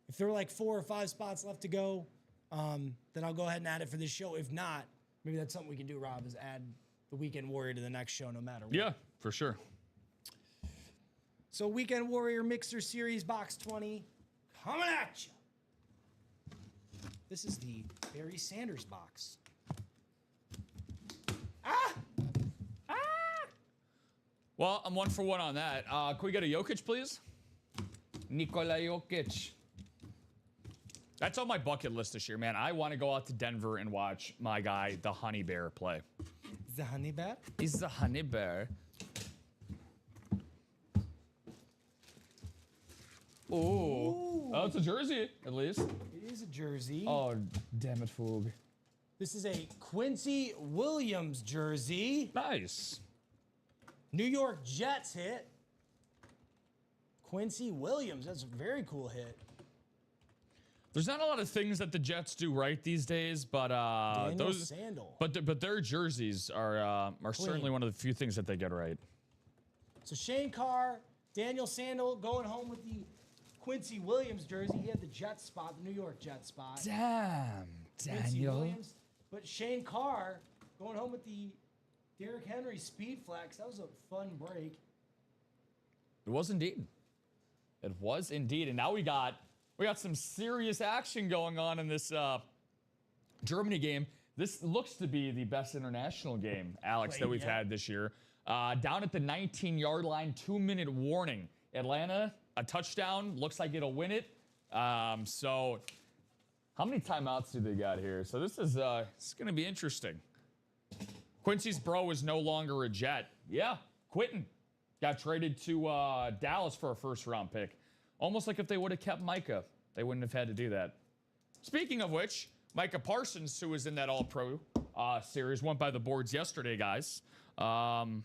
if there are like 4 or 5 spots left to go, then I'll go ahead and add it for this show. If not, maybe that's something we can do, Rob, is add the Weekend Warrior to the next show no matter what. Yeah, for sure. So Weekend Warrior Mixer Series Box 20 coming at you. This is the Barry Sanders box. Well, I'm 1 for 1 on that. Can we get a Jokic, please? Nikola Jokic. That's on my bucket list this year, man. I want to go out to Denver and watch my guy, the Honey Bear, play. The Honey Bear? He's the Honey Bear. Ooh. Oh, it's a jersey, at least. It is a jersey. Oh, damn it, Foog. This is a Quincy Williams jersey. Nice. New York Jets hit. Quincy Williams, that's a very cool hit. There's not a lot of things that the Jets do right these days, but Sandal. But their jerseys are certainly one of the few things that they get right. So Shane Carr, Daniel Sandal going home with the Quincy Williams jersey. He had the Jets spot, the New York Jets spot. Damn, Quincy Williams. But Shane Carr going home with the Derrick Henry Speed Flex. That was a fun break. It was indeed. It was indeed. And now we got some serious action going on in this Germany game. This looks to be the best international game, Alex, that we've had this year. Down at the 19-yard line, 2-minute warning. Atlanta, a touchdown. Looks like it'll win it. So how many timeouts do they got here? So this is going to be interesting. Quincy's bro is no longer a Jet. Yeah, quitting. Got traded to Dallas for a first-round pick. Almost like if they would have kept Micah, they wouldn't have had to do that. Speaking of which, Micah Parsons, who was in that All-Pro series, went by the boards yesterday, guys. Out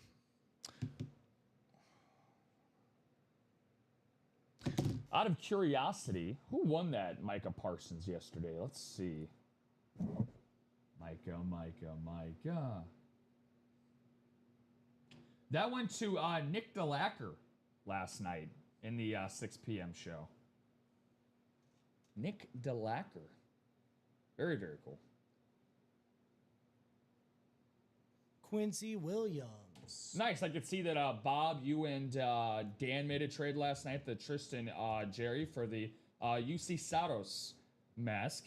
of curiosity, who won that Micah Parsons yesterday? Let's see. Micah. That went to Nick DeLacker last night in the 6 p.m. show. Nick DeLacker. Very, very cool. Quincy Williams. Nice. I could see that Bob, you and Dan made a trade last night, the Tristan Jerry, for the UC Saros mask.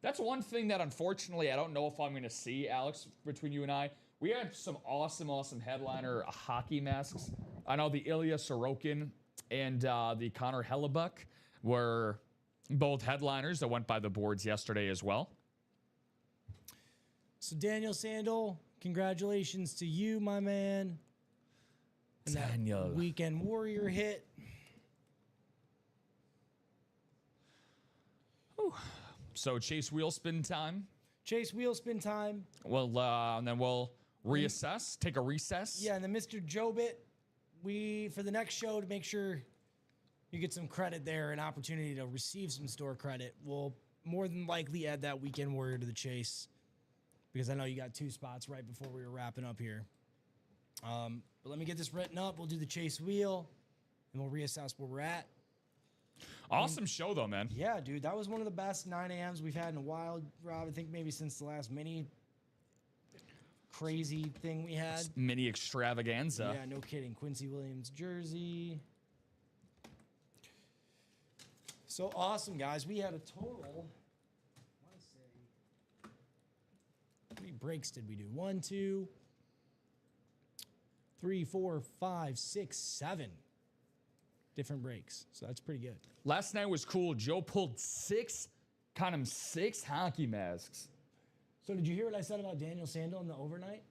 That's one thing that, unfortunately, I don't know if I'm going to see, Alex, between you and I. We had some awesome headliner hockey masks. I know the Ilya Sorokin and the Connor Hellebuck were both headliners that went by the boards yesterday as well. So Daniel Sandal, congratulations to you, my man. And Daniel. That Weekend Warrior hit. Whew. So Chase Wheelspin time. Chase Wheelspin time. Well, and then we'll reassess, take a recess. Yeah, and then Mr. Jobit, for the next show, to make sure you get some credit there, an opportunity to receive some store credit, we'll more than likely add that Weekend Warrior to the chase, because I know you got 2 spots right before we were wrapping up here. But let me get this written up. We'll do the chase wheel, and we'll reassess where we're at. Awesome show, though, man. Yeah, dude, that was one of the best 9 a.m.s we've had in a while, Rob. I think maybe since the last mini crazy thing we had. Mini extravaganza. Yeah, no kidding. Quincy Williams jersey. So awesome, guys. We had a total, I want to say, many breaks did we do? 1, 2, 3, 4, 5, 6, 7 different breaks. So that's pretty good. Last night was cool. Joe pulled 6 hockey masks. So did you hear what I said about Daniel Sandel in the overnight?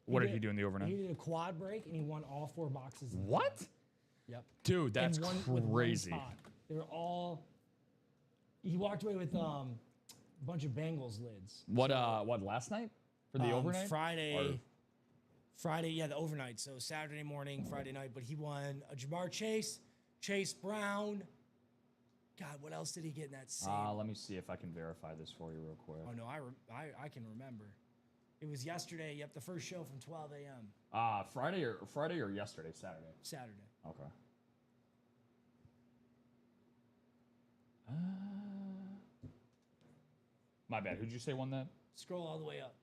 What did he do in the overnight? He did a quad break and he won all 4 boxes. What? Yep. Dude, that's with one crazy. spot. They were all. He walked away with a bunch of Bengals lids. What last night? For the overnight? Friday, yeah, the overnight. So Saturday morning, Friday night. But he won a Jamar Chase, Chase Brown. God, what else did he get in that same? Let me see if I can verify this for you real quick. Oh no, I can remember. It was yesterday. Yep, the first show from 12 a.m. Friday or yesterday, Saturday. Saturday. Okay. My bad. Who'd you say won that? Scroll all the way up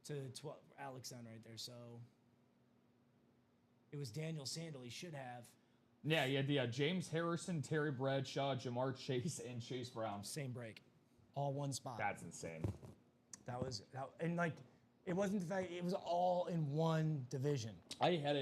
to 12. Alex on right there. So it was Daniel Sandel. He should have. Yeah, he had the James Harrison, Terry Bradshaw, Jamar Chase, and Chase Brown. Same break. All one spot. That's insane. And like, it wasn't the fact, it was all in one division. I had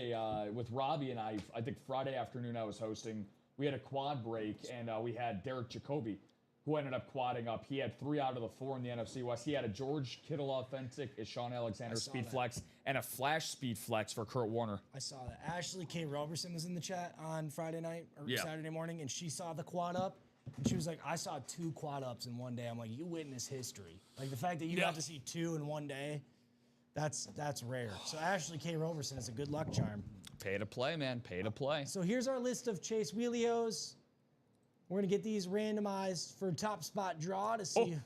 with Robbie and I think Friday afternoon I was hosting, we had a quad break, and we had Derek Jacoby, who ended up quadding up. He had 3 out of the 4 in the NFC West. He had a George Kittle authentic, a Sean Alexander speed flex, and a flash speed flex for Kurt Warner. I saw that. Ashley K. Roberson was in the chat on Friday night or Yeah. Saturday morning, and she saw the quad up. And she was like, I saw 2 quad ups in one day. I'm like, you witness history. Like the fact that you got to see 2 in one day, that's rare. So Ashley K. Roberson is a good luck charm. Pay to play, man. Pay to play. So here's our list of Chase Wheelios. We're going to get these randomized for top spot draw to see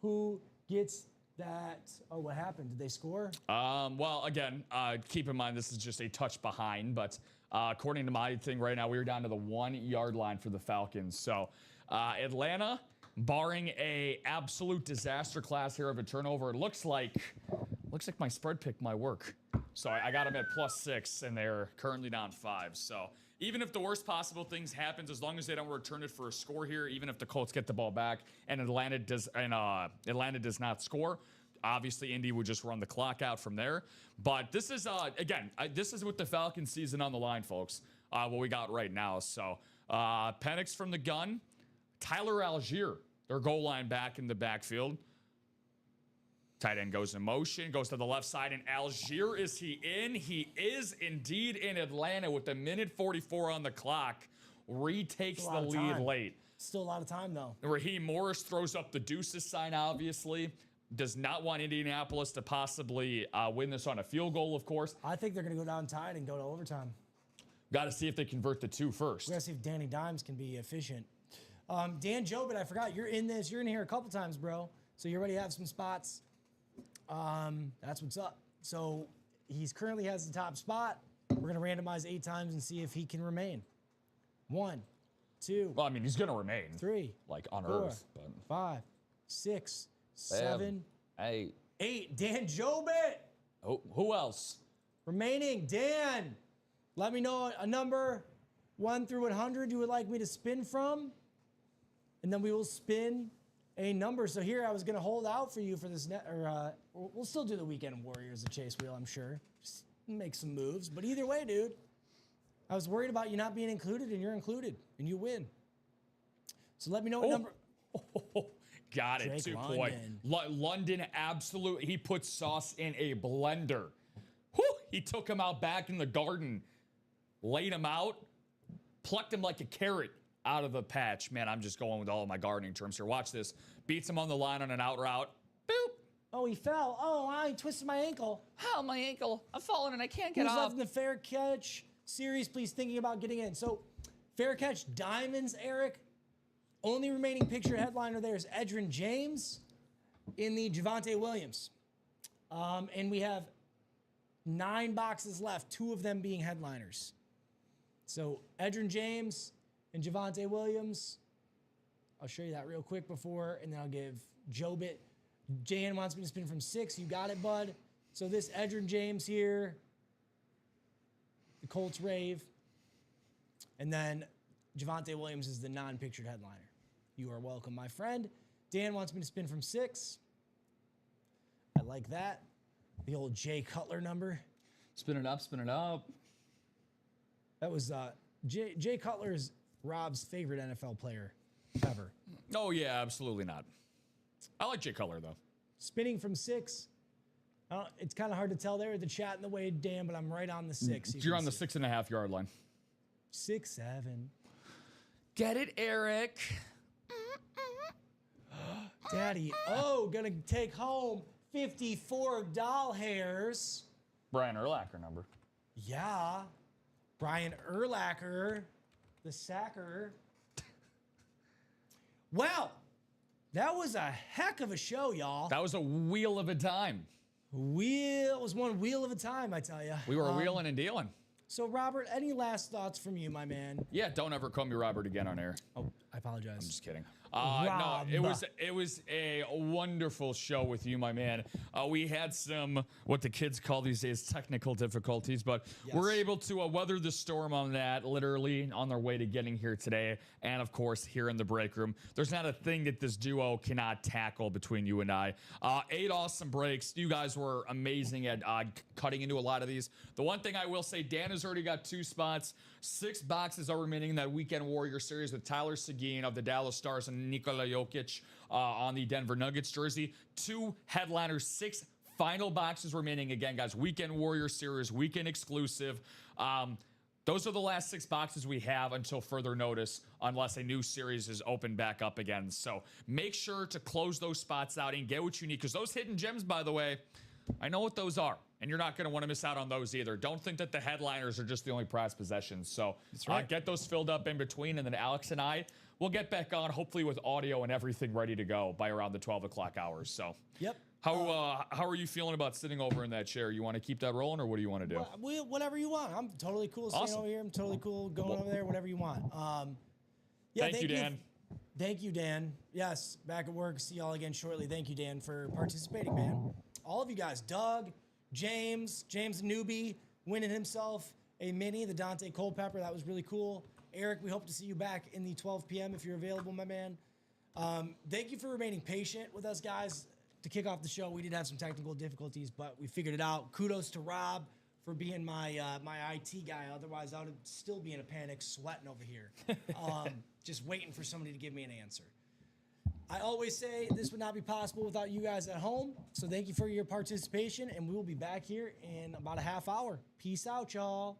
who gets that. Oh, what happened? Did they score? Well, again, keep in mind this is just a touch behind, but according to my thing right now, we're down to the 1-yard line for the Falcons. So Atlanta, barring a absolute disaster class here of a turnover, it looks like my spread pick might work. So I got them at +6, and they're currently down 5. So even if the worst possible things happens, as long as they don't return it for a score here, even if the Colts get the ball back and Atlanta does not score, obviously Indy would just run the clock out from there. But this is this is with the Falcons season on the line, folks. What we got right now. So Penix from the gun, Tyler Algier, their goal line back in the backfield. Tight end goes in motion, goes to the left side, and Algier, is he in? He is indeed in Atlanta with a minute 44 on the clock. Retakes the lead late. Still a lot of time, though. Raheem Morris throws up the deuces sign, obviously. Does not want Indianapolis to possibly win this on a field goal, of course. I think they're going to go down tied and go to overtime. Got to see if they convert the 2 first. We're going to see if Danny Dimes can be efficient. Dan Jobin, I forgot, you're in this. You're in here a couple times, bro. So you already have some spots. That's what's up. So he's currently has the top spot. We're going to randomize 8 times and see if he can remain. 1, 2. Well, I mean, he's going to remain. 3. Like on 4, Earth. But 5, 6, 7, 8. 8. Dan Jobit. Oh, who else? Remaining. Dan, let me know a number 1 through 100 you would like me to spin from. And then we will spin a number. So here I was going to hold out for you for this we'll still do the Weekend Warriors, the Chase Wheel, I'm sure. Just make some moves. But either way, dude, I was worried about you not being included, and you're included, and you win. So let me know what number. Got it. Drake 2 London. point. London, absolutely. He put sauce in a blender. Whew, he took him out back in the garden, laid him out, plucked him like a carrot out of the patch. Man, I'm just going with all of my gardening terms here. Watch this. Beats him on the line on an out route. Boop. Oh, he fell. Oh, I twisted my ankle. How my ankle? I'm falling and I can't get Who's up. left in the fair catch series, please, thinking about getting in? So, fair catch diamonds, Eric. Only remaining picture headliner there is Edgerrin James in the Javonte Williams. And we have 9 boxes left, 2 of them being headliners. So, Edgerrin James and Javonte Williams. I'll show you that real quick before, and then I'll give Jobit. Jan wants me to spin from 6. You got it, bud. So this Edgerrin James here, the Colts rave, and then Javonte Williams is the non-pictured headliner. You are welcome, my friend. Dan wants me to spin from 6. like that. The old Jay Cutler number. Spin it up, spin it up. That was Jay Cutler is Rob's favorite NFL player ever. Oh, yeah, absolutely not. I like Jay Cutler, though. Spinning from 6. It's kind of hard to tell there with the chat in the way, Dan, but I'm right on the 6. You're on the 6.5 yard line. 6, 7. Get it, Eric. Daddy, gonna take home 54 doll hairs. Brian Urlacher number. Yeah. Brian Urlacher, the sacker. Well, that was a heck of a show, y'all. That was a wheel of a time. It was one wheel of a time, I tell you. We were wheeling and dealing. So, Robert, any last thoughts from you, my man? Yeah, don't ever call me Robert again on air. Oh, I apologize. I'm just kidding. No, it was a wonderful show with you, my man. We had some what the kids call these days technical difficulties, but we're able to weather the storm on that. Literally on their way to getting here today, and of course here in the break room. There's not a thing that this duo cannot tackle between you and I. 8 awesome breaks. You guys were amazing at cutting into a lot of these. The one thing I will say, Dan has already got 2 spots. 6 boxes are remaining in that Weekend Warrior series with Tyler Seguin of the Dallas Stars and Nikola Jokic on the Denver Nuggets jersey. 2 headliners, 6 final boxes remaining. Again, guys, Weekend Warrior series, weekend exclusive. Those are the last 6 boxes we have until further notice, unless a new series is opened back up again. So make sure to close those spots out and get what you need, because those hidden gems, by the way, I know what those are, and you're not going to want to miss out on those either. Don't think that the headliners are just the only prized possessions. So get those filled up in between, and then Alex and I will get back on, hopefully with audio and everything ready to go by around the 12 o'clock hours. So how are you feeling about sitting over in that chair? You want to keep that rolling, or what do you want to do? Whatever you want. I'm totally cool staying over here. I'm totally cool going over there, whatever you want. Thank you, Dan. Thank you, Dan. Yes, back at work. See y'all again shortly. Thank you, Dan, for participating, man. All of you guys, Doug, James Newbie, winning himself a mini, the Dante Culpepper. That was really cool. Eric, we hope to see you back in the 12 p.m. if you're available, my man. Thank you for remaining patient with us, guys. To kick off the show, we did have some technical difficulties, but we figured it out. Kudos to Rob for being my IT guy. Otherwise, I would still be in a panic, sweating over here, just waiting for somebody to give me an answer. I always say this would not be possible without you guys at home. So thank you for your participation, and we will be back here in about a half hour. Peace out, y'all.